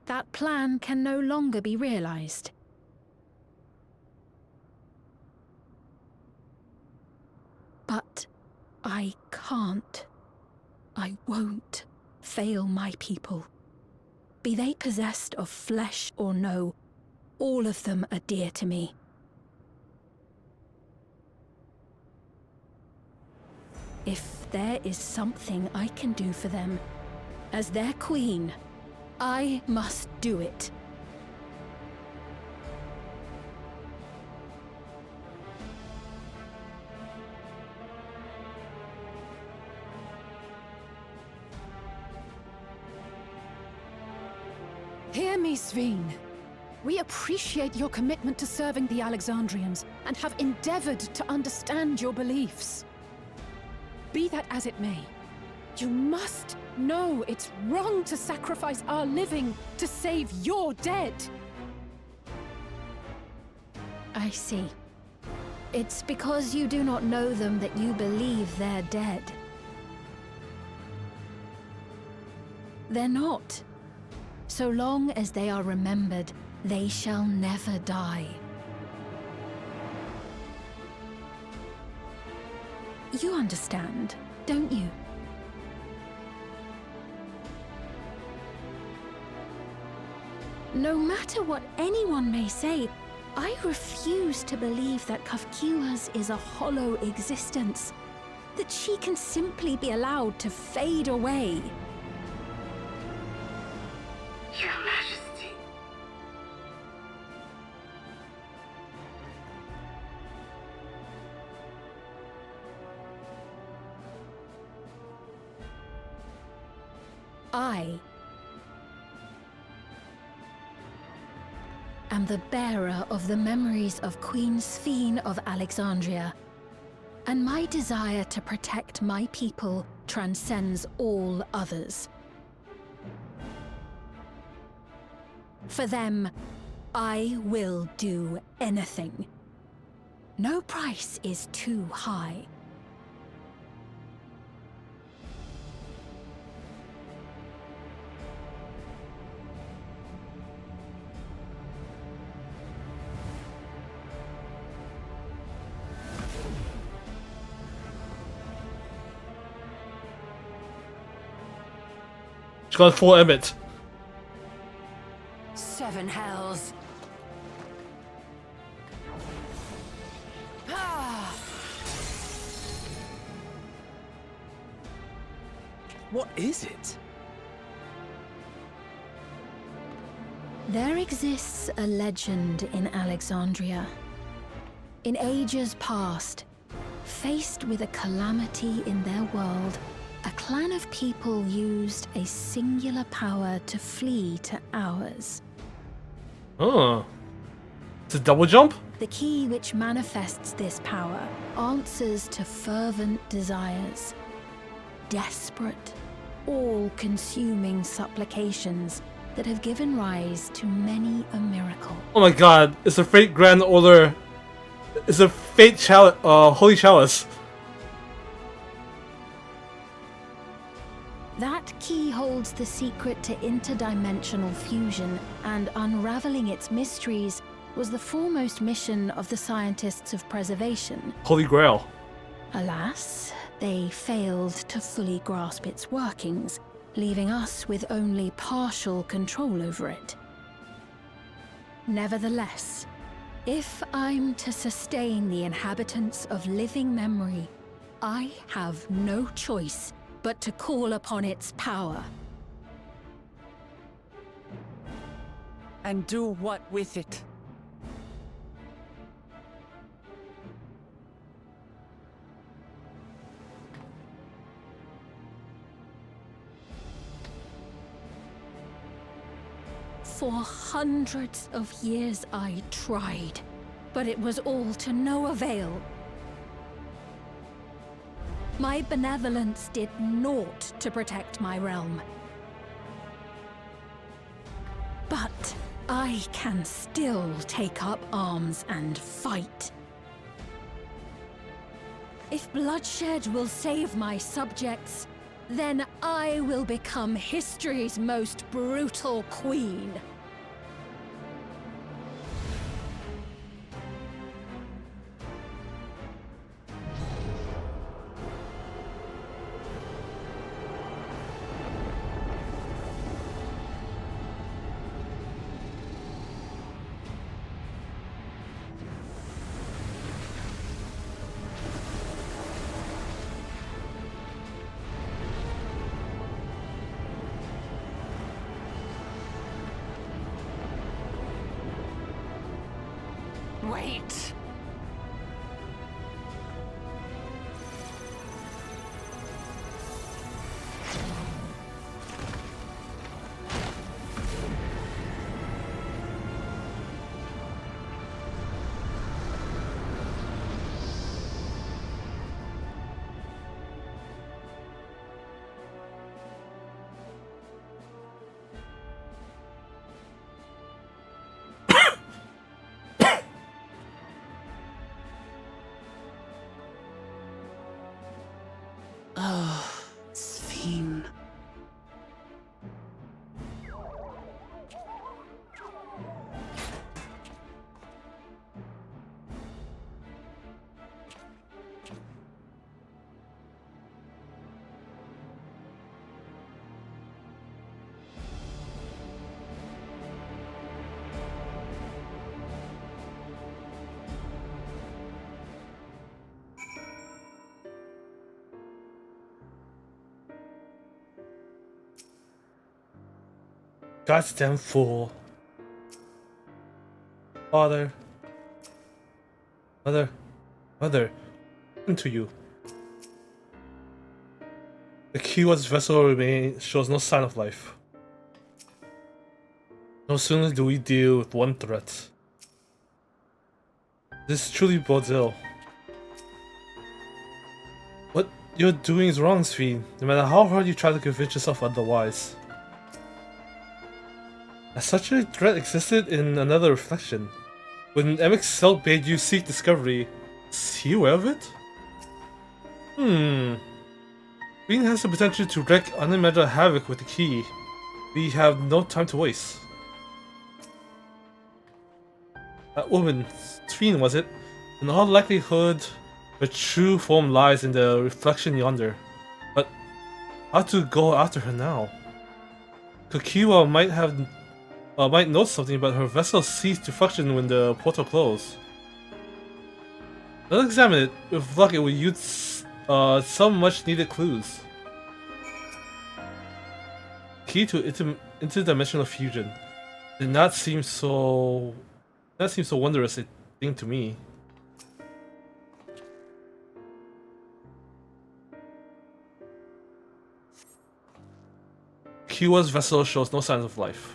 that plan can no longer be realized. But I can't. I won't fail my people. Be they possessed of flesh or no, all of them are dear to me. If there is something I can do for them, as their queen, I must do it. Hear me, Sphene. We appreciate your commitment to serving the Alexandrians and have endeavored to understand your beliefs. Be that as it may, you must know it's wrong to sacrifice our living to save your dead. I see. It's because you do not know them that you believe they're dead. They're not. So long as they are remembered, they shall never die. You understand, don't you? No matter what anyone may say, I refuse to believe that Kafkiwas is a hollow existence, that she can simply be allowed to fade away. Your Majesty. I am the bearer of the memories of Queen Sphene of Alexandria, and my desire to protect my people transcends all others. For them, I will do anything. No price is too high. She's got full Emmett. 7 hells. Ah. What is it? There exists a legend in Alexandria. In ages past, faced with a calamity in their world, a clan of people used a singular power to flee to ours. Oh. It's a double jump? The key which manifests this power answers to fervent desires. Desperate, all-consuming supplications that have given rise to many a miracle. Oh my god, it's a Fate Grand Order. It's a Fate Holy Chalice. That key holds the secret to interdimensional fusion, and unraveling its mysteries was the foremost mission of the scientists of preservation. Holy Grail. Alas, they failed to fully grasp its workings, leaving us with only partial control over it. Nevertheless, if I'm to sustain the inhabitants of living memory, I have no choice but to call upon its power. And do what with it? For hundreds of years I tried, but it was all to no avail. My benevolence did naught to protect my realm. But I can still take up arms and fight. If bloodshed will save my subjects, then I will become history's most brutal queen. Wait. Oh, Sphene. Goddamn fool. Father. Mother. Mother. Into you. The key Kiwa's vessel shows no sign of life. No sooner do we deal with one threat. This truly bodes ill. What you're doing is wrong, Sphene, no matter how hard you try to convince yourself otherwise. As such a threat existed in another reflection. When MXL bade you seek discovery, is he aware of it? Green has the potential to wreak unimaginable havoc with the key. We have no time to waste. That woman, Sphene was it? In all likelihood, her true form lies in the reflection yonder. But how to go after her now? Kokiwa might know something, but her vessel ceased to function when the portal closed. Let's examine it. With luck, it will use some much-needed clues. Key to interdimensional fusion. Did not seem so wondrous a thing to me. Kiwa's vessel shows no signs of life.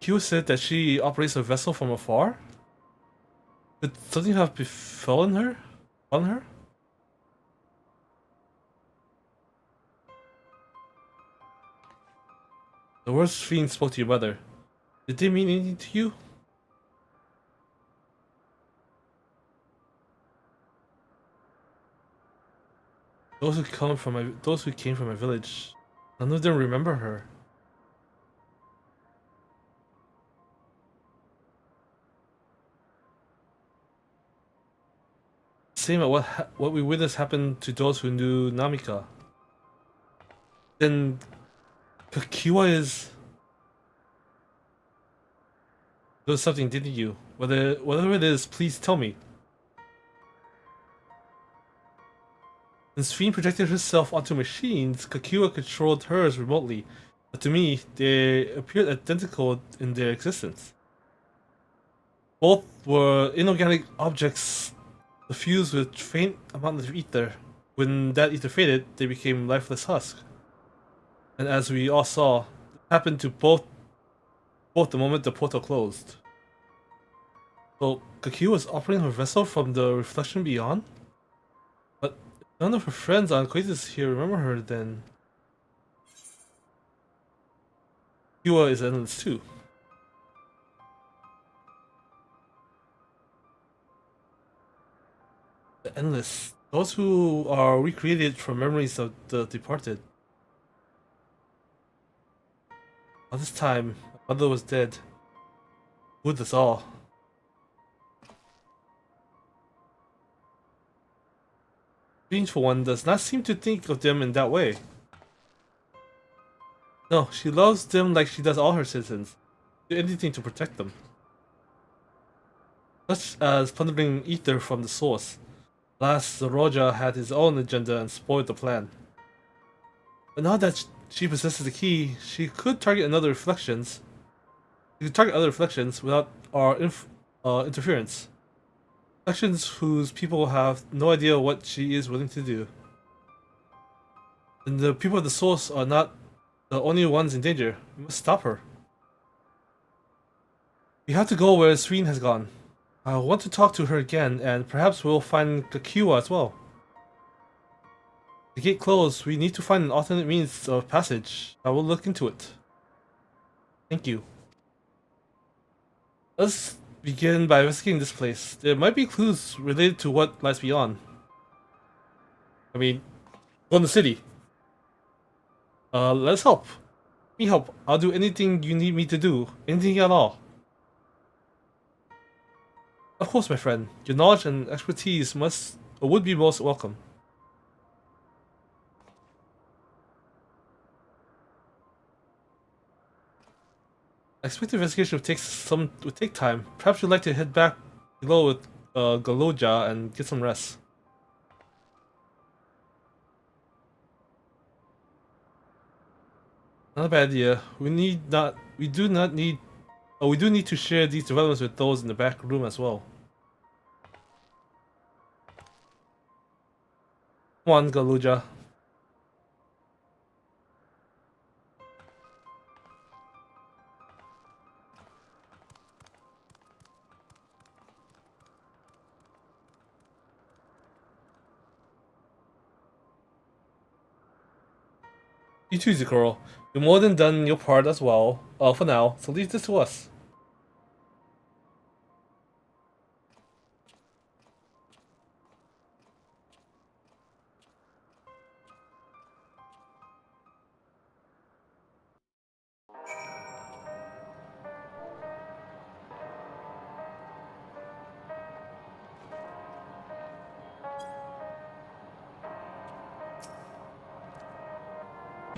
Q said that she operates a vessel from afar? Could something have befallen her? On her? The words Fiend spoke to your mother. Did they mean anything to you? Those who came from my village, none of them remember her. Same at what we witnessed happened to those who knew Namika. Then Kakiwa is... There was something, didn't you? Whatever it is, please tell me. Since Fiend projected herself onto machines, Kakiwa controlled hers remotely, but to me, they appeared identical in their existence. Both were inorganic objects suffused with faint amount of ether. When that ether faded, they became lifeless husks. And as we all saw, it happened to both the moment the portal closed. So, Kakiwa was operating her vessel from the reflection beyond? But if none of her friends and acquaintances here remember her, then... Kakiwa is endless too. The endless. Those who are recreated from memories of the departed. All this time, my mother was dead. With us all. Strange for one does not seem to think of them in that way. No, she loves them like she does all her citizens. Do anything to protect them. Such as plundering ether from the source. Last, the Roja had his own agenda and spoiled the plan. But now that she possesses the key, she could target other reflections. She could target other reflections without our interference. Reflections whose people have no idea what she is willing to do. And the people of the source are not the only ones in danger. We must stop her. We have to go where Sphene has gone. I want to talk to her again, and perhaps we'll find Kakiwa as well. The gate closed. We need to find an alternate means of passage. I will look into it. Thank you. Let's begin by investigating this place. There might be clues related to what lies beyond. I mean, go in the city. Let's help. Let me help. I'll do anything you need me to do. Anything at all. Of course, my friend. Your knowledge and expertise would be most welcome. I expect the investigation would take time. Perhaps you'd like to head back below with Galoja and get some rest. Not a bad idea. We do not need. Oh, we do need to share these developments with those in the back room as well. Come on, Galuja. You too, Zikoro. You're more than done your part as well. For now, so leave this to us.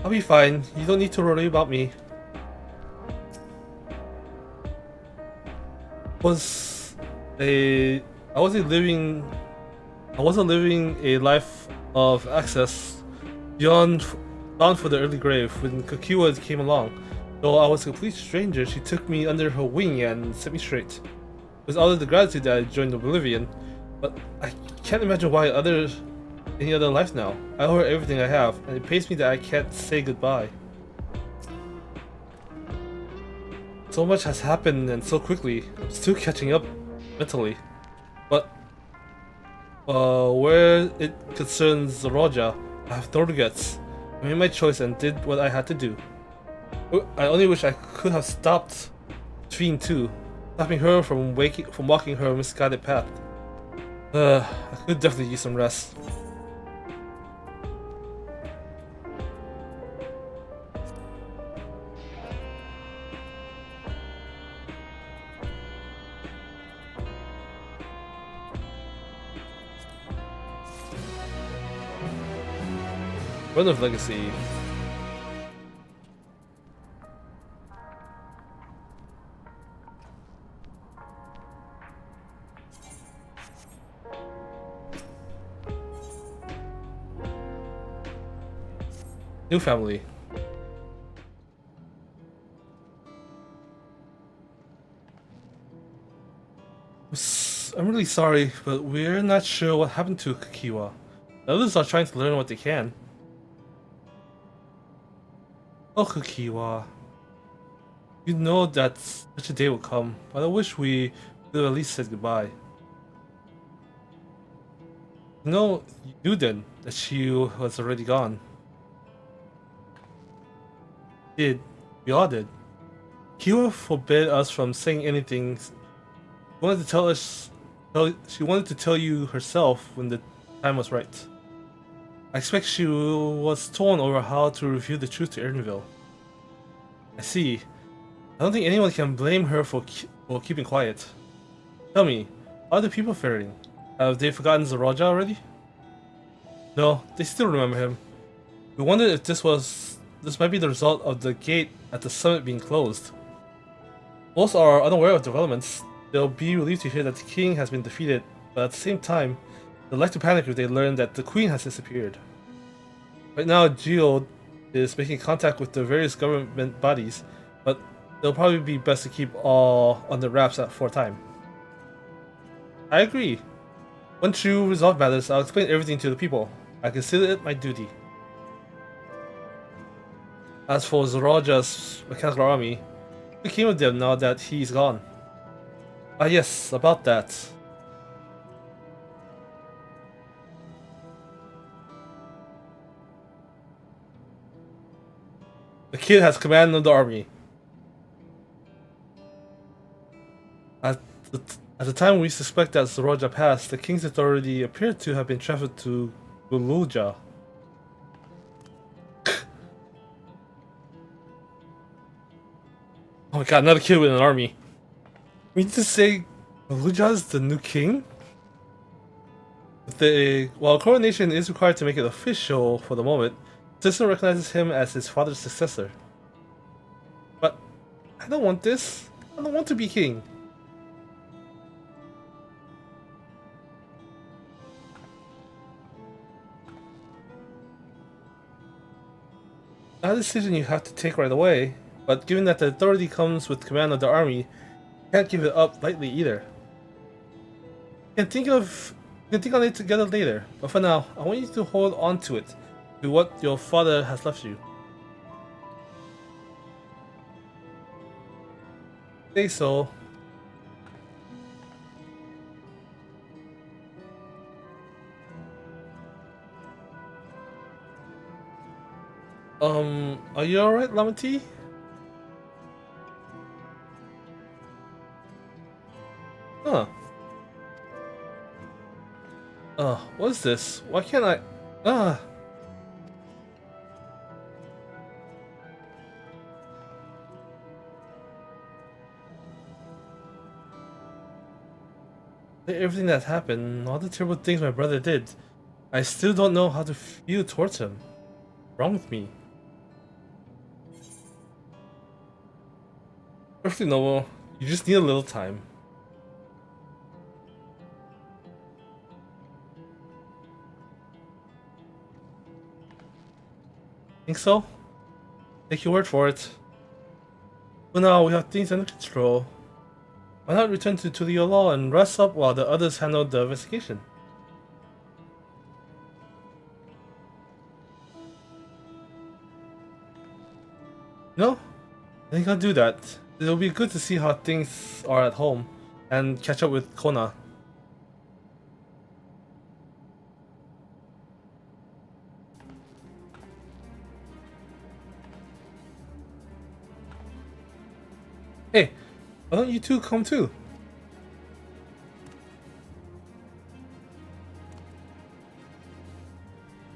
I'll be fine. You don't need to worry about me. I wasn't living a life of access bound for the early grave when Kakiwa came along. Though I was a complete stranger, she took me under her wing and set me straight. It was out of the gratitude that I joined Oblivion, but I can't imagine any other life now. I owe her everything I have, and it pains me that I can't say goodbye. So much has happened and so quickly. I'm still catching up mentally. But where it concerns Roja, I have no regrets. I made my choice and did what I had to do. I only wish I could have stopped between two, stopping her from walking her misguided path. I could definitely use some rest. Run of Legacy. New family. I'm really sorry, but we're not sure what happened to Kakiwa. The others are trying to learn what they can. Oh, Kakiwa. You know that such a day will come, but I wish we could have at least said goodbye. You know, you knew then that she was already gone. We all did. Kiwa forbid us from saying anything. She wanted to tell you herself when the time was right. I expect she was torn over how to reveal the truth to Erdenville. I see. I don't think anyone can blame her for keeping quiet. Tell me, how are the people faring? Have they forgotten Zoroja already? No, they still remember him. We wondered if this might be the result of the gate at the summit being closed. Most are unaware of developments. They'll be relieved to hear that the king has been defeated, but at the same time, they'll like to panic if they learn that the queen has disappeared. Right now, Geode is making contact with the various government bodies, but it'll probably be best to keep all under wraps for a time. I agree. Once you resolve matters, I'll explain everything to the people. I consider it my duty. As for Zoroja's mechanical army, what became of them now that he's gone? Ah yes, about that. The kid has command of the army. At the time we suspect that Zoroja passed, the king's authority appeared to have been transferred to Guluja. Oh my god, another kid with an army. We need to say Guluja is the new king? While coronation is required to make it official for the moment, the system recognizes him as his father's successor. But I don't want this. I don't want to be king. Not a decision you have to take right away, but given that the authority comes with command of the army, you can't give it up lightly either. You can think on it together later, but for now, I want you to hold on to it, to what your father has left you. Say so. Are you alright, Lamity? Huh. What is this? Why can't I... Everything that happened, all the terrible things my brother did, I still don't know how to feel towards him. What's wrong with me? Perfectly normal. You just need a little time. Think so? Take your word for it. For now, we have things under control. Why not return to the law and rest up while the others handle the investigation? No? I think I'll do that. It'll be good to see how things are at home and catch up with Kona. Hey, why don't you two come too?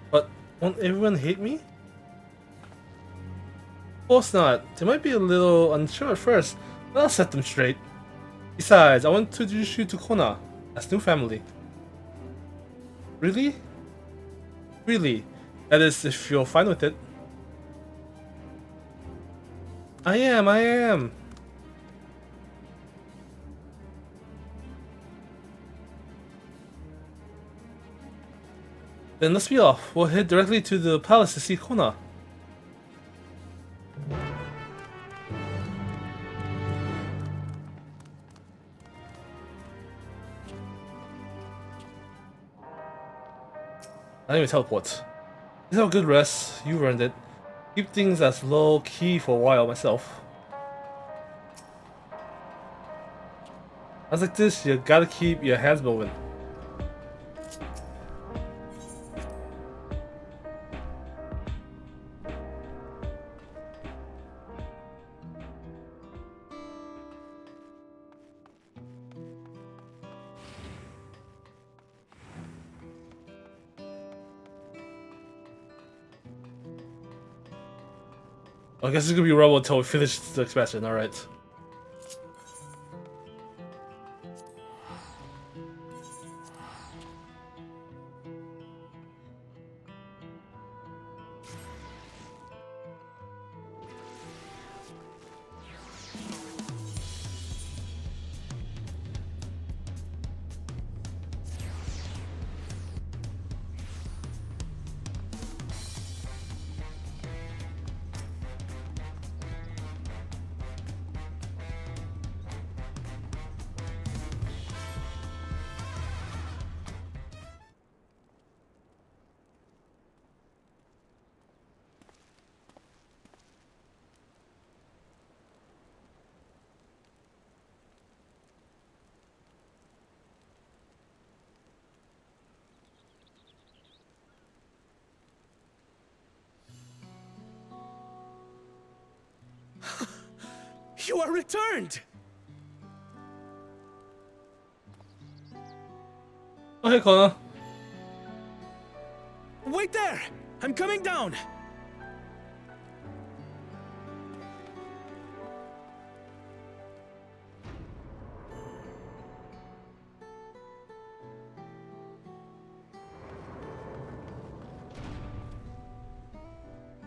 But won't everyone hate me? Of course not. They might be a little unsure at first, but I'll set them straight. Besides, I want to introduce you to Kona as new family. Really? Really? That is, if you're fine with it. I am. Then let's be off. We'll head directly to the palace to see Kona. I didn't even teleport. Just have a good rest. You earned it. Keep things as low key for a while myself. Times like this, you gotta keep your hands moving. I guess it's gonna be rubble until we finish the expansion, alright. You are returned! Oh, hey, Kona. Wait there! I'm coming down!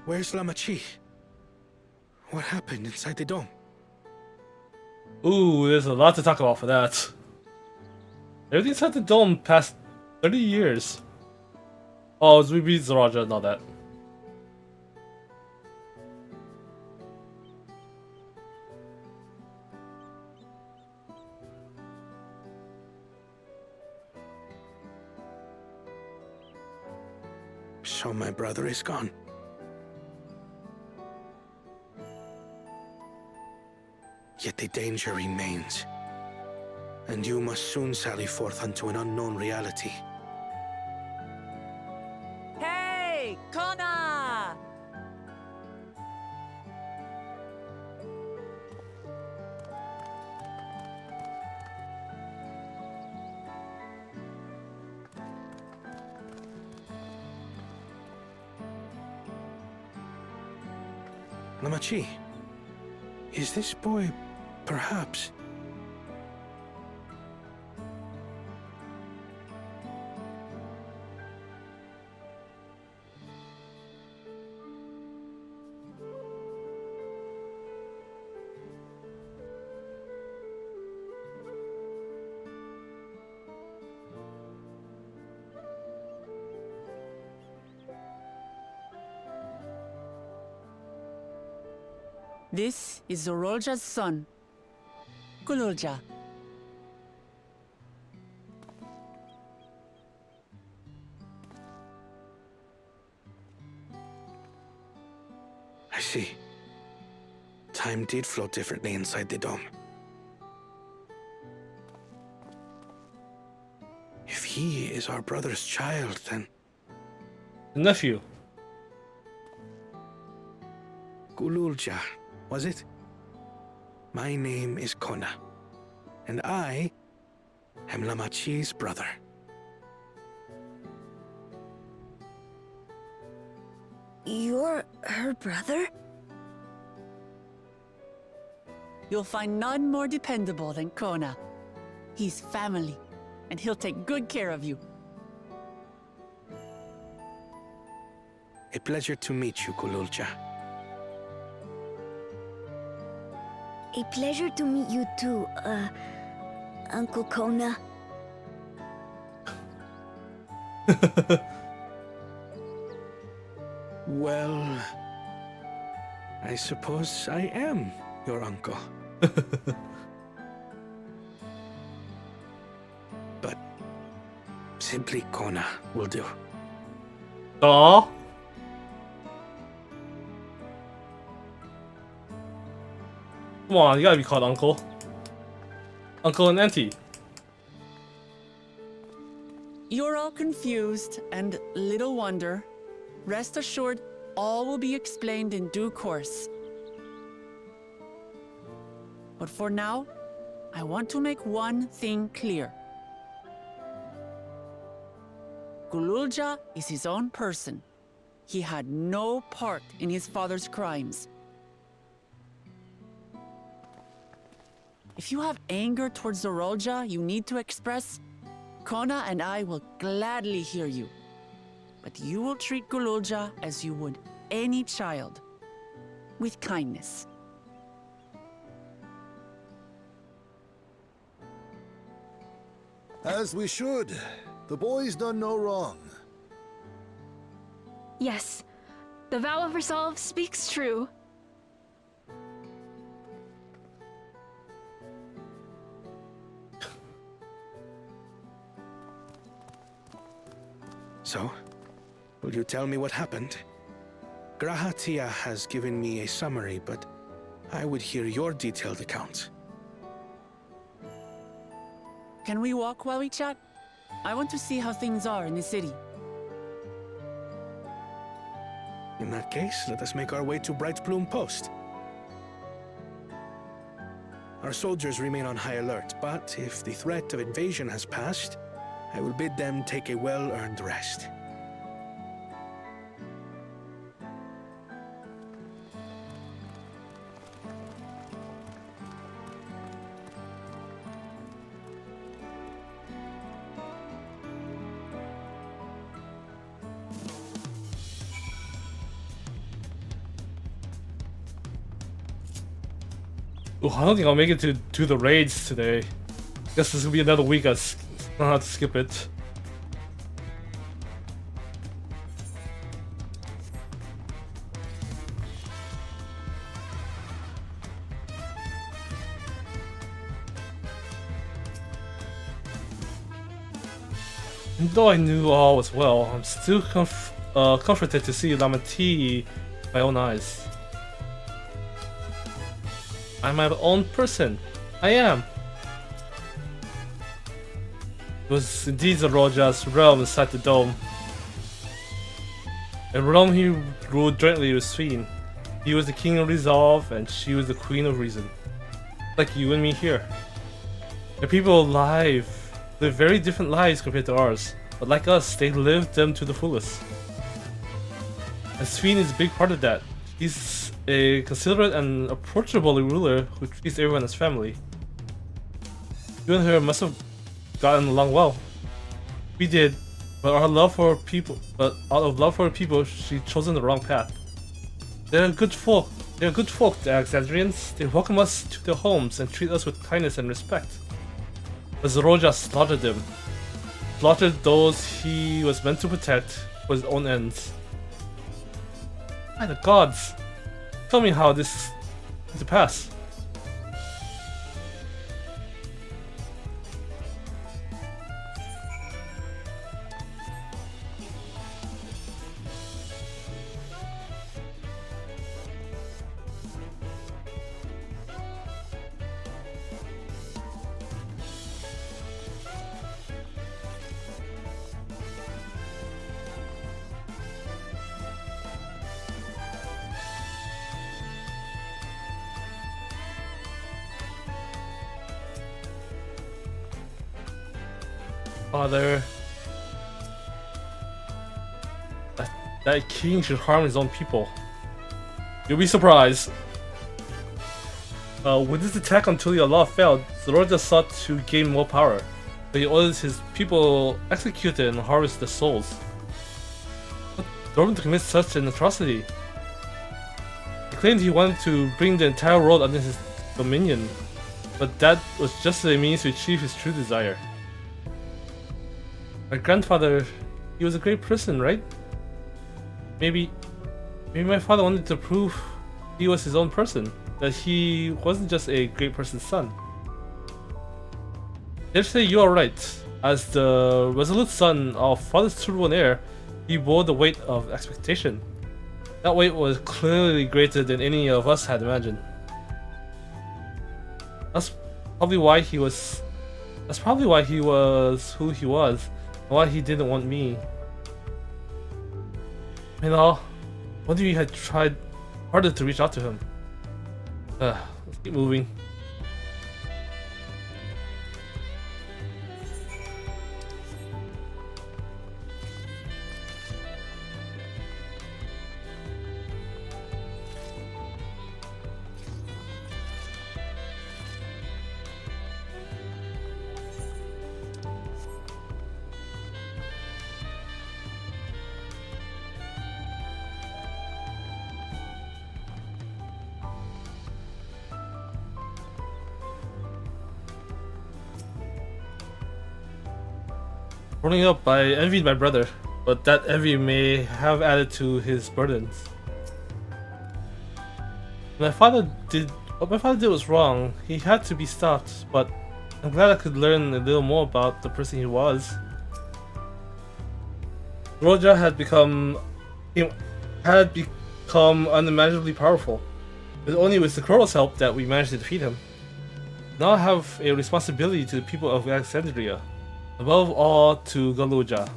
Where's Lamachi? What happened inside the dome? Ooh, there's a lot to talk about for that. Everything inside the dome past 30 years. Oh, we beat Zaraja and all that. So my brother is gone. Yet the danger remains. And you must soon sally forth unto an unknown reality. Hey, Kona! Lamachi, is this boy, perhaps? This is Zorolja's son, Kululja. I see. Time did flow differently inside the dome. If he is our brother's child, then... Nephew. Kululja, was it? My name is Kona, and I am Lamachi's brother. You're her brother? You'll find none more dependable than Kona. He's family, and he'll take good care of you. A pleasure to meet you, Kululja. A pleasure to meet you too, Uncle Kona. Well, I suppose I am your uncle. But simply Kona will do. Aww. Come on, you gotta be called Uncle. Uncle and Auntie. You're all confused, and little wonder. Rest assured, all will be explained in due course. But for now, I want to make one thing clear. Kululja is his own person. He had no part in his father's crimes. If you have anger towards Zorolja you need to express, Kona and I will gladly hear you. But you will treat Kululja as you would any child, with kindness. As we should. The boy's done no wrong. Yes, the vow of resolve speaks true. So, will you tell me what happened? Grahatia has given me a summary, but I would hear your detailed account. Can we walk while we chat? I want to see how things are in the city. In that case, let us make our way to Bright Plume Post. Our soldiers remain on high alert, but if the threat of invasion has passed, I will bid them take a well-earned rest. Ooh, I don't think I'll make it to the raids today. Guess this will be another week. I'll have to skip it. And though I knew all was well, I'm still comforted to see Lamati with my own eyes. I'm my own person. I am. It was indeed the Roja's realm inside the dome. A realm he ruled jointly with Sphene. He was the king of resolve, and she was the queen of reason. Like you and me here. The people alive live very different lives compared to ours, but like us, they lived them to the fullest. And Sphene is a big part of that. He's a considerate and approachable ruler who treats everyone as family. You and her must have gotten along well. We did, but out of love for her people, she chosen the wrong path. They're good folk. They're good folk, the Alexandrians. They welcome us to their homes and treat us with kindness and respect. But Zeroja slaughtered them. Slaughtered those he was meant to protect for his own ends. By the gods! Tell me how this came to pass. Father, that king should harm his own people. You'll be surprised. With this attack on Tulia failed, Zeroja sought to gain more power, but he orders his people executed and harvest their souls. What drove him to commit such an atrocity? He claimed he wanted to bring the entire world under his dominion, but that was just a means to achieve his true desire. My grandfather, he was a great person, right? Maybe my father wanted to prove he was his own person, that he wasn't just a great person's son. Let's say you are right. As the resolute son of father's true-born heir, he bore the weight of expectation. That weight was clearly greater than any of us had imagined. That's probably why he was who he was. Why he didn't want me. You know, what if you had tried harder to reach out to him? Let's keep moving. Growing up, I envied my brother, but that envy may have added to his burdens. What my father did was wrong. He had to be stopped, but I'm glad I could learn a little more about the person he was. Roja had become unimaginably powerful. It was only with Sakura's help that we managed to defeat him. Now I have a responsibility to the people of Alexandria. Above all, to Galuja.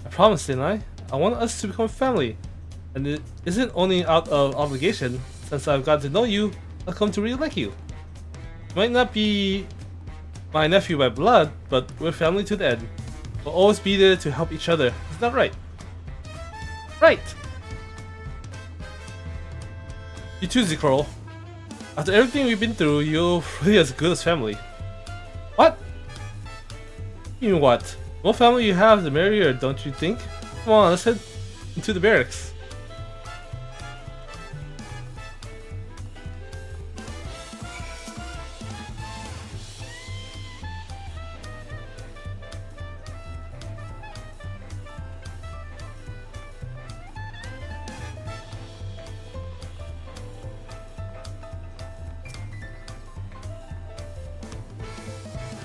I promised, didn't I? I want us to become a family. And it isn't only out of obligation. Since I've got to know you, I've come to really like you. You might not be my nephew by blood, but we're family to the end. We'll always be there to help each other. Is that right? Right! You too, Zikoro. After everything we've been through, you're really as good as family. What? You mean what? The more family you have, the merrier, don't you think? Come on, let's head into the barracks.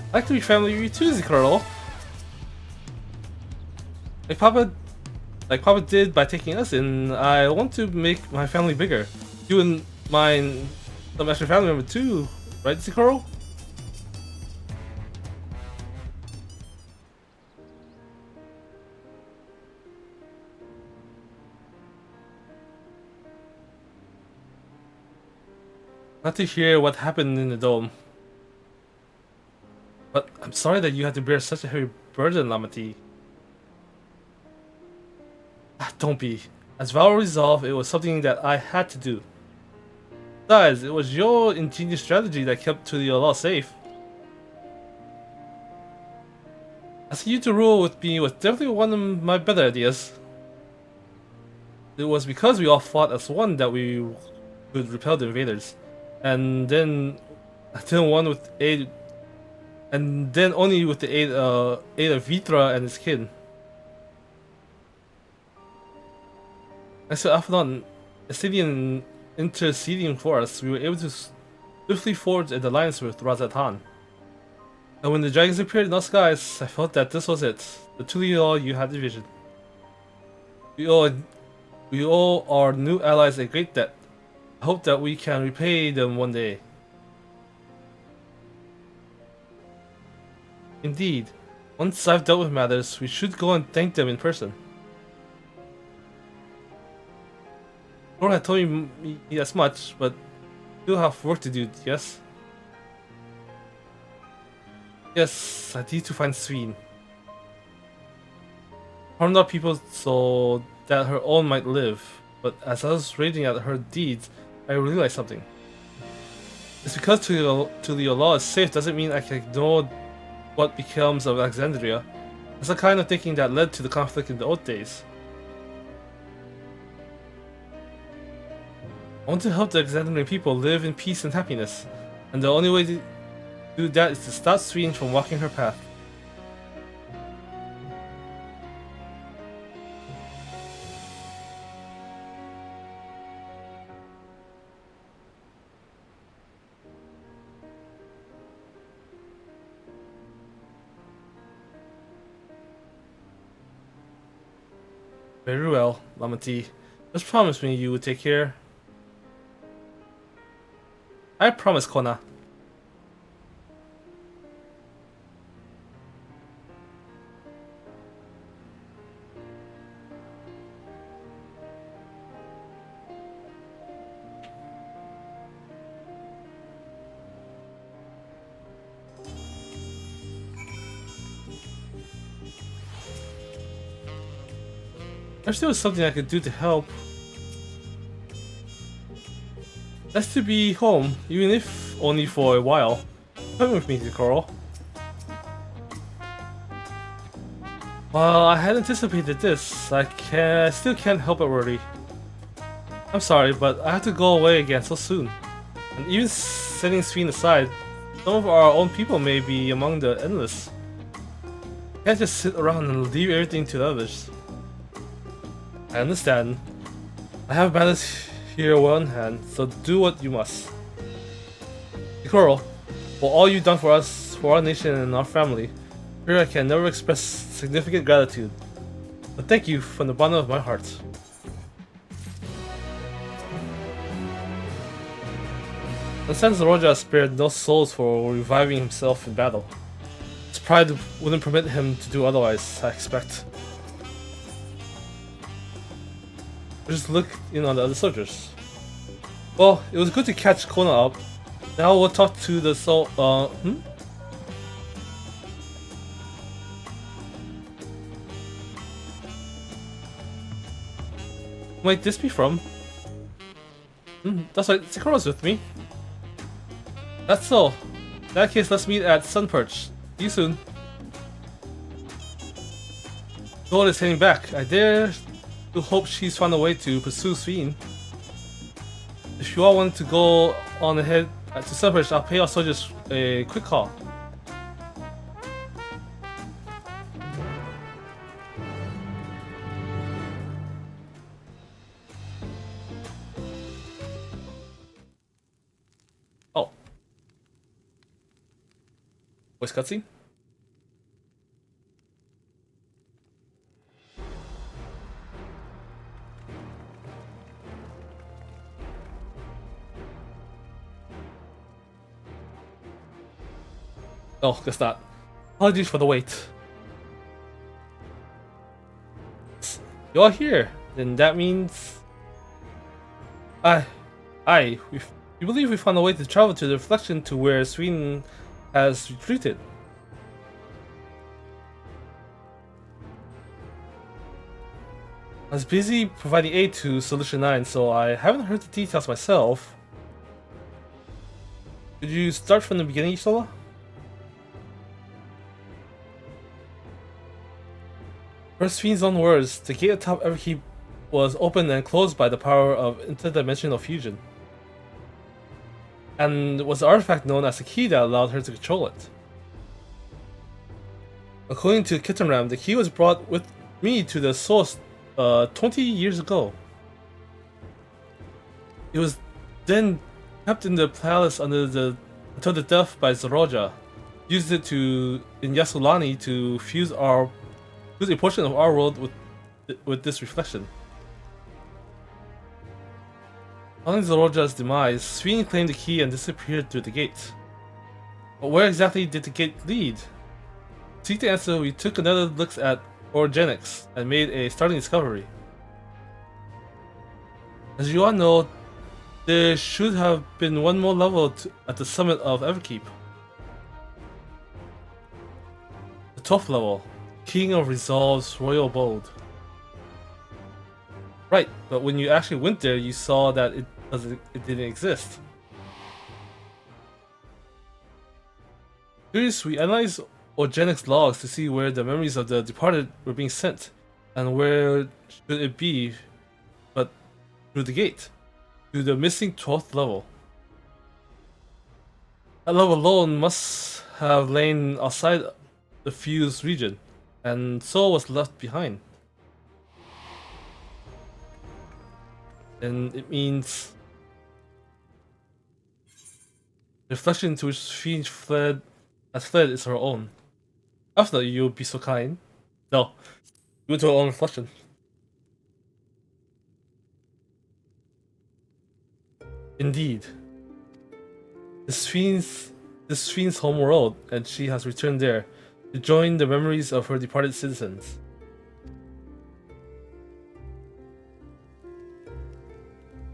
I'd like to be family with you too, Zikaro. Like Papa did by taking us in, I want to make my family bigger. You and mine, some extra family member too, right, Zikoro? Not to hear what happened in the dome. But I'm sorry that you had to bear such a heavy burden, Lamati. Don't be. As Val resolved, it was something that I had to do. Besides, it was your ingenious strategy that kept Tuliyola safe. Asking you to rule with me was definitely one of my better ideas. It was because we all fought as one that we could repel the invaders. And then one with aid, and then only with the aid of Vitra and his kin. Thanks to Aphodon interceding for us, we were able to swiftly forge an alliance with Razatan. And when the dragons appeared in our skies, I felt that this was it. The Tuliyola you had envisioned. We owe our new allies a great debt. I hope that we can repay them one day. Indeed, once I've dealt with matters, we should go and thank them in person. Laura had told me as much, but still have work to do, yes? Yes, I need to find Sween. Harmed our people so that her own might live, but as I was raging at her deeds, I realized something. It's because Tuliyola is safe doesn't mean I can ignore what becomes of Alexandria. It's the kind of thinking that led to the conflict in the old days. I want to help the Alexandrian people live in peace and happiness, and the only way to do that is to stop Sween from walking her path. Very well, Lamati. Just promise me you would take care. I promise, Kona. I wish there was something I could do to help. Nice to be home, even if only for a while. Come with me, Coral. Well, I had anticipated this. I still can't help but worry. I'm sorry, but I have to go away again so soon. And even setting Sween aside, some of our own people may be among the endless. I can't just sit around and leave everything to the others. I understand. I have matters here well in hand, so do what you must. Ikoro, for all you've done for us, for our nation and our family, here I can never express significant gratitude. But thank you from the bottom of my heart. The sense Roja spared no souls for reviving himself in battle. His pride wouldn't permit him to do otherwise, I expect. Just look in on the other soldiers. Well, it was good to catch Kona up. Now we'll talk to the Might this be from? That's right, Sakura's with me. That's so. In that case, let's meet at Sunperch. See you soon. Gold is heading back. I dare to hope she's found a way to pursue Sween. If you all want to go on ahead to Sunperch, I'll pay our soldiers a quick call. Oh. Voice cutscene? Oh, guess not. Apologies for the wait. You're here. Then that means... we believe we found a way to travel to the reflection to where Sweden has retreated. I was busy providing aid to Solution 9, so I haven't heard the details myself. Could you start from the beginning, Isola? First Fiend's own words, the gate atop Everkeep was opened and closed by the power of interdimensional fusion. And was the artifact known as the key that allowed her to control it. According to Kittenram, the key was brought with me to the source 20 years ago. It was then kept in the palace until the death by Zoroja. Used it in Yasulani to fuse a portion of our world with this reflection. Following Zoroja's demise, Sweden claimed the key and disappeared through the gate. But where exactly did the gate lead? To seek the answer, we took another look at orogenics and made a startling discovery. As you all know, there should have been one more level at the summit of Everkeep. The 12th level, King of Resolve's royal abode. Right, but when you actually went there, you saw that it didn't exist. Curious, we analyzed Orogenics logs to see where the memories of the departed were being sent, and where should it be but through the gate, to the missing 12th level. That level alone must have lain outside the fused region, and so was left behind. And it means the reflection to which Fiend has fled is her own. After you'll be so kind. No, you went to her own reflection. Indeed. This Fiend's home world, and she has returned there to join the memories of her departed citizens.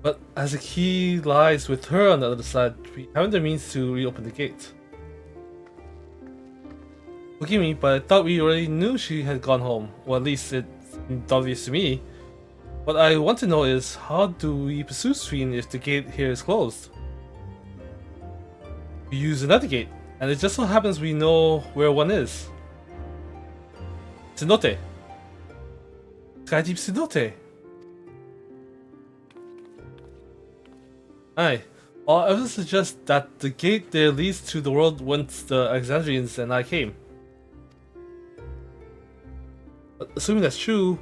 But as the key lies with her on the other side, we haven't the means to reopen the gate. Forgive me, but I thought we already knew she had gone home. Well, at least it's obvious to me. What I want to know is, how do we pursue Sween if the gate here is closed? We use another gate, and it just so happens we know where one is. Cenote. Skydeep Cenote. Aye. All evidence suggests that the gate there leads to the world whence the Alexandrians and I came. But assuming that's true,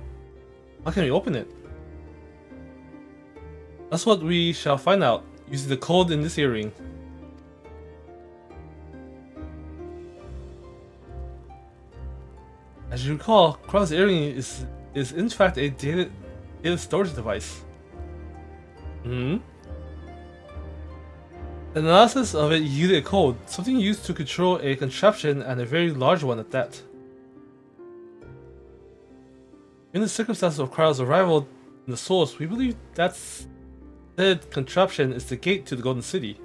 how can we open it? That's what we shall find out, using the code in this earring. As you recall, Krau's earring is in fact a data storage device. The analysis of it yielded a code, something used to control a contraption, and a very large one at that. In the circumstances of Krau's arrival in the source, we believe that said contraption is the gate to the Golden City.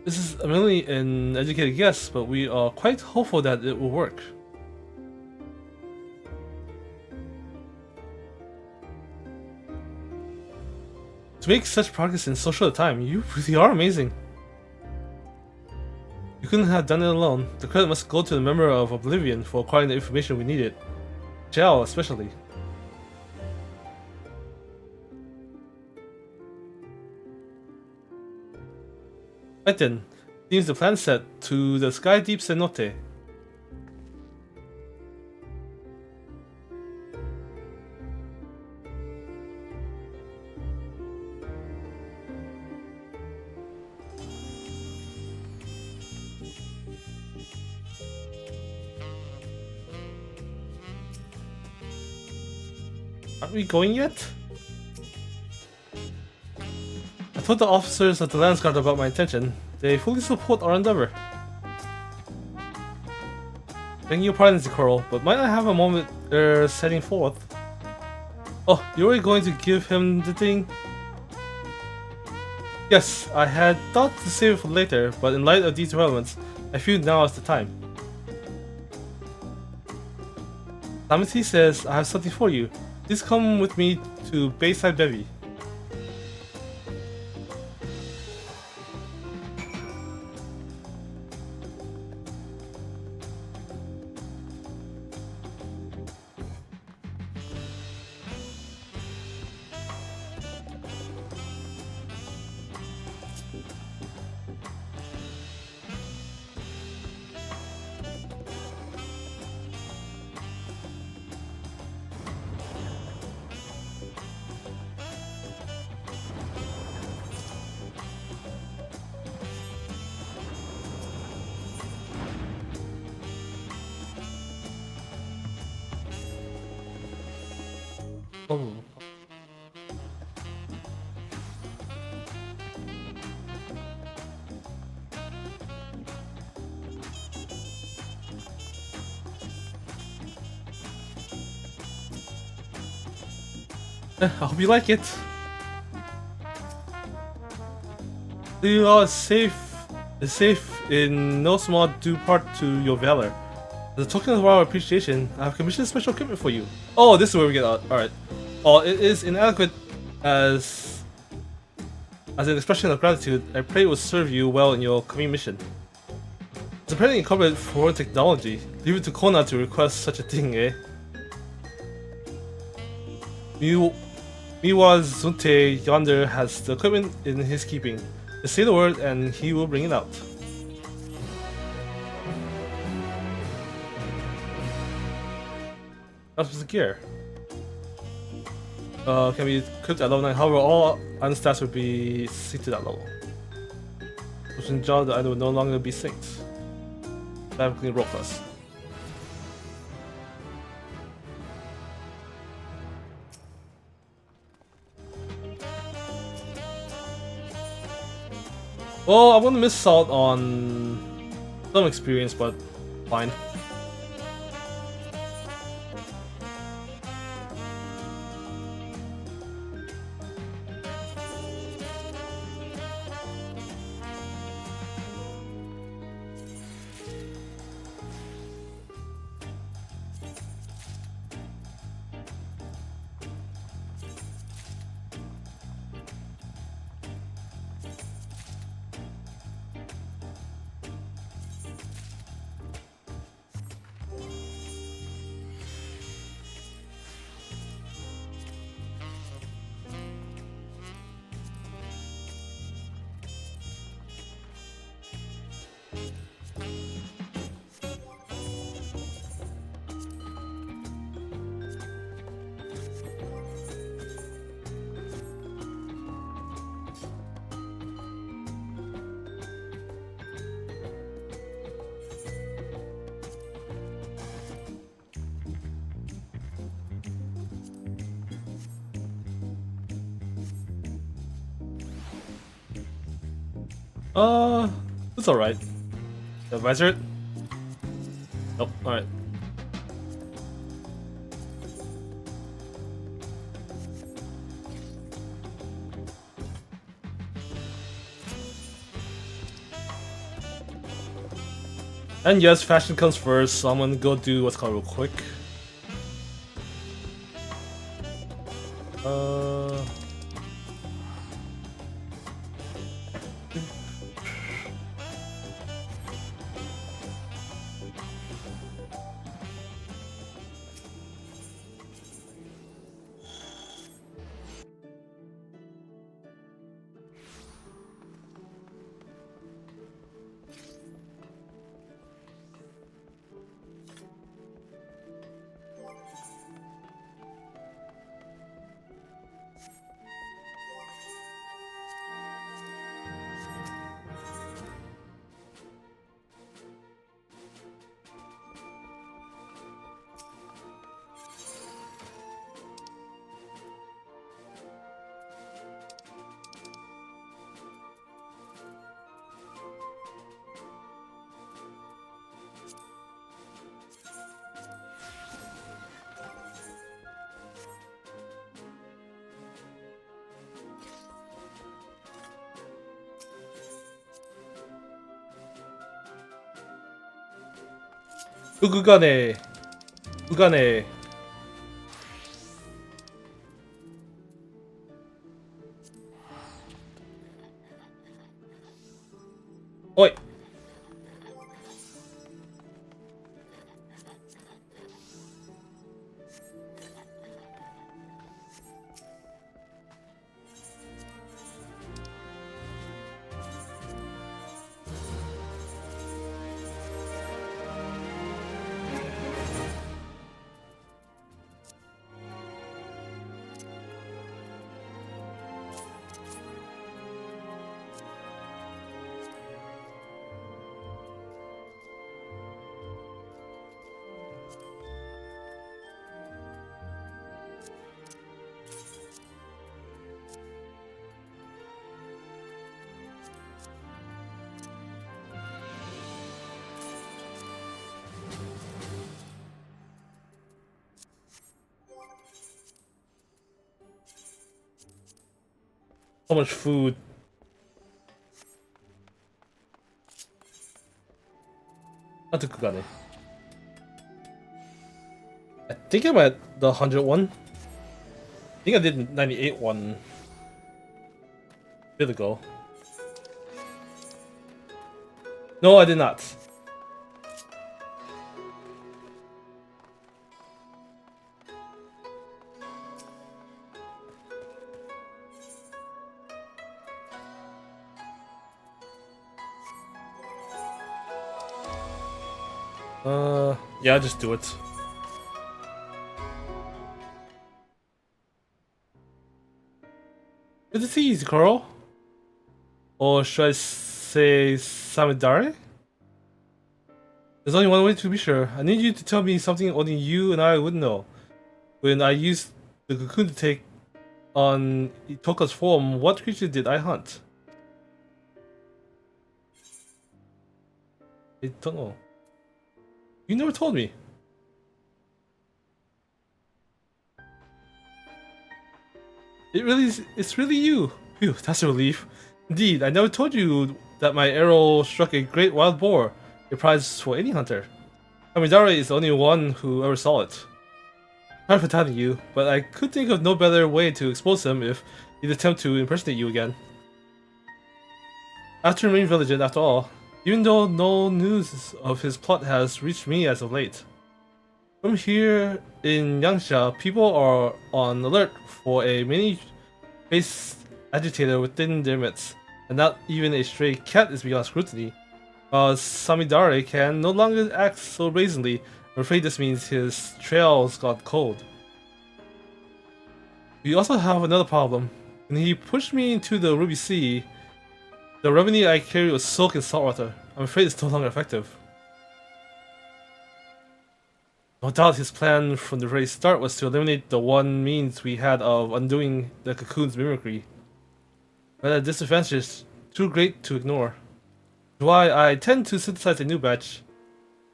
This is merely an educated guess, but we are quite hopeful that it will work. To make such progress in so short a time, you really are amazing. You couldn't have done it alone. The credit must go to the member of Oblivion for acquiring the information we needed. Zhao especially. Right then, seems the plan set to the Skydeep Cenote. Aren't we going yet? I told the officers of the Landsguard about my intention. They fully support our endeavor. Begging your pardon, Coral, but might I have a moment setting forth? Oh, you're really going to give him the thing? Yes, I had thought to save it for later, but in light of these developments, I feel now is the time. Amity says, I have something for you. Please come with me to Bayside Bevy. Oh. I hope you like it. You are safe in no small due part to your valor. As a token of our appreciation, I have commissioned special equipment for you. Oh, this is where we get out. Alright. While it is inadequate as an expression of gratitude, I pray it will serve you well in your coming mission. It's apparently incorporated foreign technology. Leave it to Kona to request such a thing, eh? Miwa Zunte yonder has the equipment in his keeping. Just say the word and he will bring it out. That was the gear. Can be equipped at level 9, however all item stats would be synced to that level. Which in John, the item would no longer be synced. Dynamically roll plus. Well, I'm gonna miss out on some experience, but fine. It's alright. Advisor it? Nope, alright. And yes, fashion comes first, so I'm gonna go do what's called real quick. 그 구간에 어이. So much food. Not 구간에. I think I'm at the 100 one. I think I did 98 one a bit ago. No, I did not. Yeah, just do it. Good to see you, Carl. Or should I say Samidare? There's only one way to be sure. I need you to tell me something only you and I would know. When I used the cocoon to take on Itoka's form, what creature did I hunt? I don't know. You never told me. It's really you. Phew, that's a relief. Indeed, I never told you that my arrow struck a great wild boar, a prize for any hunter. Amidara is the only one who ever saw it. Sorry for telling you, but I could think of no better way to expose him if he'd attempt to impersonate you again. I have to remain vigilant after all, even though no news of his plot has reached me as of late. From here in Yangsha, people are on alert for a many-faced agitator within their midst, and not even a stray cat is beyond scrutiny. While Samidare can no longer act so brazenly, I'm afraid this means his trail's got cold. We also have another problem. When he pushed me into the Ruby Sea, the remedy I carried was soaked in saltwater. I'm afraid it's no longer effective. No doubt his plan from the very start was to eliminate the one means we had of undoing the cocoon's mimicry. But a disadvantage too great to ignore. That's why I tend to synthesize a new batch.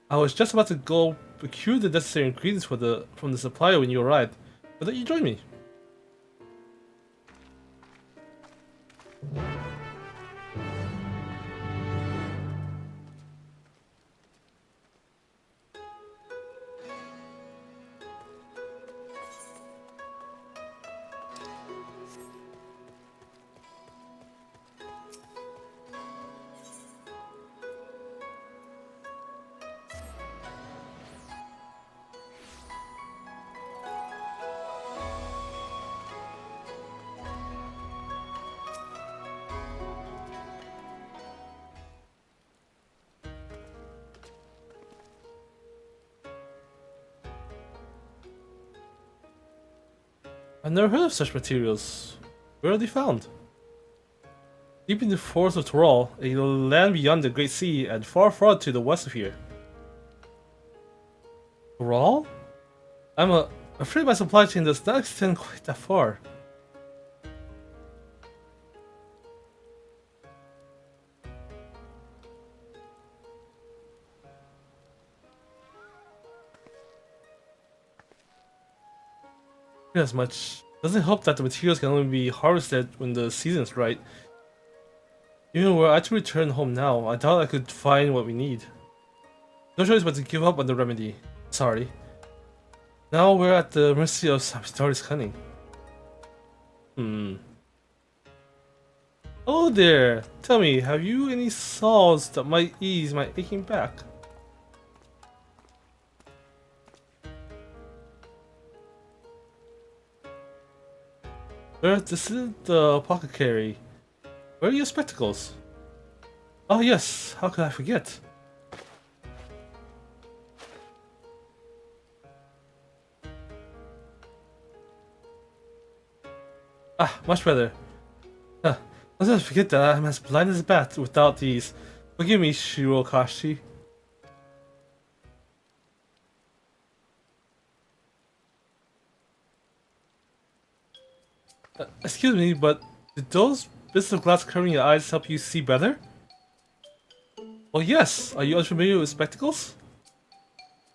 I was just about to go procure the necessary ingredients from the supplier when you arrived, but then you joined me. I've never heard of such materials. Where are they found? Deep in the forests of Toral, a land beyond the Great Sea and far, far to the west of here. Toral? I'm afraid my supply chain does not extend quite that far. As much. Doesn't help that the materials can only be harvested when the season's right. Even were I to return home now, I doubt I could find what we need. No choice but to give up on the remedy. Sorry. Now we're at the mercy of Samidari's cunning. Hello there! Tell me, have you any salves that might ease my aching back? Sir, this is the apothecary. Where are your spectacles? Oh yes, how could I forget? Ah, much better. Let's forget that I'm as blind as a bat without these. Forgive me, Shirokashi. Excuse me, but did those bits of glass covering your eyes help you see better? Well, yes. Are you unfamiliar with spectacles?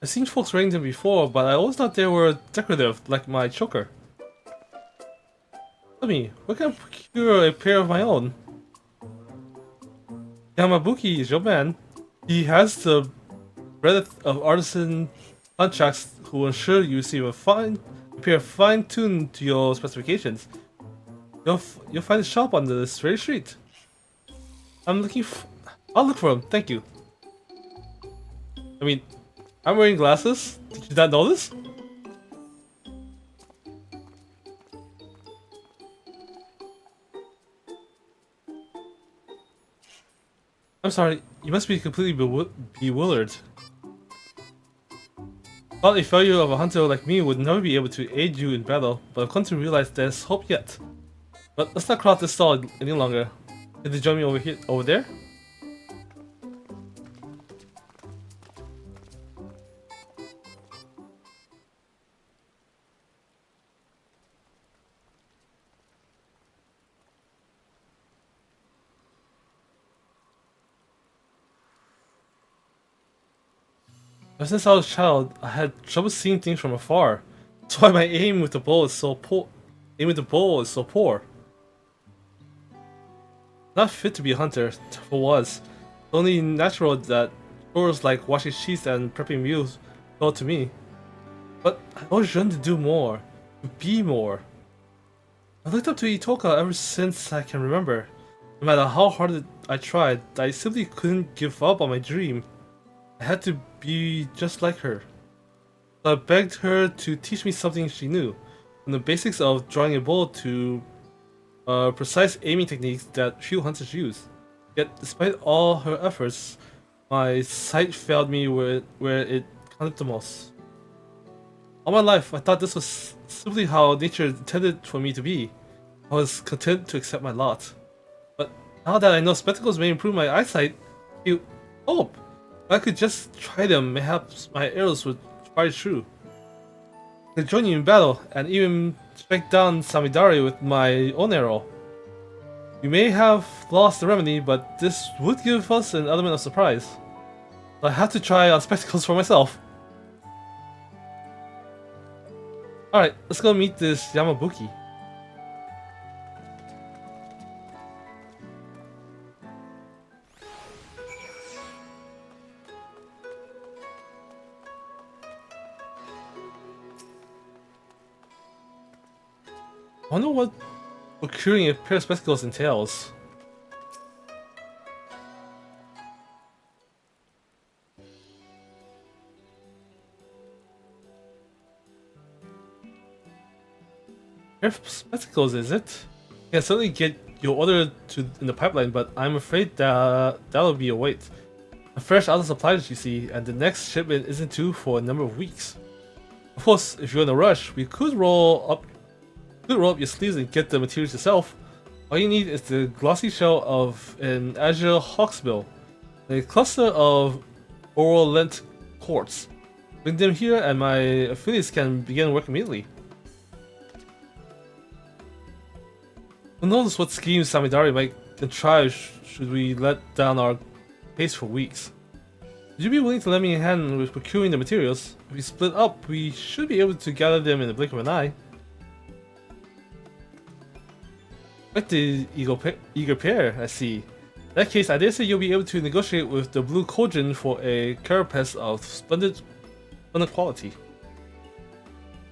I've seen folks wearing them before, but I always thought they were decorative, like my choker. Tell me, where can I procure a pair of my own? Yamabuki is your man. He has the breadth of artisan contracts who will ensure you receive a pair fine-tuned to your specifications. You'll find a shop on the straight street. I'll look for him, thank you. I mean, I'm wearing glasses. Did you not notice? I'm sorry, you must be completely bewildered. Thought a failure of a hunter like me would never be able to aid you in battle, but I've come to realize there's hope yet. But let's not crowd this stall any longer. Can you join me over there? Ever since I was a child, I had trouble seeing things from afar. That's why my aim with the bow is so poor. Not fit to be a hunter, for was. It's only natural that chores like washing sheets and prepping meals fell to me. But I always yearned to do more, to be more. I looked up to Itoka ever since I can remember. No matter how hard I tried, I simply couldn't give up on my dream. I had to be just like her. So I begged her to teach me something she knew, from the basics of drawing a bow to precise aiming techniques that few hunters use. Yet, despite all her efforts, my sight failed me where it counted the most. All my life, I thought this was simply how nature intended for me to be. I was content to accept my lot. But now that I know spectacles may improve my eyesight, I feel hope. If I could just try them, perhaps my arrows would fire true. I could join you in battle, and even strike down Samidari with my own arrow. We may have lost the remedy, but this would give us an element of surprise. I have to try on spectacles for myself. Alright, let's go meet this Yamabuki. I wonder what procuring a pair of spectacles entails. Pair of spectacles, is it? I can certainly get your order in the pipeline, but I'm afraid that'll be a wait. I'm fresh out of supplies, you see, and the next shipment isn't due for a number of weeks. Of course, if you're in a rush, we could roll up your sleeves and get the materials yourself. All you need is the glossy shell of an azure hawksbill, a cluster of oral lent quartz. Bring them here and my affiliates can begin work immediately. Who knows what schemes Samidari might contrive should we let down our pace for weeks. Would you be willing to lend me a hand with procuring the materials? If we split up, we should be able to gather them in the blink of an eye. Quite the eager pair, I see. that case, I dare say you'll be able to negotiate with the Blue Cauldron for a carapace of splendid quality.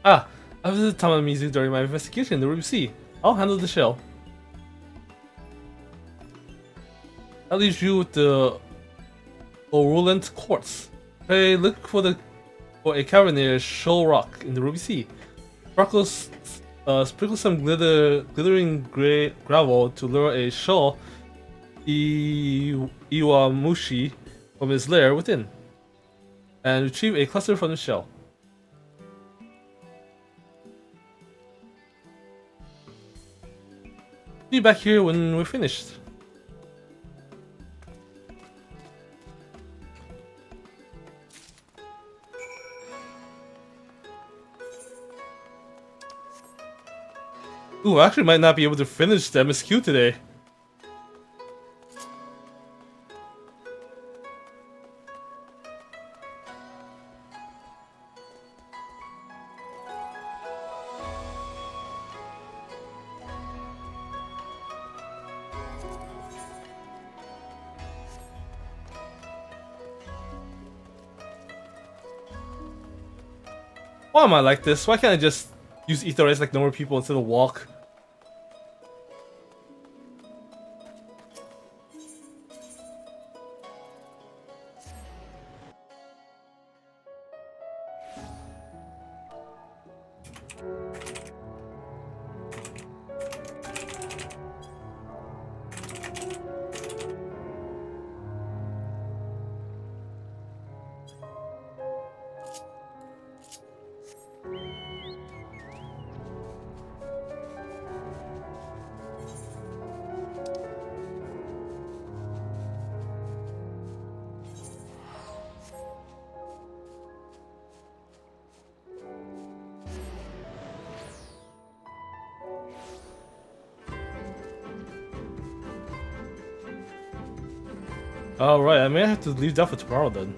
Ah, I visited Tamamizu during my investigation in the Ruby Sea. I'll handle the shell. That leaves you with the Orulent Quartz. Hey, look for a cavern near Shoal Rock in the Ruby Sea. Sprinkle some glittering gravel to lure a shoal Iwamushi from his lair within, and retrieve a cluster from the shell. Be back here when we're finished. Ooh, I actually might not be able to finish the MSQ today. Why am I like this? Why can't I just use Ether Race like normal people instead of walk? Alright, I may have to leave that for tomorrow then.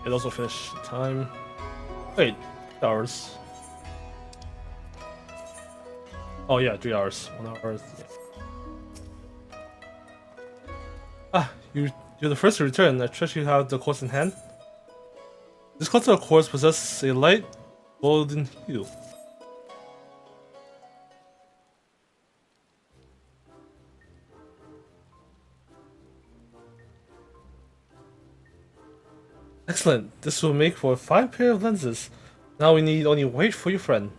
It also finished time. Wait, hours. Oh yeah, 3 hours. 1 hour. Yeah. Ah, you're the first to return. I trust you have the quartz in hand. This cluster of quartz possesses a light golden hue. Excellent. This will make for a fine pair of lenses. Now we need only wait for your friend.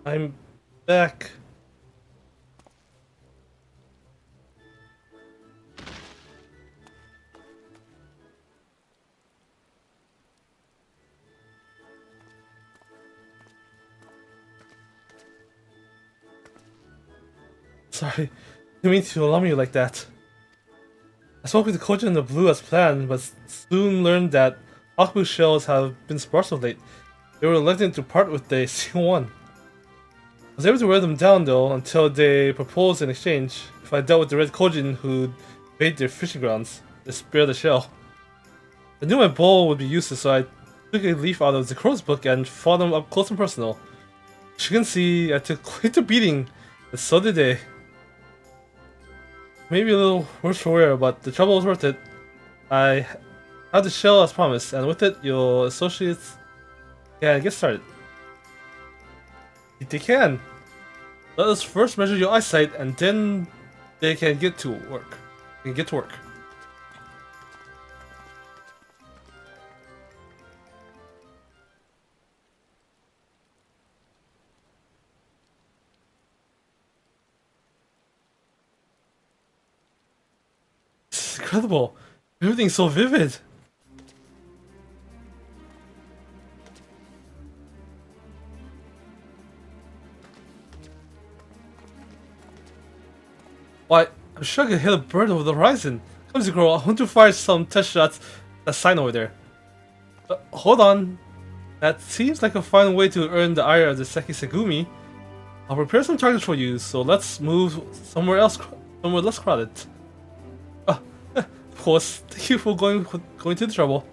I'm back. Sorry, didn't mean to alarm you like that. I spoke with the Kojin and the Blue as planned, but soon learned that Akbu shells have been sparse of late. They were reluctant to part with the C1. I was able to wear them down though until they proposed an exchange if I dealt with the Red Kojin who'd invade their fishing grounds to spare the shell. I knew my bow would be useless, so I took a leaf out of Zecro's book and fought them up close and personal. As you can see, I took quite a beating, but so did they. Maybe a little worse for wear, but the trouble was worth it. I have the shell as promised, and with it, your associates can get started. If they can. Let us first measure your eyesight, and then they can get to work. It's incredible. Everything's so vivid. Why, I'm sure I could hit a bird over the horizon. Come on, girl, I want to fire some test shots at that sign over there. Hold on. That seems like a fine way to earn the ire of the Seki Segumi. I'll prepare some targets for you, so let's move somewhere else, somewhere less crowded. Of course, thank you for going to the trouble.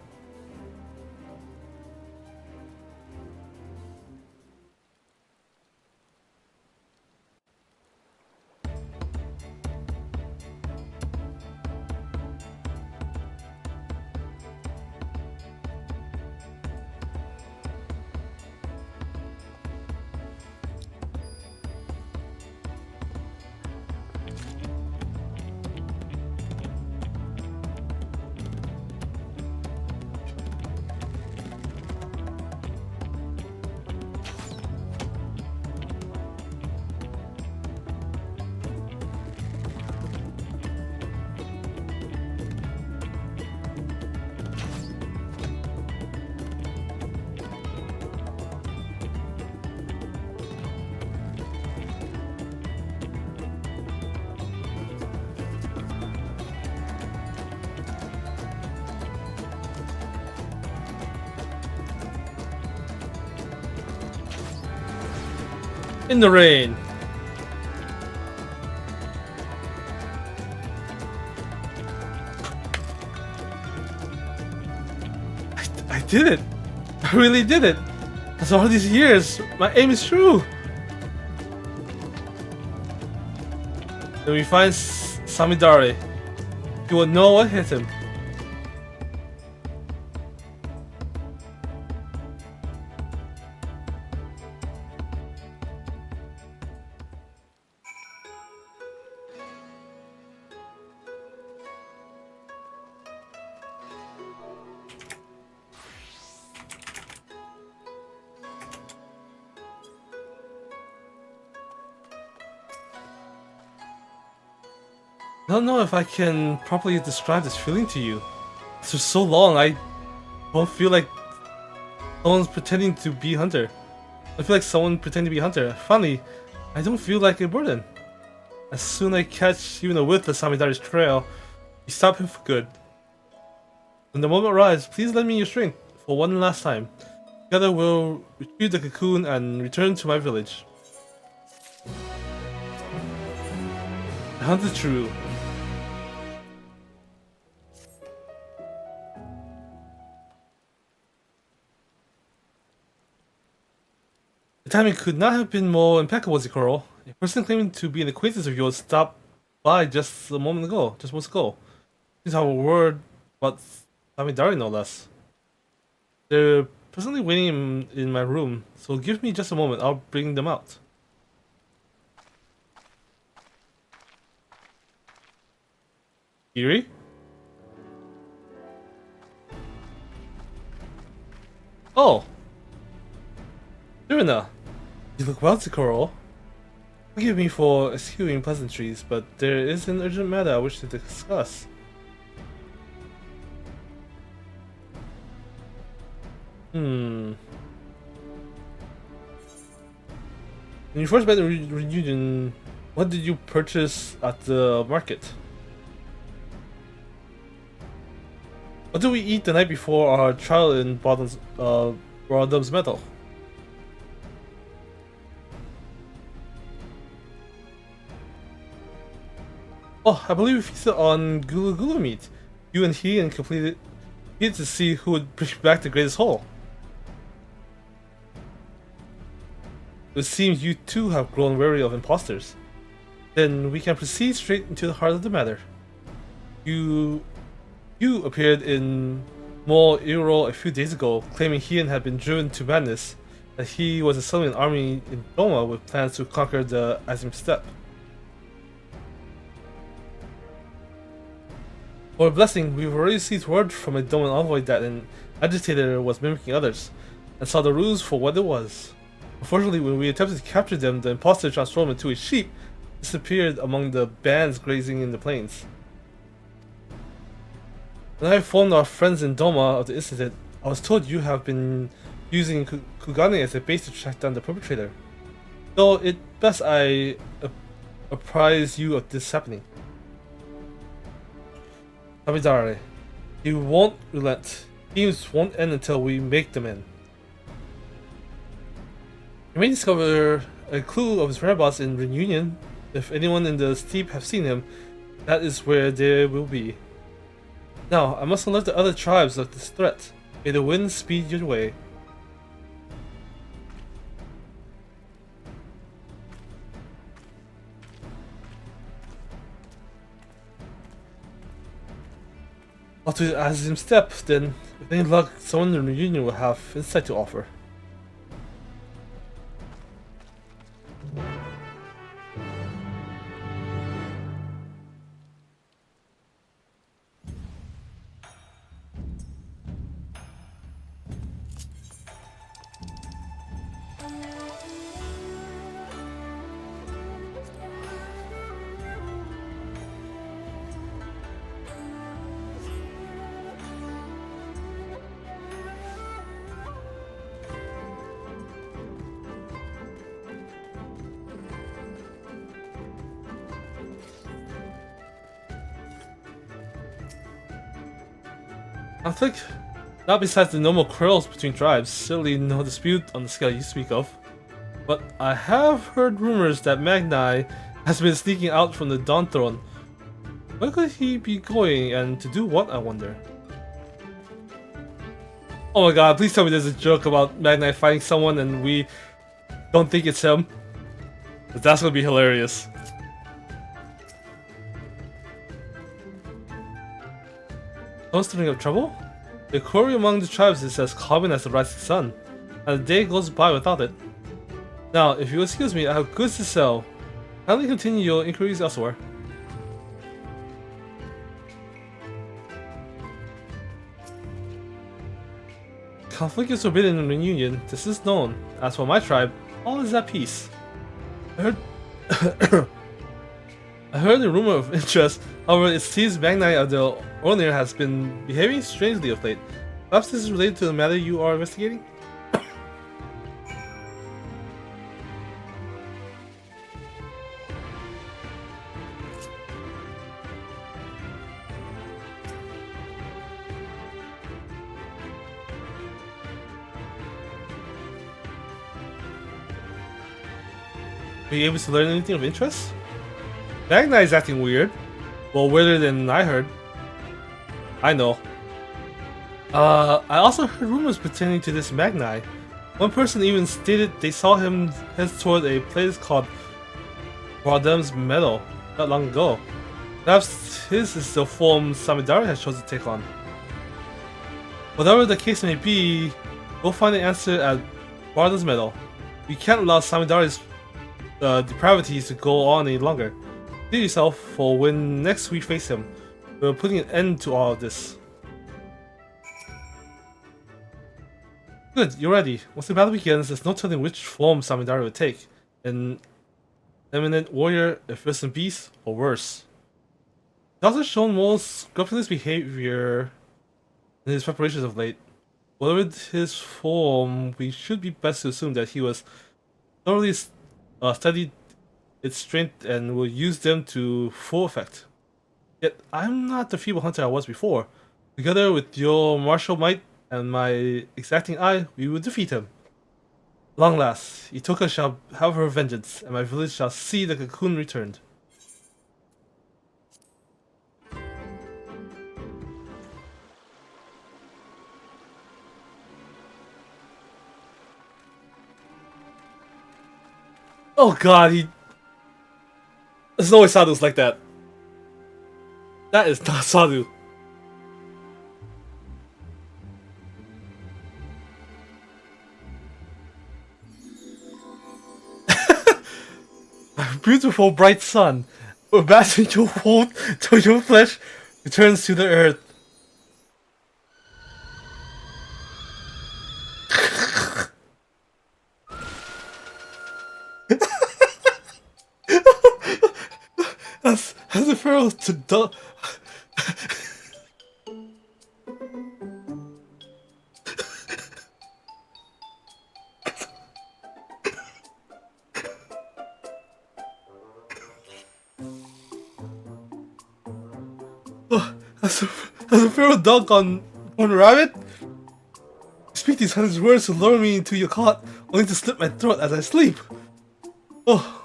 In the rain. I did it. I really did it. After all these years, my aim is true. When we find Samidare, you will know what hit him. I don't know if I can properly describe this feeling to you. For so long, I don't feel like someone's pretending to be Hunter. I feel like someone pretending to be Hunter. Finally, I don't feel like a burden. As soon as I catch even a whiff of Samidare's trail, we stop him for good. When the moment arrives, please lend me your strength for one last time. Together we'll retrieve the cocoon and return to my village. The hunt is true. The timing could not have been more impeccable, Zikoro. A person claiming to be an acquaintance of yours stopped by just a moment ago, just months ago. Please have a word about Samidare, no less. They're presently waiting in my room, so give me just a moment, I'll bring them out. Kiri? Oh! Irina! You look well, Zikoro. Forgive me for eschewing pleasantries, but there is an urgent matter I wish to discuss. When you first met the reunion, what did you purchase at the market? What did we eat the night before our trial in Bottom's Meadow? Oh, I believe we feasted on Gulu Gulu meat. You and he and completed to see who would bring back the greatest haul. It seems you too have grown wary of imposters. Then we can proceed straight into the heart of the matter. You appeared in Mol Iro a few days ago, claiming Heian had been driven to madness, that he was assembling an army in Doma with plans to conquer the Azim Steppe. For a blessing, we've already received word from a Doman envoy that an agitator was mimicking others, and saw the ruse for what it was. Unfortunately, when we attempted to capture them, the imposter transformed into a sheep, disappeared among the bands grazing in the plains. When I informed our friends in Doma of the incident, I was told you have been using Kugane as a base to track down the perpetrator. Though it best I apprise you of this happening. Samidare, he won't relent. Teams won't end until we make them end. You may discover a clue of his whereabouts in Reunion. If anyone in the steppe have seen him, that is where they will be. Now, I must alert the other tribes of this threat. May the wind speed your way. Off to the Azim Steppe, then. With any luck, someone in the Reunion will have insight to offer. I think, not besides the normal quarrels between tribes, certainly no dispute on the scale you speak of. But I have heard rumors that Magni has been sneaking out from the Dawntrail. Where could he be going, and to do what, I wonder? Oh my god, please tell me there's a joke about Magni fighting someone and we don't think it's him. 'Cause that's gonna be hilarious. Someone stirring up trouble? The quarrel among the tribes is as common as the rising sun, and a day goes by without it. Now, if you excuse me, I have goods to sell. Kindly continue your inquiries elsewhere. Conflict is forbidden in Reunion. This is known. As for my tribe, all is at peace. I heard a rumor of interest. However, it seems Magni of the Ornir has been behaving strangely of late. Perhaps this is related to the matter you are investigating? Were you able to learn anything of interest? Magni is acting weird. Well, weirder than I heard. I know. I also heard rumors pertaining to this Magni. One person even stated they saw him head toward a place called Bottom's Meadow not long ago. Perhaps his is the form Samidare has chosen to take on. Whatever the case may be, we'll find the answer at Bottom's Meadow. We can't allow Samidare's depravities to go on any longer. Do yourself, for when next we face him, we're putting an end to all of this. Good, you're ready. Once the battle begins, there's no telling which form Samidare will take. An eminent warrior, a fearsome beast, or worse. He's also shown more scrupulous behavior in his preparations of late. Whatever his form, we should be best to assume that he was thoroughly studied its strength and will use them to full effect. Yet, I'm not the feeble hunter I was before. Together with your martial might and my exacting eye, we will defeat him. Long last, Itoka shall have her vengeance, and my village shall see the cocoon returned. Oh god, there's no way Sadu's like that. That is not Sadu. My beautiful bright sun, amassing your wound till your flesh returns to the earth. As the pharaoh to as a pharaoh dunk on rabbit? You speak these hundred words to lure me into your cot, only to slit my throat as I sleep. Oh,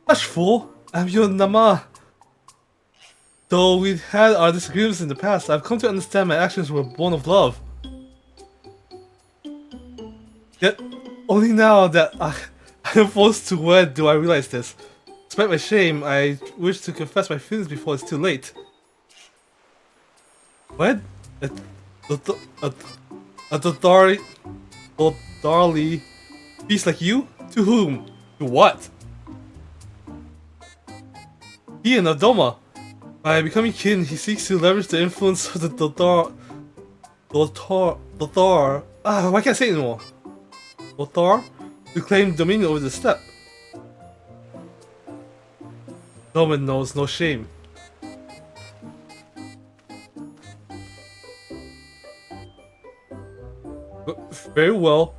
hush, fool! I'm your Nama. Though we've had our disagreements in the past, I've come to understand my actions were born of love. Yet, only now that I am forced to wed do I realize this. Despite my shame, I wish to confess my feelings before it's too late. Wed? A Dotharli beast like you? To whom? To what? He and Adoma. By becoming kin, he seeks to leverage the influence of the Dothar. Why can't I say it anymore? Dothar? To claim dominion over the steppe. Doman knows no shame. Very well,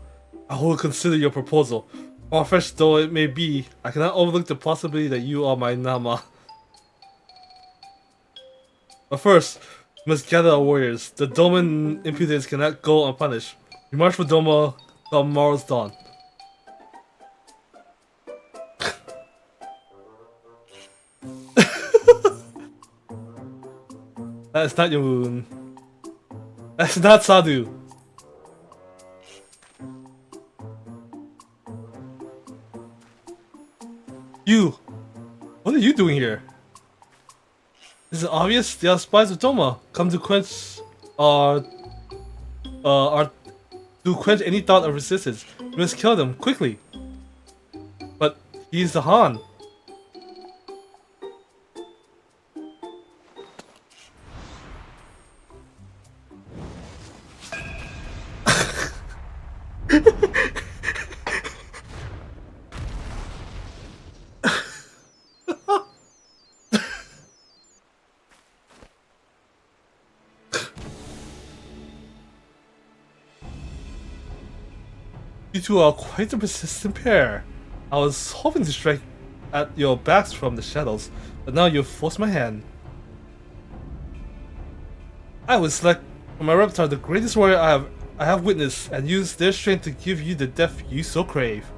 I will consider your proposal. Far-fetched though it may be, I cannot overlook the possibility that you are my Nama. But first, we must gather our warriors. The Doman impudents cannot go unpunished. We march for Doma tomorrow's dawn. That is not your moon. That's not Sadu. You! What are you doing here? Is it obvious? They are spies of Doma, come to quench to quench any thought of resistance. We must kill them quickly. But he's the Han. You two are quite a persistent pair. I was hoping to strike at your backs from the shadows, but now you've forced my hand. I would select from my repertoire the greatest warrior I have witnessed and use their strength to give you the death you so crave.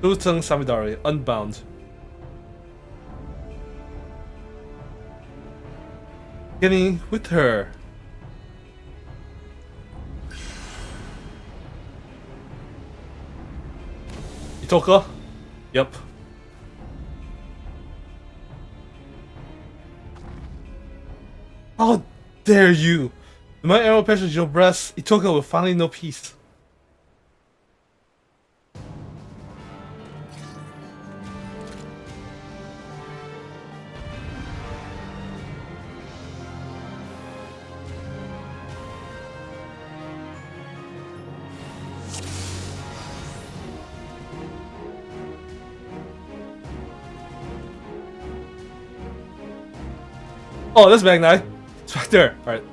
Lutang Samidari, Unbound. Beginning with her. Itoka? Yep. How dare you! When my arrow pierces your breast, Itoka will finally know peace. Oh, that's Magnai. It's right there. Alright.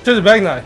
To the bag knife.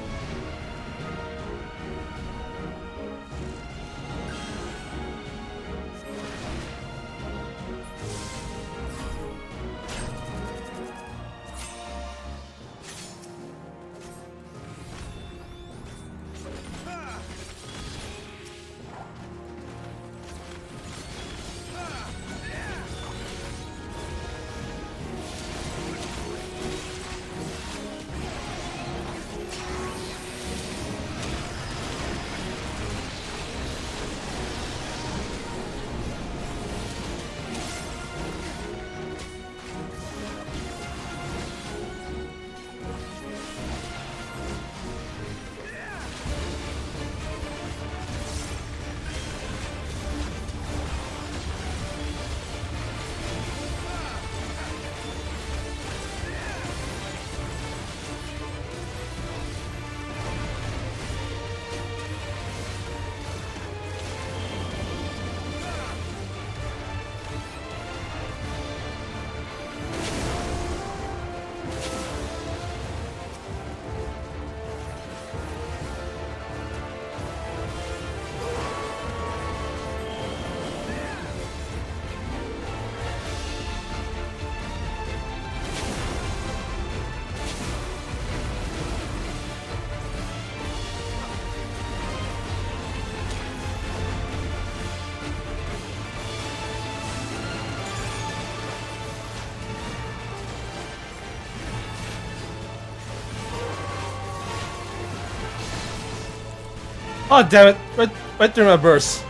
Oh damn it! Right through my burst.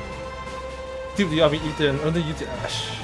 Deep the Yami Ethan under you to Ash.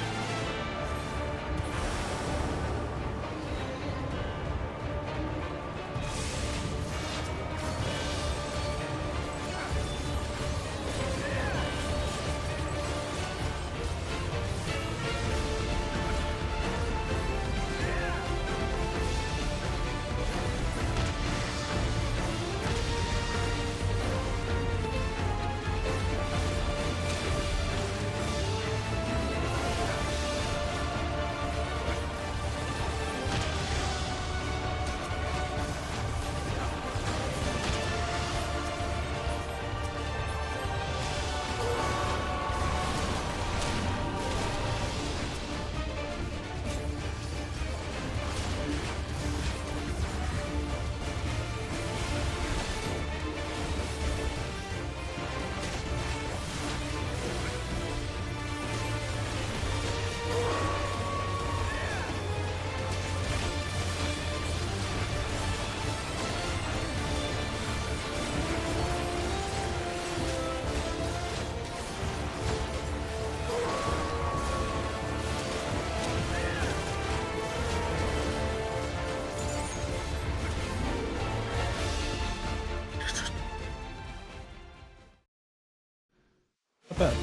Not bad.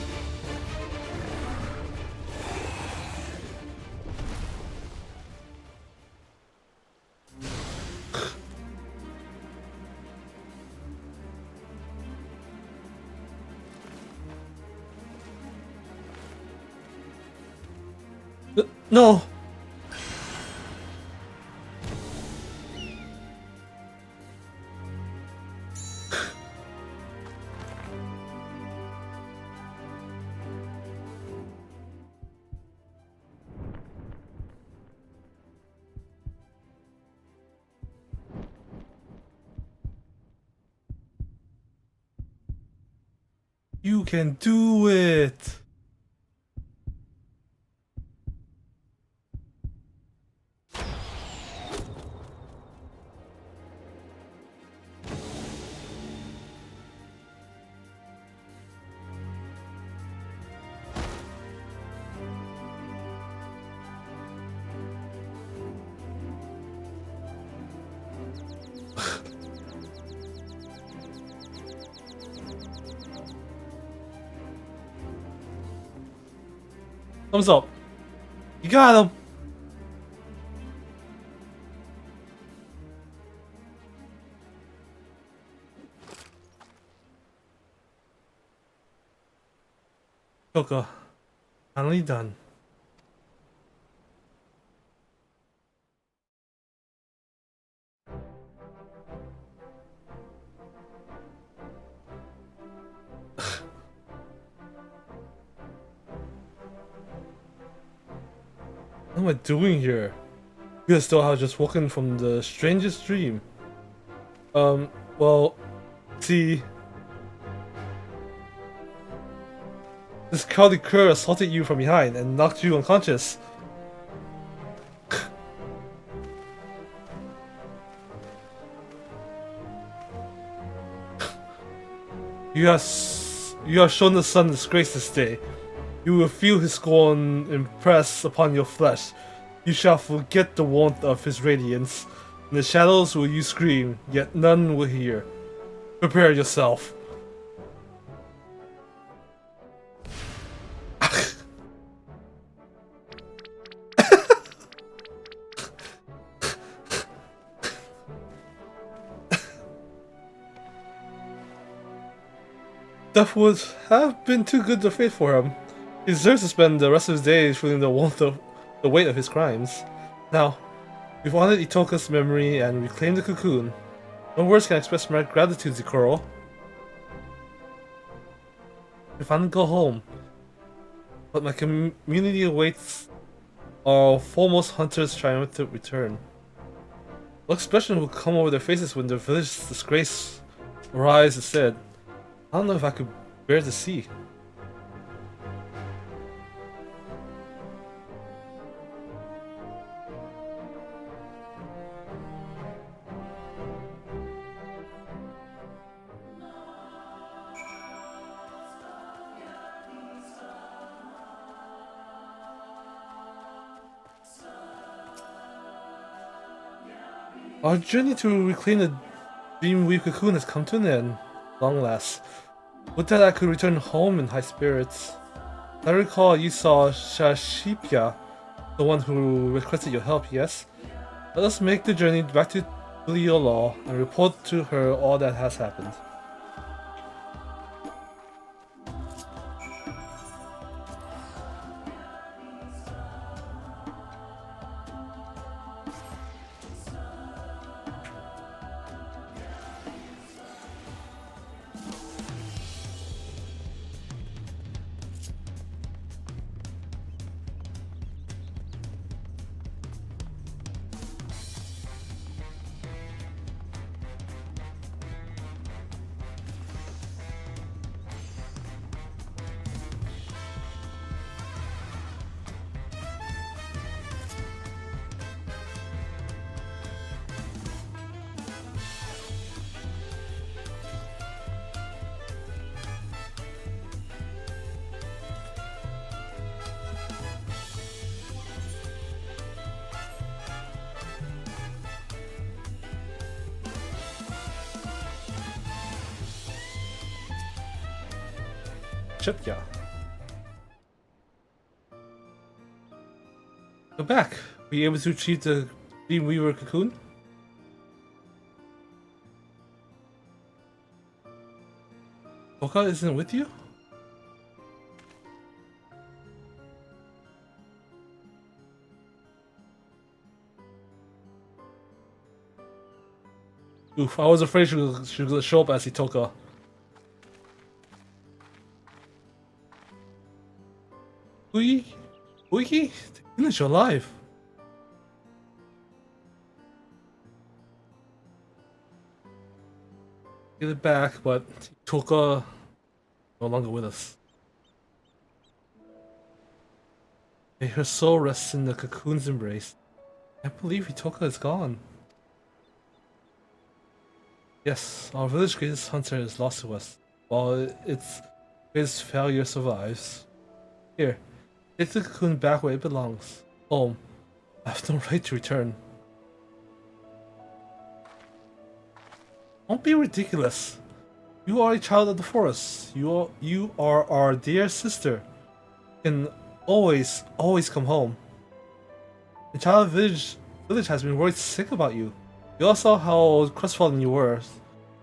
No. You can do it. Thumbs up. You got him. Coco, finally done. am I doing here? You as though I was just woken from the strangest dream. Well, see, this cowardly cur assaulted you from behind and knocked you unconscious. You have shown the sun disgrace this day. You will feel his scorn impress upon your flesh. You shall forget the warmth of his radiance. In the shadows will you scream, yet none will hear. Prepare yourself. Death would have been too good to fate for him. He deserves to spend the rest of his days feeling the weight of his crimes. Now, we've honored Itoka's memory and reclaimed the cocoon. No words can express my gratitude, Zikoro. We finally go home, but my community awaits our foremost hunter's triumphant return. What expression will come over their faces when their village disgrace arrives instead? I don't know if I could bear to see. Our journey to reclaim the Dreamweave cocoon has come to an end, long last. Would that I could return home in high spirits. I recall you saw Shashipya, the one who requested your help, yes? Let us make the journey back to Liolo and report to her all that has happened. Shipya. Go back. Were you able to retrieve the Dreamweaver cocoon? Boka isn't with you? Oof, I was afraid she was gonna show up as Itoka. Uiki? Finish your life. Get it back, but Itoka no longer with us. May her soul rests in the cocoon's embrace. I believe Itoka is gone. Yes, our village greatest hunter is lost to us, while its greatest failure survives. Here, take the cocoon back where it belongs. Home. I have no right to return. Don't be ridiculous. You are a child of the forest. You are our dear sister. You can always come home. The child village has been worried sick about you. We all saw how crestfallen you were.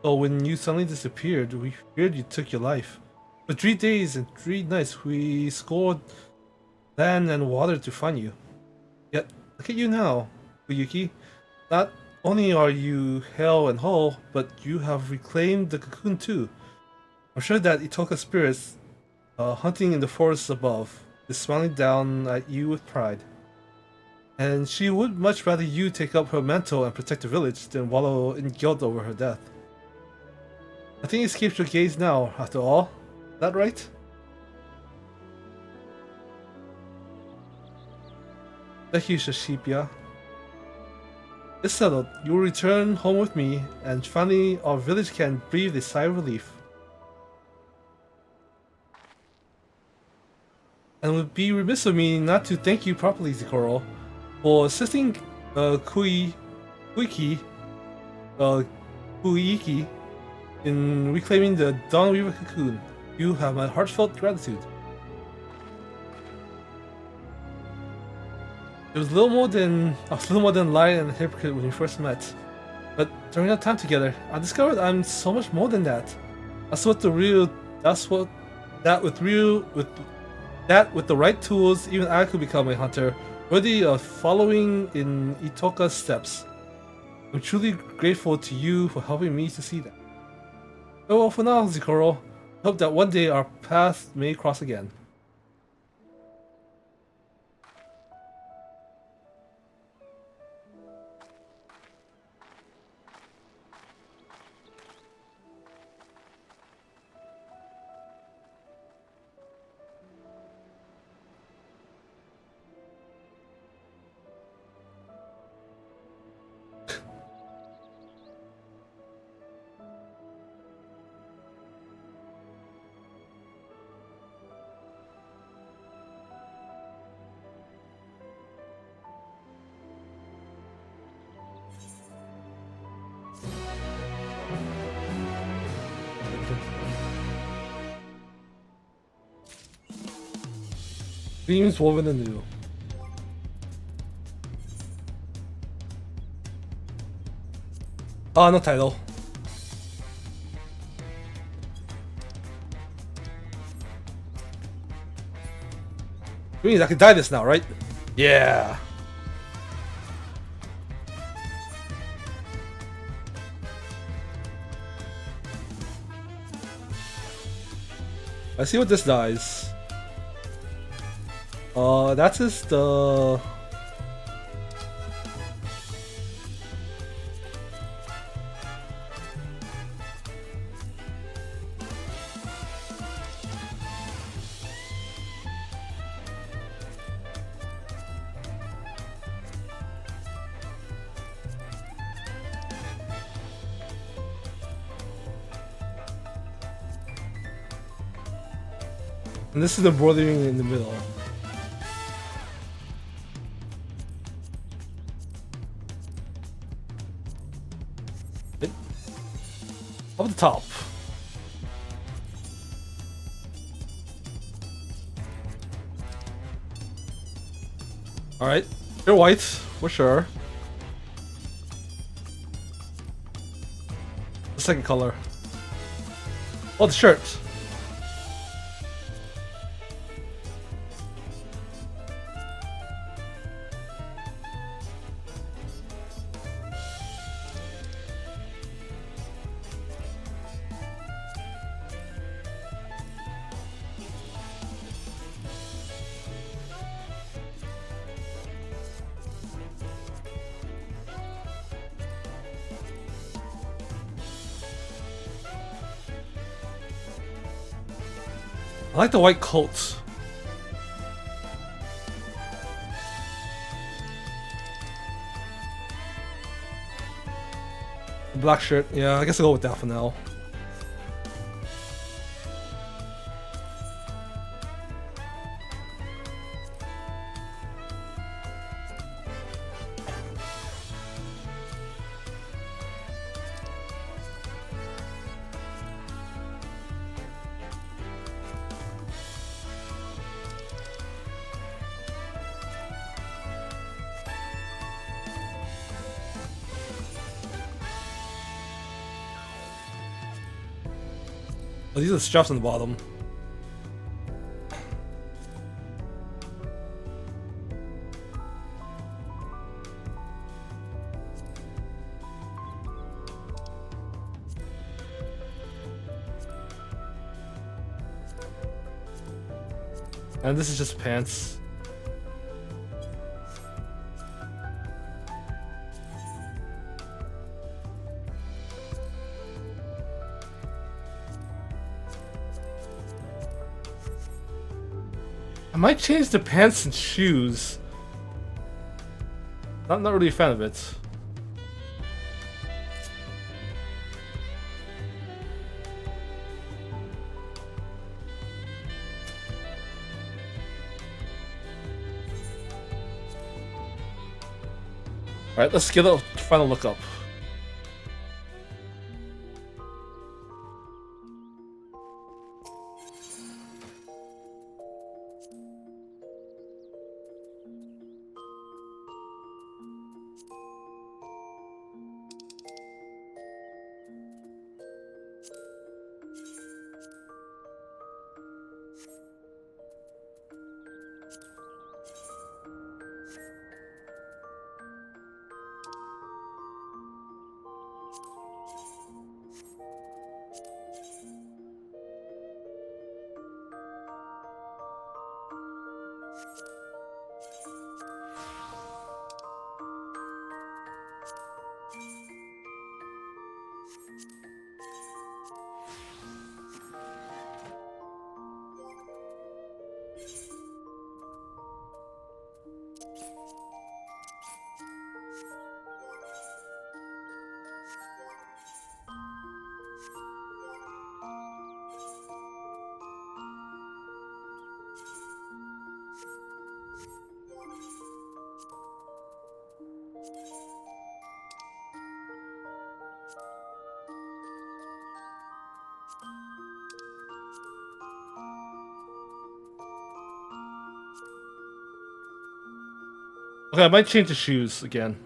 So when you suddenly disappeared, we feared you took your life. For 3 days and 3 nights, we scoured land and water to find you. Yet, look at you now, Uyuki. Not only are you hale and whole, but you have reclaimed the cocoon too. I'm sure that Itoka's spirits, hunting in the forests above, is smiling down at you with pride. and she would much rather you take up her mantle and protect the village than wallow in guilt over her death. Nothing escapes your gaze now, after all. Is that right? Thank you, Shashipia. It's settled. You will return home with me, and finally our village can breathe a sigh of relief. And it would be remiss of me not to thank you properly, Zikoro, for assisting Kuiki in reclaiming the Dawnweaver cocoon. You have my heartfelt gratitude. I was a little more than lying and a hypocrite when we first met, but during our time together, I discovered I'm so much more than that. With the right tools, even I could become a hunter, worthy of following in Itoka's steps. I'm truly grateful to you for helping me to see that. Well, for now, Zikoro, I hope that one day our paths may cross again. Themes woven anew. No title. Which means I can die this now, right? Yeah. I see what this dies. That's just the... And this is the bordering in the middle. Up the top. Alright, you're white, for sure. The second color. Oh, the shirt. I like the white coat. Black shirt. Yeah, I guess I'll go with that for now. Oh, these are the straps on the bottom. And this is just pants. I might change the pants and shoes. I'm not really a fan of it. Alright, let's get a final look up. Okay, I might change the shoes again.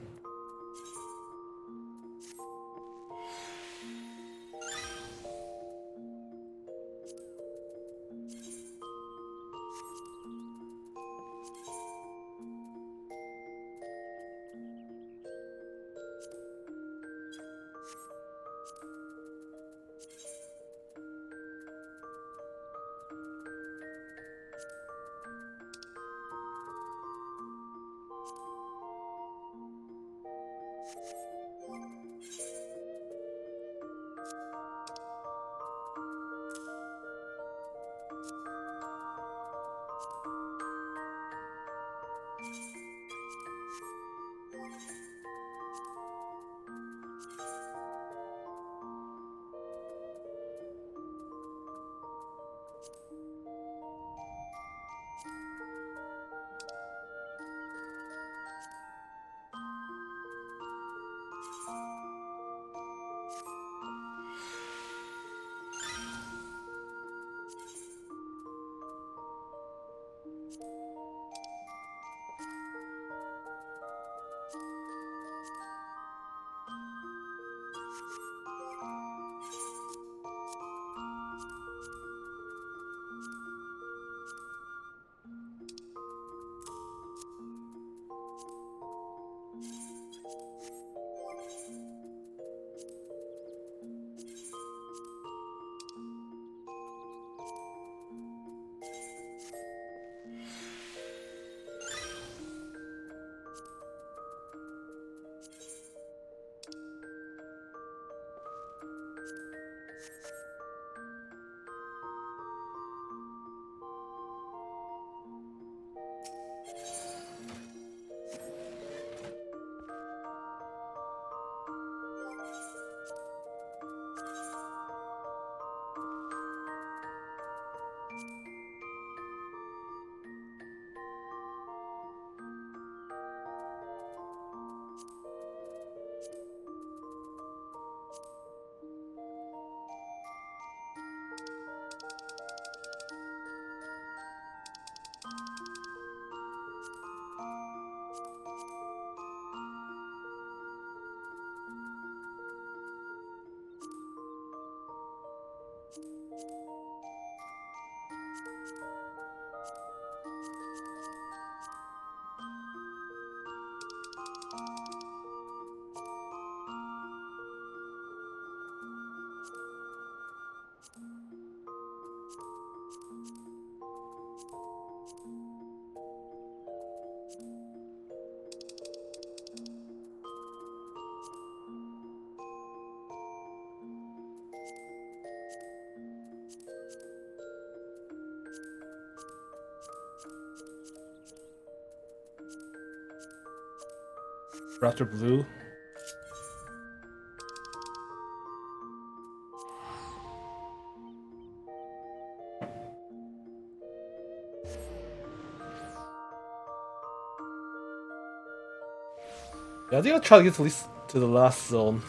Raptor Blue. Yeah, I think I'll try to get at least to the last zone.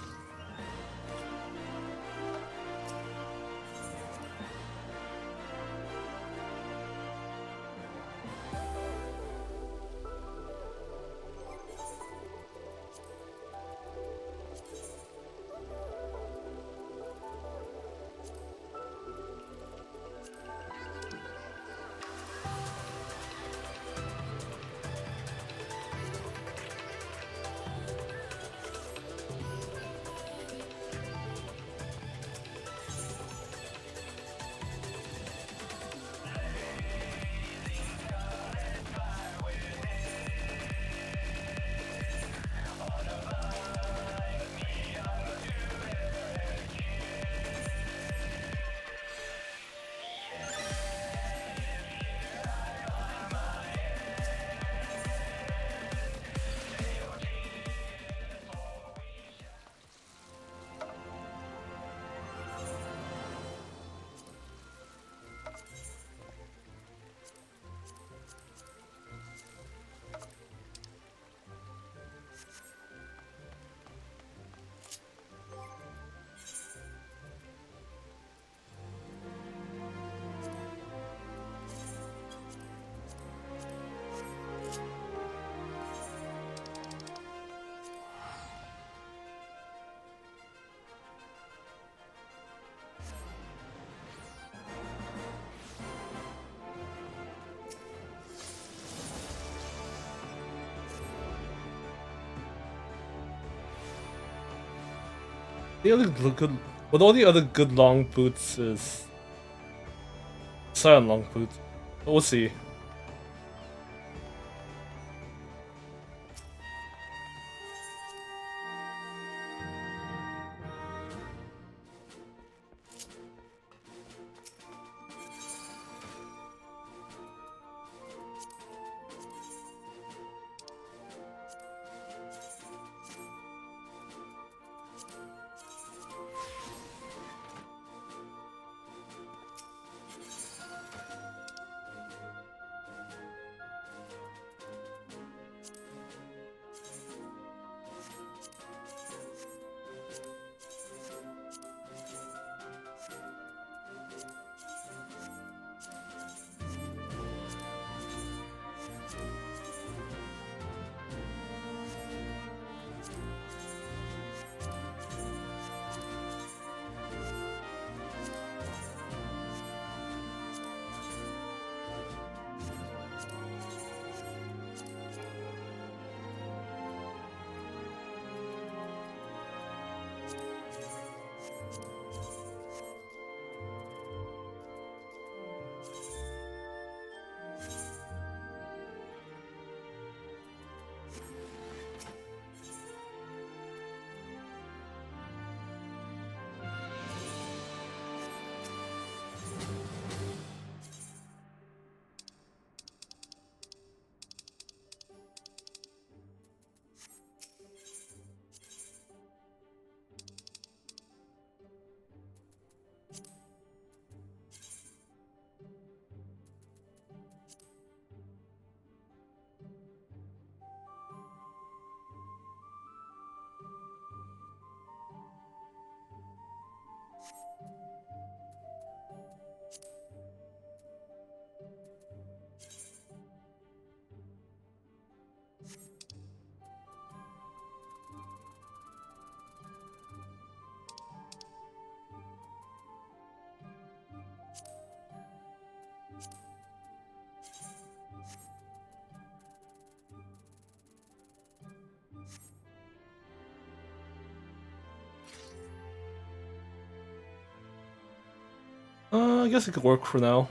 The other good, well, the only other good long boots is Scion long boot. But we'll see. I guess it could work for now.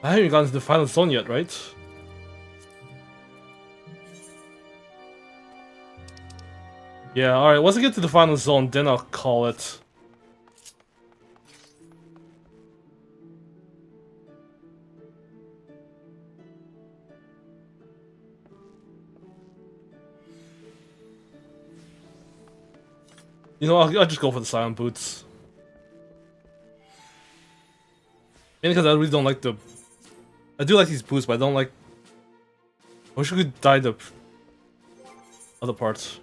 I haven't gotten to the final zone yet, right? Yeah, alright, once I get to the final zone, then I'll call it. You know, I'll just go for the silent boots. Mainly because I really don't like the... I do like these boots, but I don't like... I wish we could dye the other parts.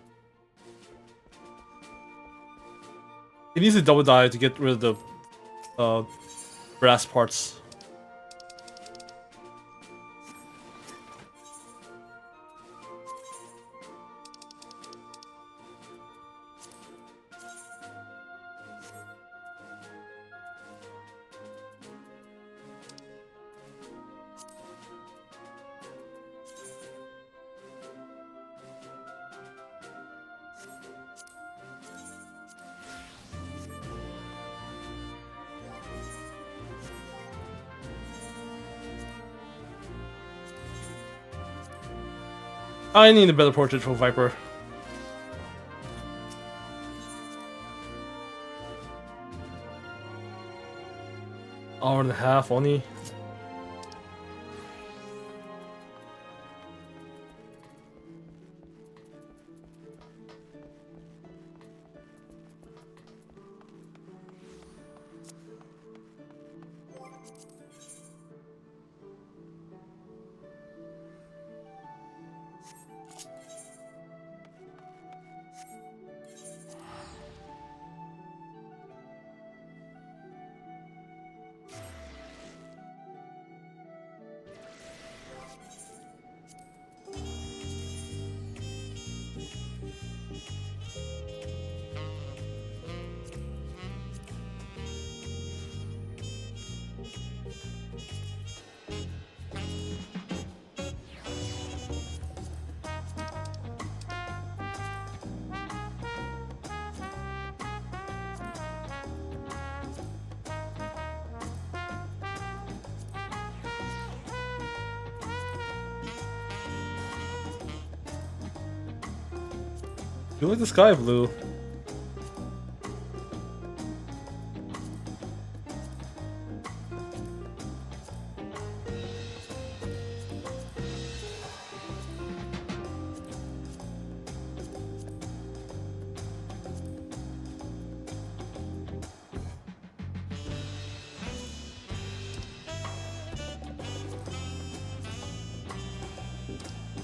It needs a double dye to get rid of the brass parts. I need a better portrait for Viper. Hour and a half only. You like the sky blue.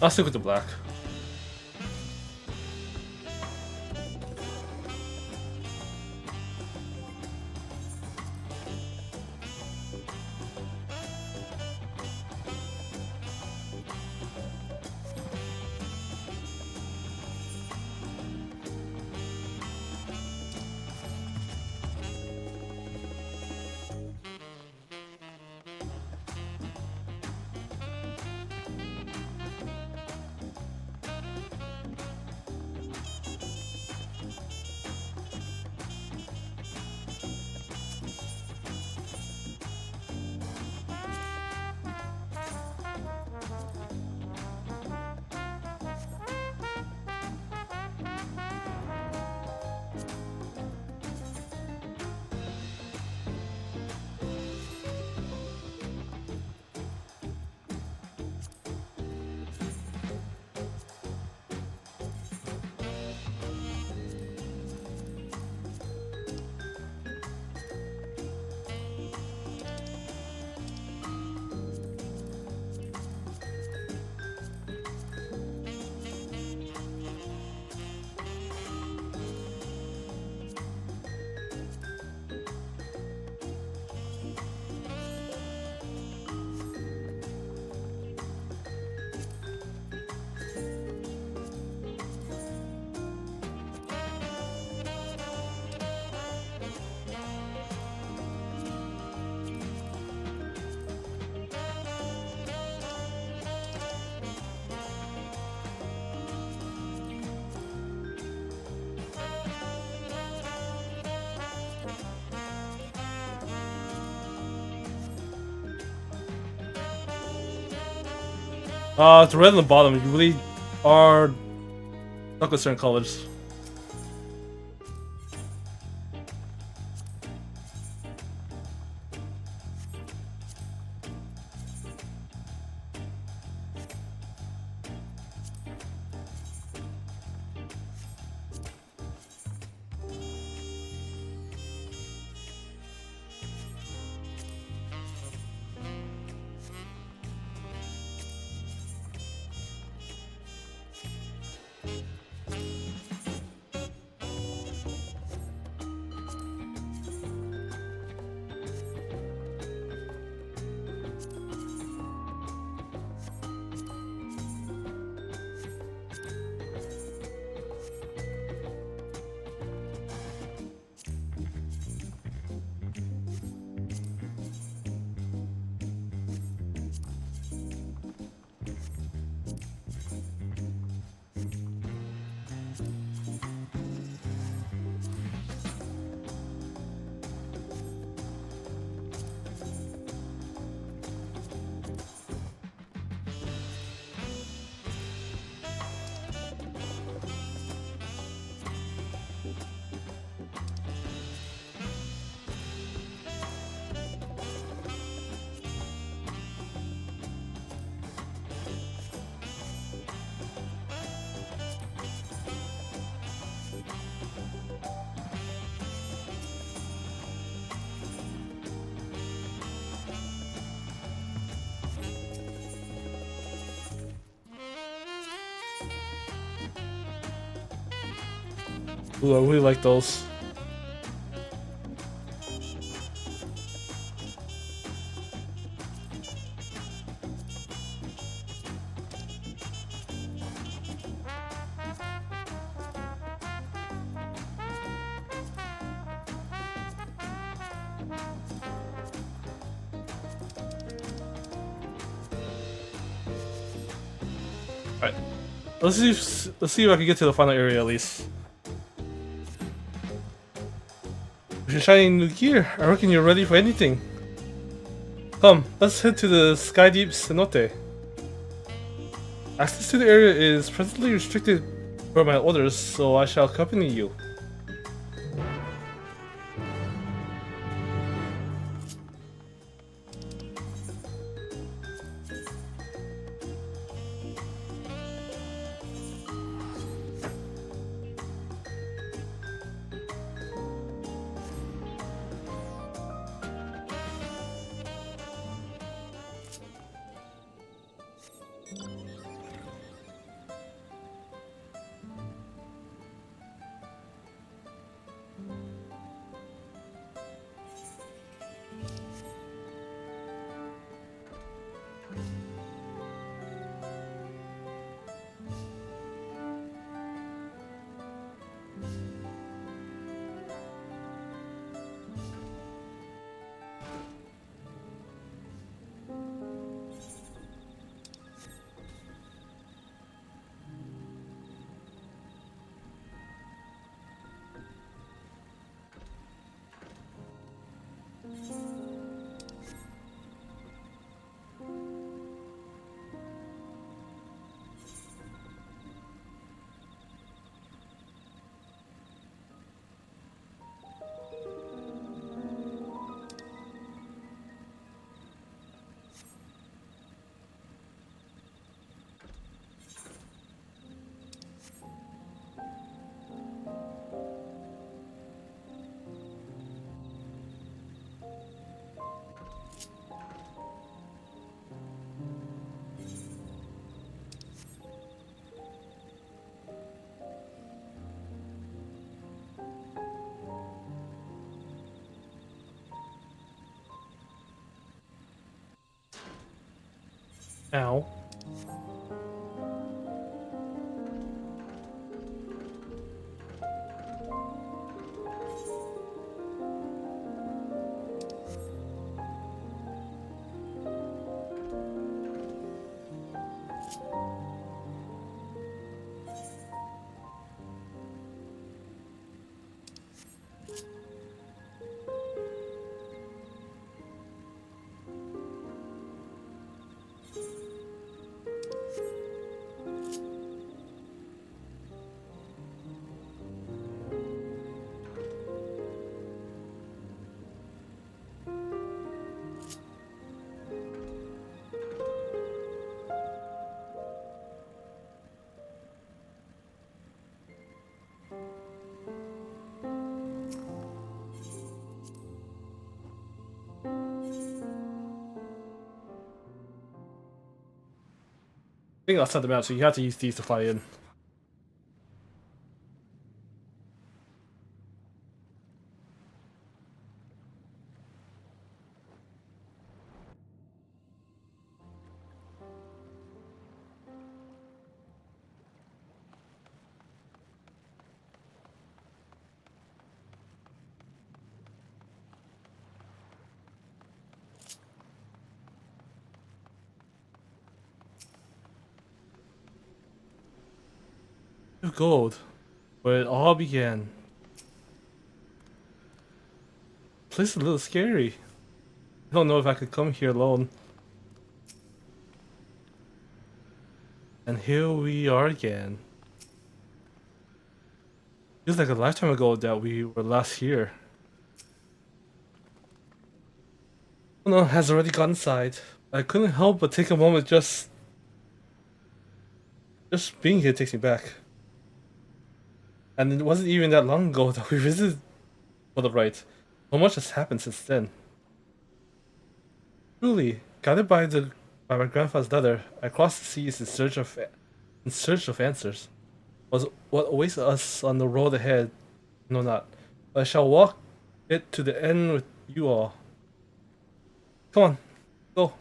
I'll stick with the black. It's red on the bottom. You really are not with certain colors. Ooh, I really like those. Alright. Let's see if I can get to the final area at least. With your shiny new gear, I reckon you're ready for anything. Come, let's head to the Sky Deep Cenote. Access to the area is presently restricted per my orders, so I shall accompany you. Ow. I think outside the map, so you have to use these to fly in. Gold, where it all began. Place is a little scary. I don't know if I could come here alone. And here we are again. Feels like a lifetime ago that we were last here. Oh no, has already got inside. I couldn't help but take a moment just being here takes me back. And it wasn't even that long ago that we visited for the rite. So much has happened since then. Truly, guided by my grandfather's letter, I crossed the seas in search of answers. Was what awaits us on the road ahead No, not. I shall walk it to the end with you all. Come on, go.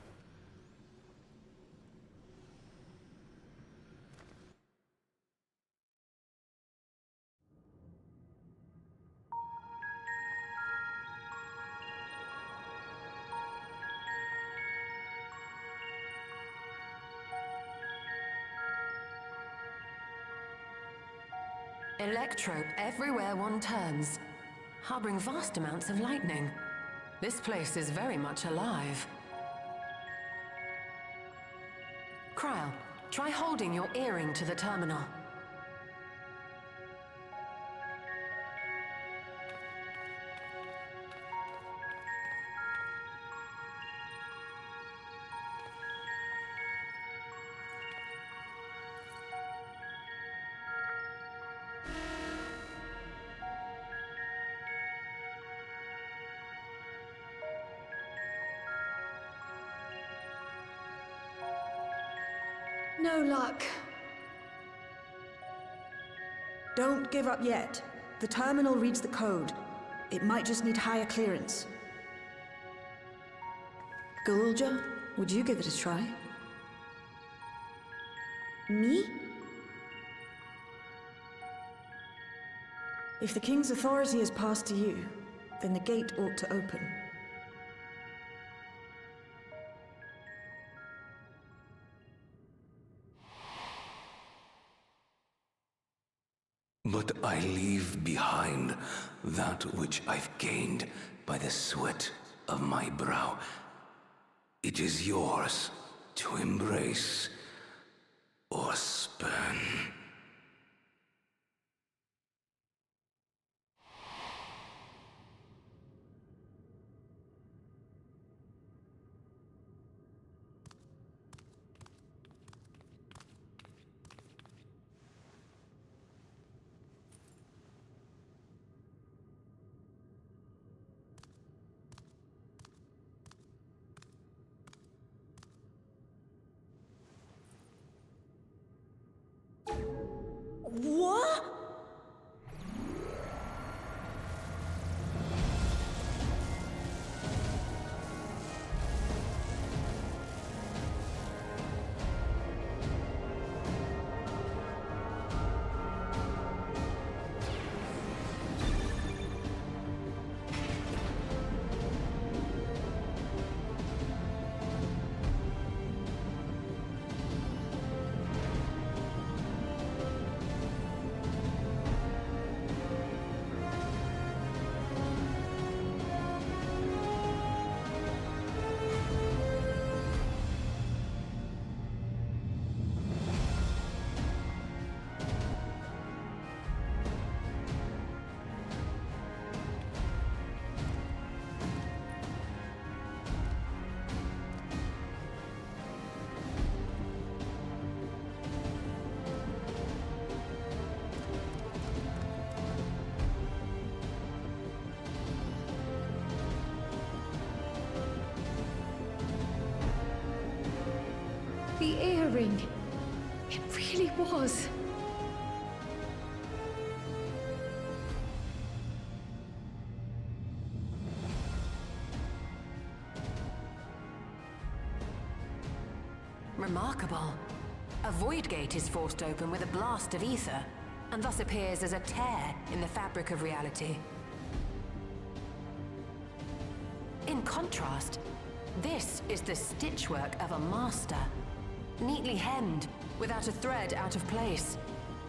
Electrope everywhere one turns, harboring vast amounts of lightning. This place is very much alive. Kryl, try holding your earring to the terminal. No luck. Don't give up yet. The terminal reads the code. It might just need higher clearance. Galulja, would you give it a try? Me? If the King's authority is passed to you, then the gate ought to open. But I leave behind that which I've gained by the sweat of my brow. It is yours to embrace or spurn. What? The earring. It really was. Remarkable. A void gate is forced open with a blast of ether, and thus appears as a tear in the fabric of reality. In contrast, this is the stitchwork of a master. Neatly hemmed, without a thread out of place.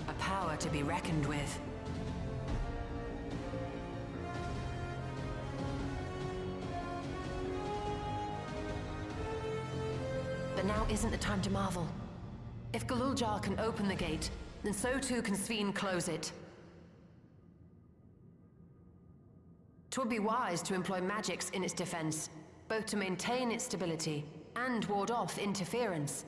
A power to be reckoned with. But now isn't the time to marvel. If Galuljar can open the gate, then so too can Sveen close it. 'Twould be wise to employ magics in its defense, both to maintain its stability and ward off interference.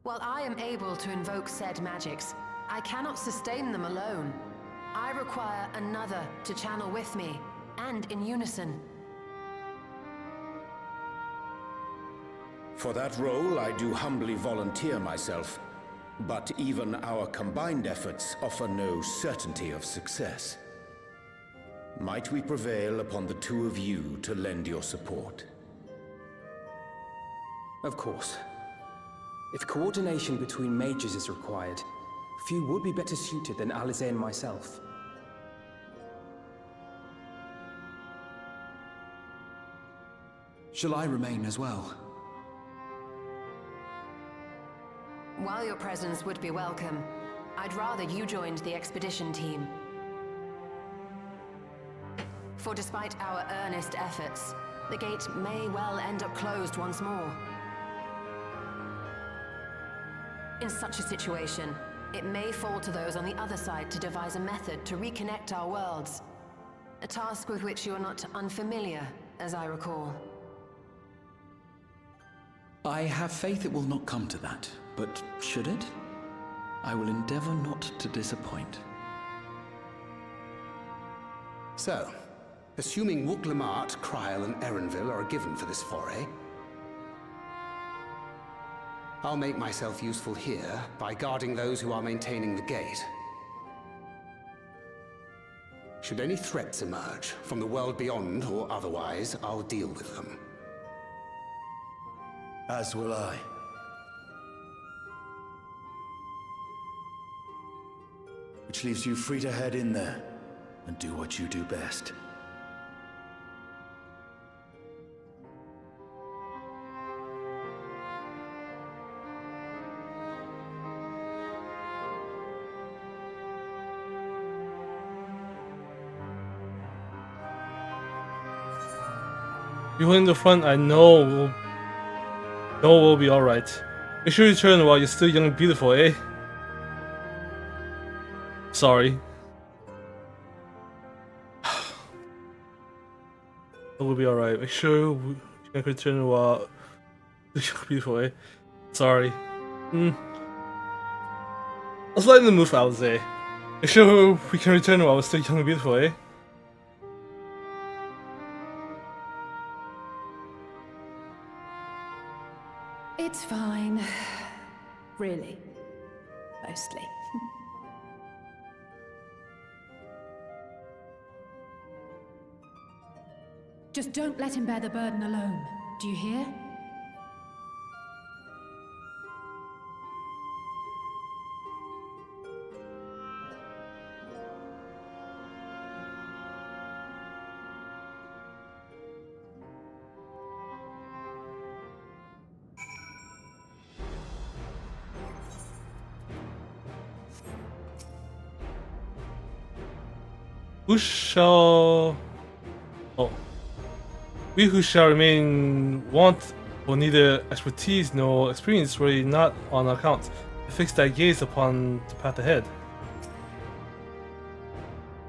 While I am able to invoke said magics, I cannot sustain them alone. I require another to channel with me, and in unison. For that role, I do humbly volunteer myself. But even our combined efforts offer no certainty of success. Might we prevail upon the two of you to lend your support? Of course. If coordination between mages is required, few would be better suited than Alize and myself. Shall I remain as well? While your presence would be welcome, I'd rather you joined the expedition team. For despite our earnest efforts, the gate may well end up closed once more. In such a situation, it may fall to those on the other side to devise a method to reconnect our worlds. A task with which you are not unfamiliar, as I recall. I have faith it will not come to that, but should it? I will endeavor not to disappoint. So, assuming Wuk-Lamat, Kryl, and Erenville are given for this foray, I'll make myself useful here by guarding those who are maintaining the gate. Should any threats emerge, from the world beyond or otherwise, I'll deal with them. As will I. Which leaves you free to head in there and do what you do best. You in the front, I know we'll be alright. Make sure you return while you're still young and beautiful, eh? Sorry. We'll be alright. Make sure you can return while you're young and beautiful, eh? Sorry. I was letting the move out, eh? Make sure we can return while we're still young and beautiful, eh? It's fine. Really. Mostly. Just don't let him bear the burden alone. Do you hear? Who shall... Oh. We who shall remain want will neither expertise nor experience were it not on account to fix thy gaze upon the path ahead.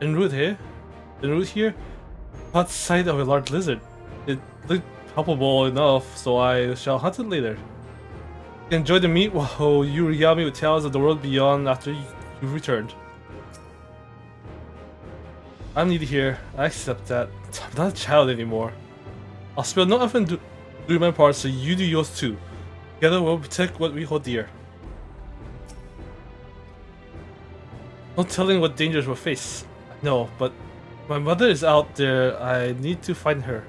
En route here, caught sight of a large lizard. It looked palpable enough, so I shall hunt it later. Enjoy the meat while you regale me with tales of the world beyond after you've returned. I'm needed here. I accept that. I'm not a child anymore. I'll spare no effort to do my part, so you do yours too. Together we'll protect what we hold dear. No telling what dangers we'll face. No, but my mother is out there. I need to find her.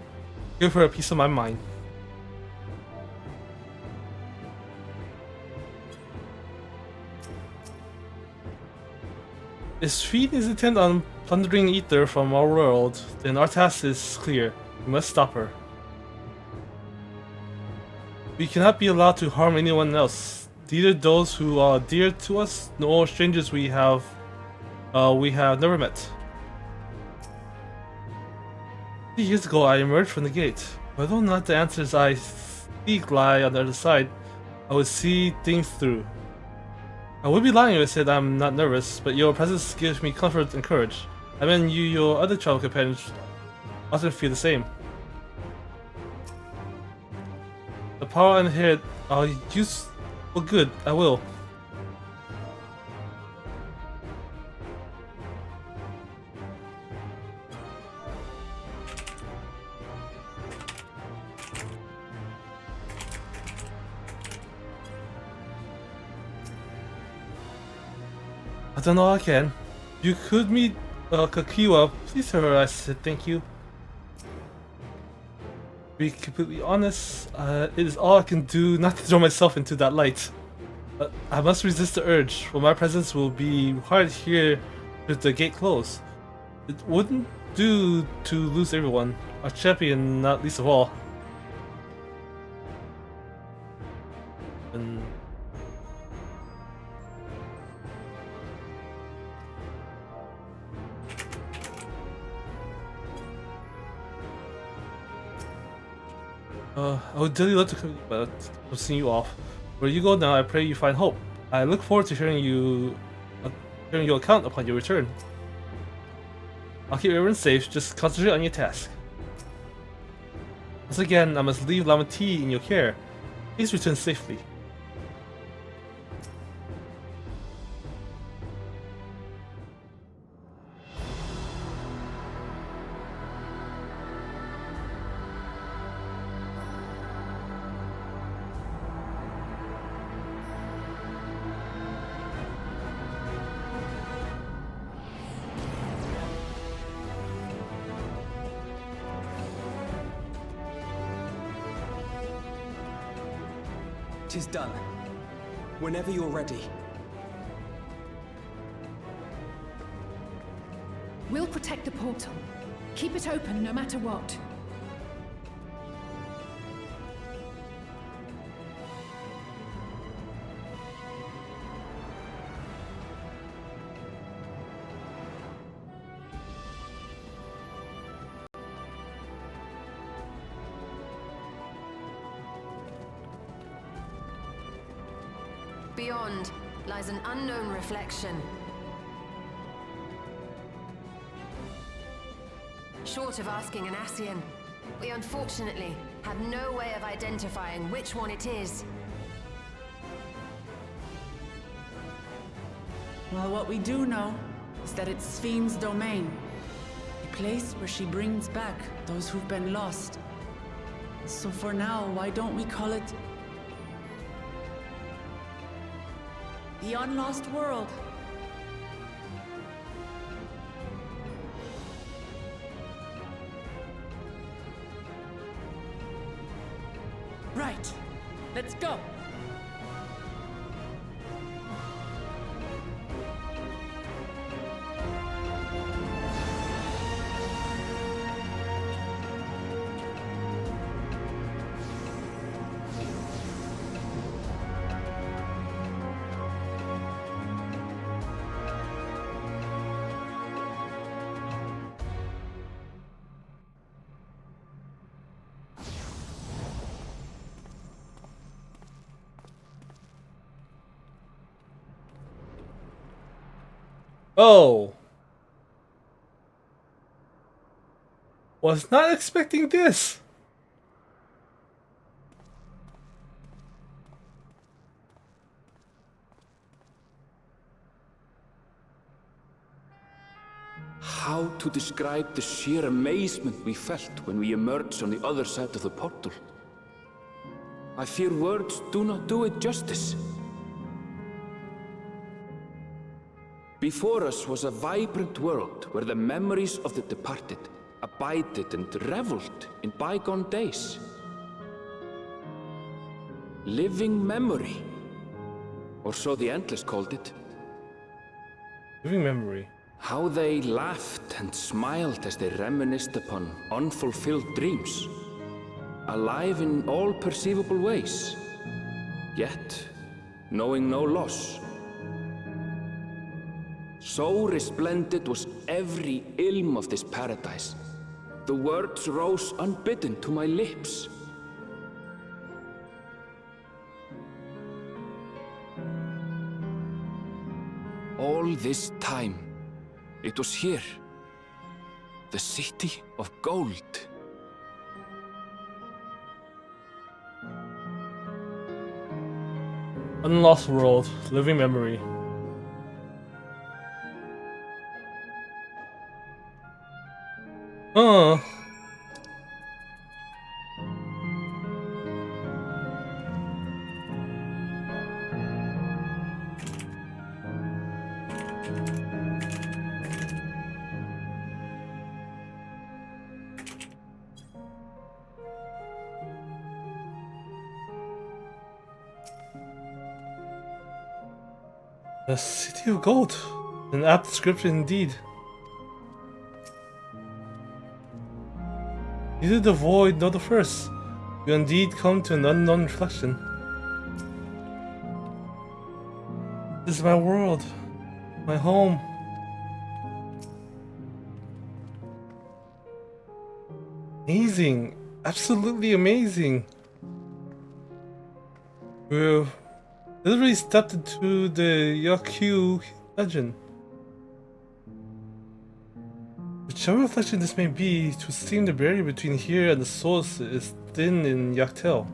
Give her a piece of my mind. If Sweet is intent on plundering ether from our world, then our task is clear. We must stop her. We cannot be allowed to harm anyone else, neither those who are dear to us, nor strangers we have never met. 3 years ago, I emerged from the gate. Whether or not the answers I seek lie on the other side, I would see things through. I would be lying if I said I'm not nervous, but your presence gives me comfort and courage. I mean, your other travel companions often feel the same. The power I inherit, I'll use for good. I will. I've done all I can. If you could meet Kakiwa, please tell her I said thank you. To be completely honest, it is all I can do not to throw myself into that light. But I must resist the urge, for my presence will be required here with the gate closed. It wouldn't do to lose everyone, our champion not least of all. And I would dearly love to come, but I'm seeing you off. Where you go now, I pray you find hope. I look forward to hearing your account upon your return. I'll keep everyone safe, just concentrate on your task. Once again, I must leave Lama T in your care. Please return safely. Tis done. Whenever you're ready. We'll protect the portal. Keep it open no matter what. Beyond lies an unknown reflection. Short of asking an Ascian, we unfortunately have no way of identifying which one it is. Well, what we do know is that it's Sphne's domain. A place where she brings back those who've been lost. So for now, why don't we call it the Unlost World? Right. Let's go. Oh! Was not expecting this! How to describe the sheer amazement we felt when we emerged on the other side of the portal? I fear words do not do it justice. Before us was a vibrant world where the memories of the departed abided and reveled in bygone days. Living memory, or so the Endless called it. Living memory. How they laughed and smiled as they reminisced upon unfulfilled dreams, alive in all perceivable ways, yet knowing no loss. So resplendent was every ilm of this paradise. The words rose unbidden to my lips. All this time, it was here, the city of gold. Unlost world, living memory. The City of Gold. An apt description indeed. Neither the void nor the first. You indeed come to an unknown reflection. This is my world. My home. Amazing. Absolutely amazing. We've literally stepped into the Yaku legend. Whichever reflection this may be, it would seem the barrier between here and the source is thin in Yaktel.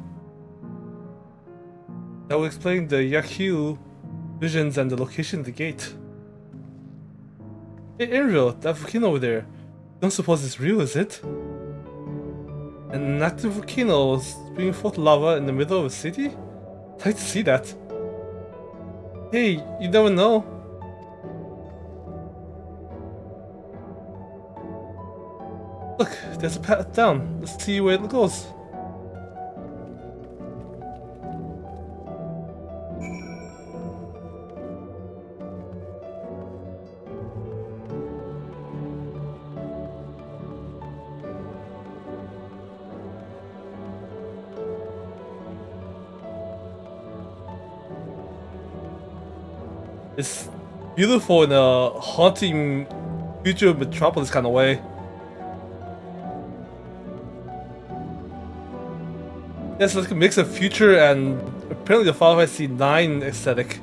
That would explain the Yaku visions and the location of the gate. Hey Ariel, that volcano over there. Don't suppose it's real, is it? An active volcano spewing forth lava in the middle of a city? I'd like to see that. Hey, you never know. Look, there's a path down. Let's see where it goes. It's beautiful in a haunting future metropolis kind of way. It's like a mix of future and apparently the Final Fantasy IX aesthetic.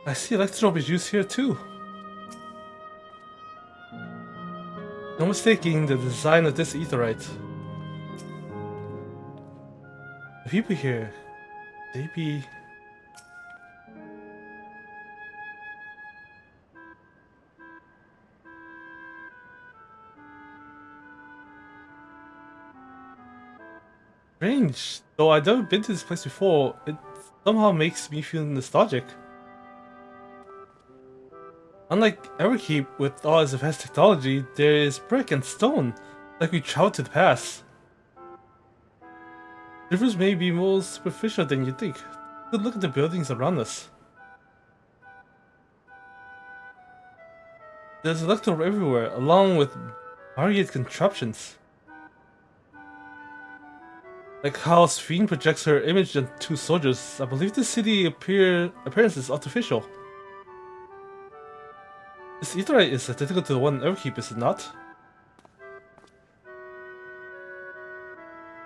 I see electrope is used here too. No mistaking the design of this aetherite. The people here, they be... strange. Though I've never been to this place before, it somehow makes me feel nostalgic. Unlike Everkeep, with all its advanced technology, there is brick and stone, like we traveled to the past. The difference may be more superficial than you think. Good look at the buildings around us. There's electro everywhere, along with varied contraptions. Like how Sphene projects her image on two soldiers, I believe the city appearance is artificial. This aetherite is identical to the one in Everkeep, is it not?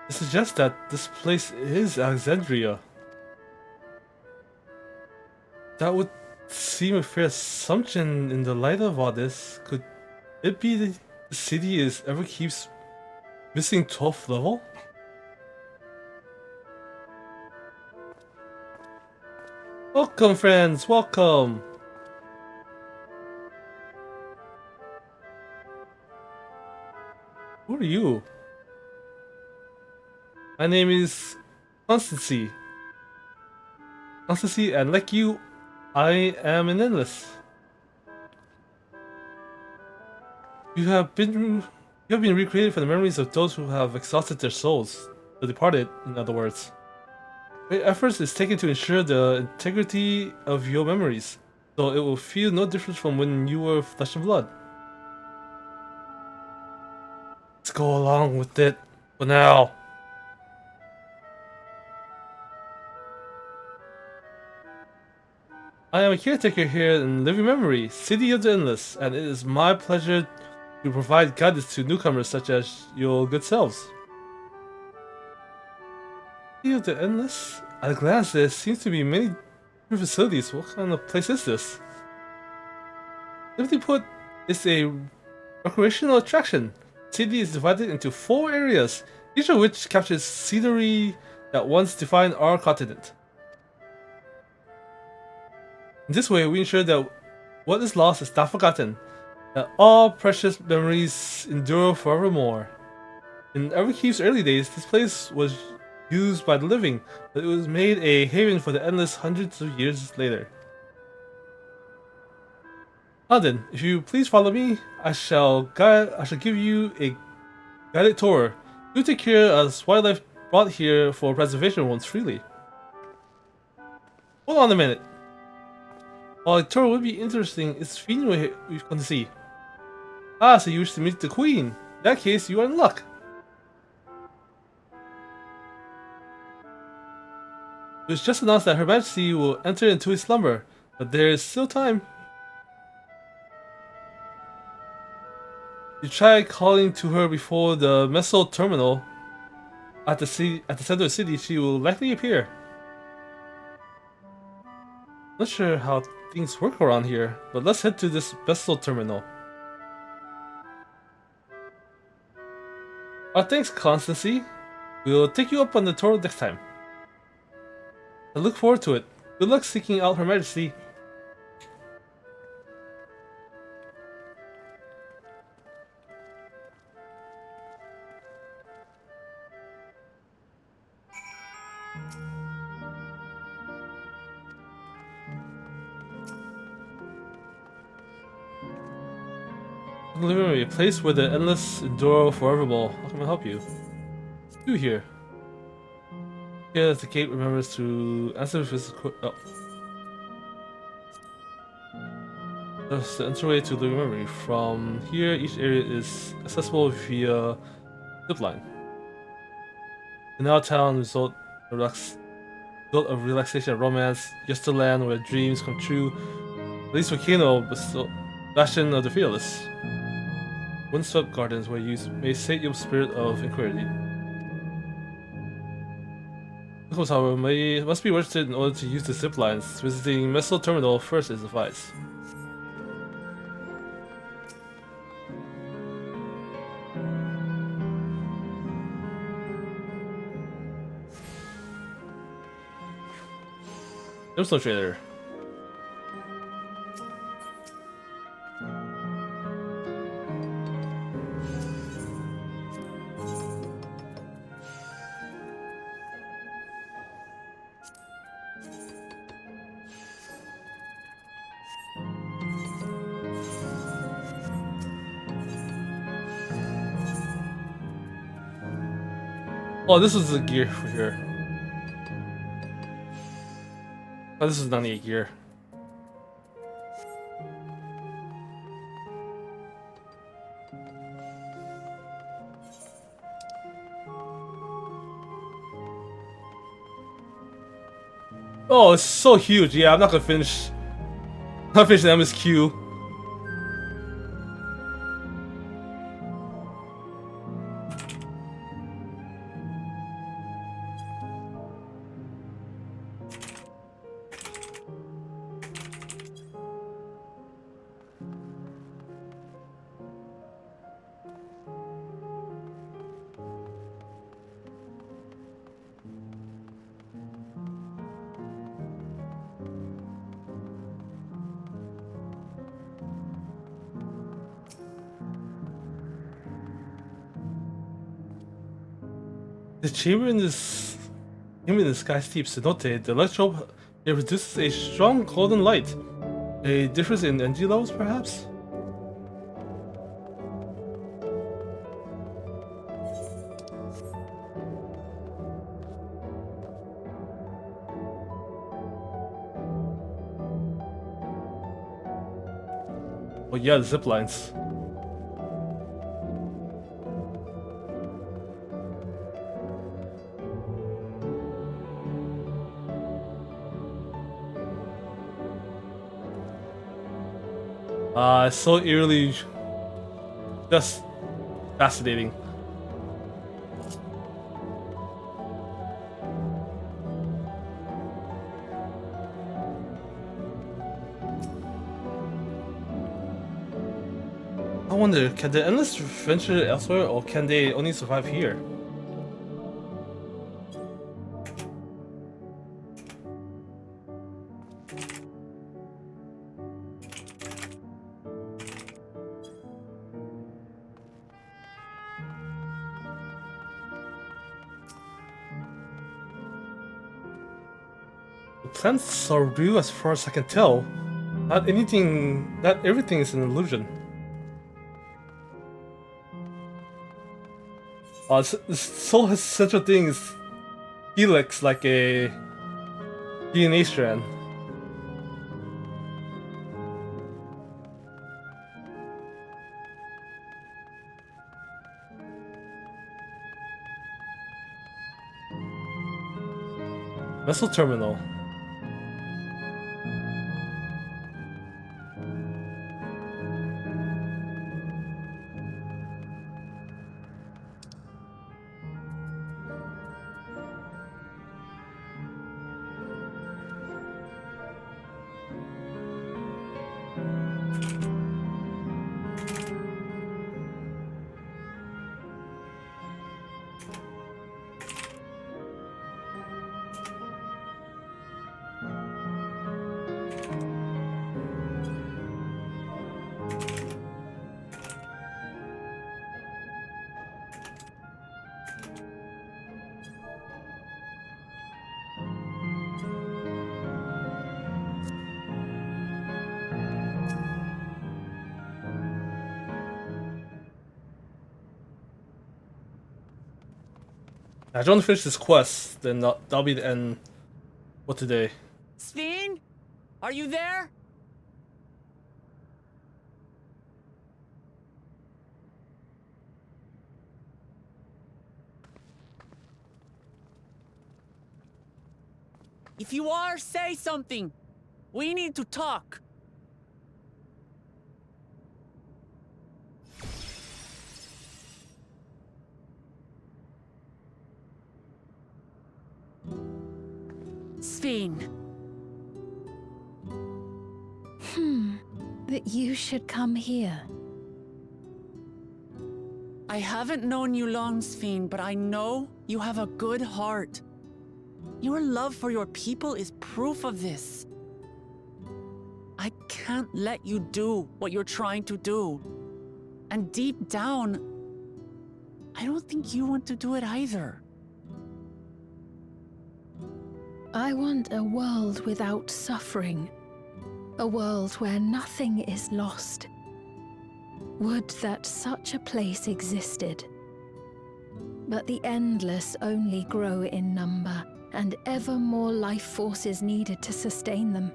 It suggests that this place is Alexandria. That would seem a fair assumption in the light of all this. Could it be the city is Everkeep's missing 12th level? Welcome friends, welcome! Who are you? My name is Constancy. Constancy, and like you, I am an endless. You have been recreated from the memories of those who have exhausted their souls, the departed, in other words. Great efforts is taken to ensure the integrity of your memories, so it will feel no different from when you were flesh and blood. Let's go along with it for now. I am a caretaker here in Living Memory, City of the Endless, and it is my pleasure to provide guidance to newcomers such as your good selves. City of the Endless? At a glance, there seems to be many different facilities. What kind of place is this? Simply put, it's a recreational attraction. The city is divided into 4 areas, each of which captures scenery that once defined our continent. In this way, we ensure that what is lost is not forgotten, that all precious memories endure forevermore. In Everkeep's early days, this place was used by the living, but it was made a haven for the endless hundreds of years later. Now then, if you please follow me, I shall give you a guided tour. Do take care as wildlife brought here for preservation runs freely. Hold on a minute. While a tour would be interesting, it's Fiend we've come to see. Ah, so you wish to meet the Queen. In that case, you are in luck. It was just announced that Her Majesty will enter into a slumber, but there is still time. You try calling to her before the Messel terminal at the center of the city. She will likely appear. Not sure how things work around here, but let's head to this Messel terminal. Thanks, Constancy. We'll take you up on the tour next time. I look forward to it. Good luck seeking out Her Majesty. Living room, a place where the endless endure forevermore. How can I help you? You here? Here, the gate remembers to answer his. Oh. That's the entryway to the memory. From here, each area is accessible via zipline. In our town, result of relaxation and romance. Yesterland, where dreams come true. At least volcano, but still bastion of the fearless. Windswept gardens, where you may sate your spirit of inquiry. Locals, however, must be registered in order to use the zip lines. Visiting Messel Terminal first is advised. There's no trader. Oh, this is the gear for here. Oh, this is not a gear. Oh, it's so huge. Yeah, I'm not gonna finish. I'm not finishing the MSQ. The chamber in the sky steep cenote, the electrode it produces a strong golden light. A difference in energy levels, perhaps? Oh yeah, the zip lines. It's so eerily just fascinating. I wonder, can the endless venture elsewhere, or can they only survive here? plants are real as far as I can tell. Not everything is an illusion. Soul has such a thing as helix, like a DNA strand. Vessel terminal. I don't want to finish this quest, then that'll be the end for today. Sven? Are you there? If you are, say something. We need to talk. Sven. That you should come here. I haven't known you long, Sven, but I know you have a good heart. Your love for your people is proof of this. I can't let you do what you're trying to do. And deep down, I don't think you want to do it either. I want a world without suffering. A world where nothing is lost. Would that such a place existed. But the endless only grow in number, and ever more life forces needed to sustain them.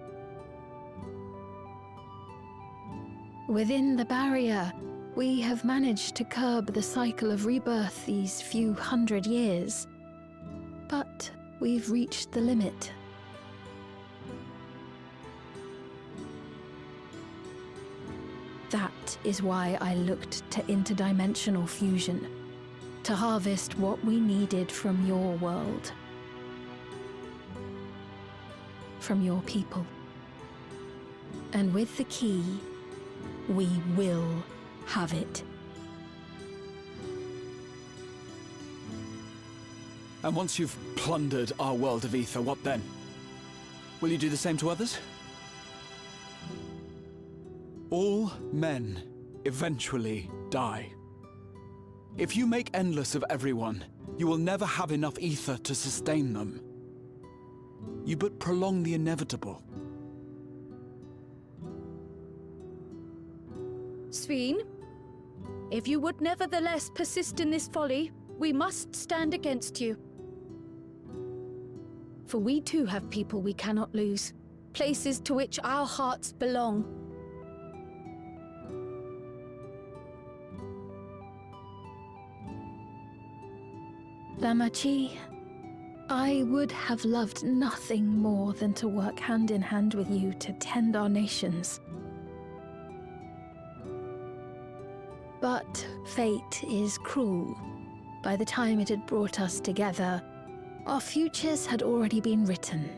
Within the barrier, we have managed to curb the cycle of rebirth these few hundred years. But we've reached the limit. That is why I looked to interdimensional fusion, to harvest what we needed from your world. From your people. And with the key, we will have it. And once you've plundered our world of ether, what then? Will you do the same to others? All men eventually die. If you make endless of everyone, you will never have enough ether to sustain them. You but prolong the inevitable. Sven, if you would nevertheless persist in this folly, we must stand against you. For we too have people we cannot lose, places to which our hearts belong. Damachi, I would have loved nothing more than to work hand in hand with you to tend our nations. But fate is cruel. By the time it had brought us together, our futures had already been written.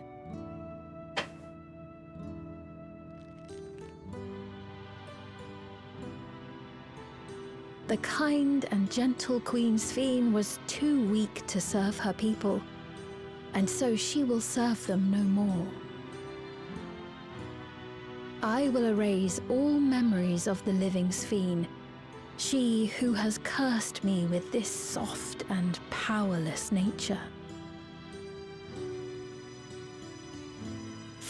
The kind and gentle Queen Sven was too weak to serve her people, and so she will serve them no more. I will erase all memories of the living Sven, she who has cursed me with this soft and powerless nature.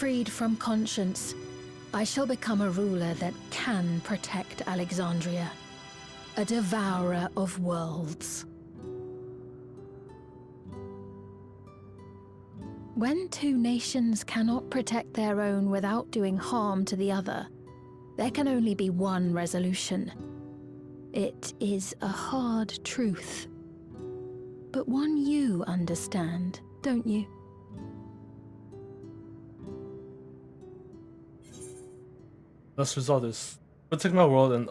freed from conscience, I shall become a ruler that can protect Alexandria. A devourer of worlds. When two nations cannot protect their own without doing harm to the other, there can only be one resolution. It is a hard truth, but one you understand, don't you? Thus result is protect my world and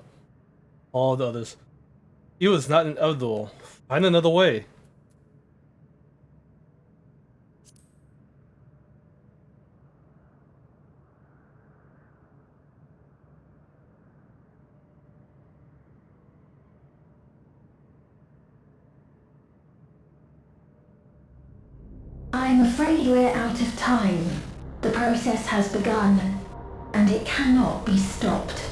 all the others. Evil is not inevitable. Find another way. I'm afraid we're out of time. The process has begun, and it cannot be stopped.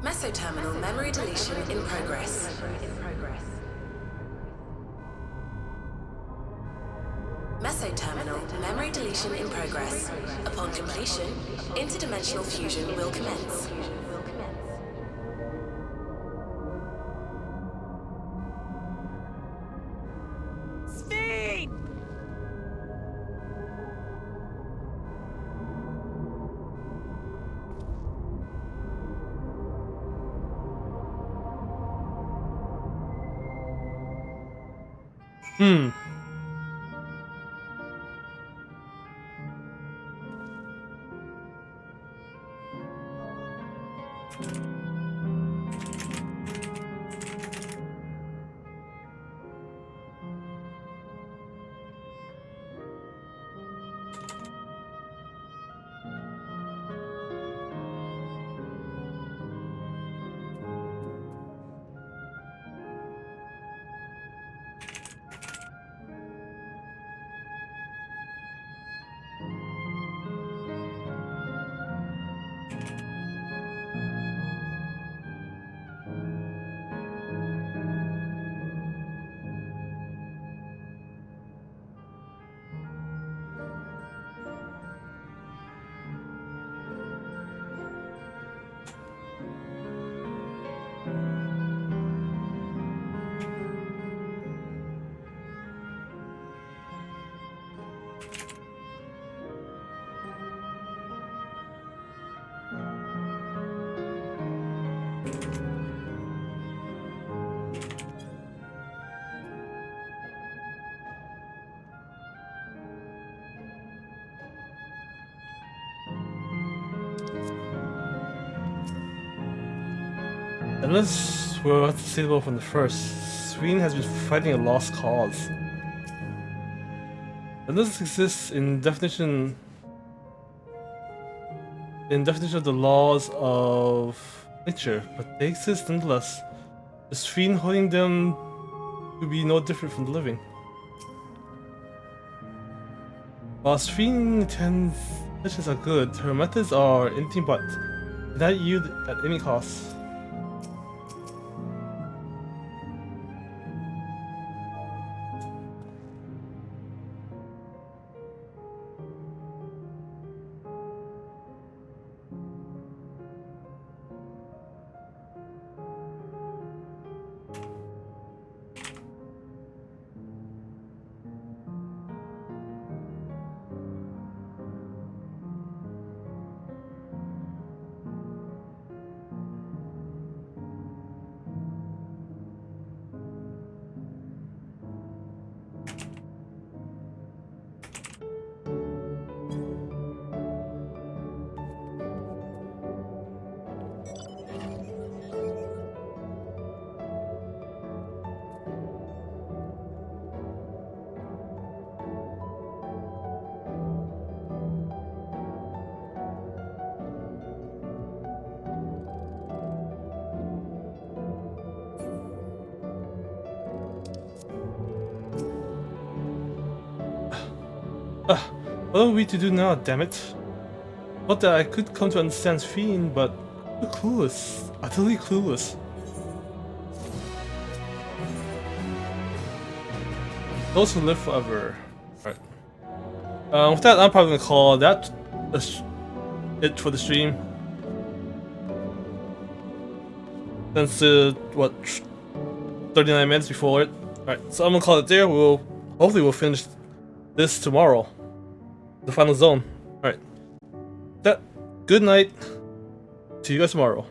Mesoterminal memory deletion in progress. Mesoterminal memory deletion in progress. Upon completion, interdimensional fusion will commence. Speed! Unless we're unstable from the first, Sweden has been fighting a lost cause. Unless exists in definition of the laws of nature, but they exist nonetheless. The Sweden holding them to be no different from the living. While Sweden intends intentions are good, her methods are anything but. Not yield at any cost. What are we to do now, damn it? Not that I could come to understand Fiend, but clueless. Utterly clueless. Those who live forever. Alright. With that, I'm probably gonna call that it for the stream. Since what 39 minutes before it. Alright, so I'm gonna call it there. Hopefully we'll finish this tomorrow. The final zone. Alright. That good night. See you guys tomorrow.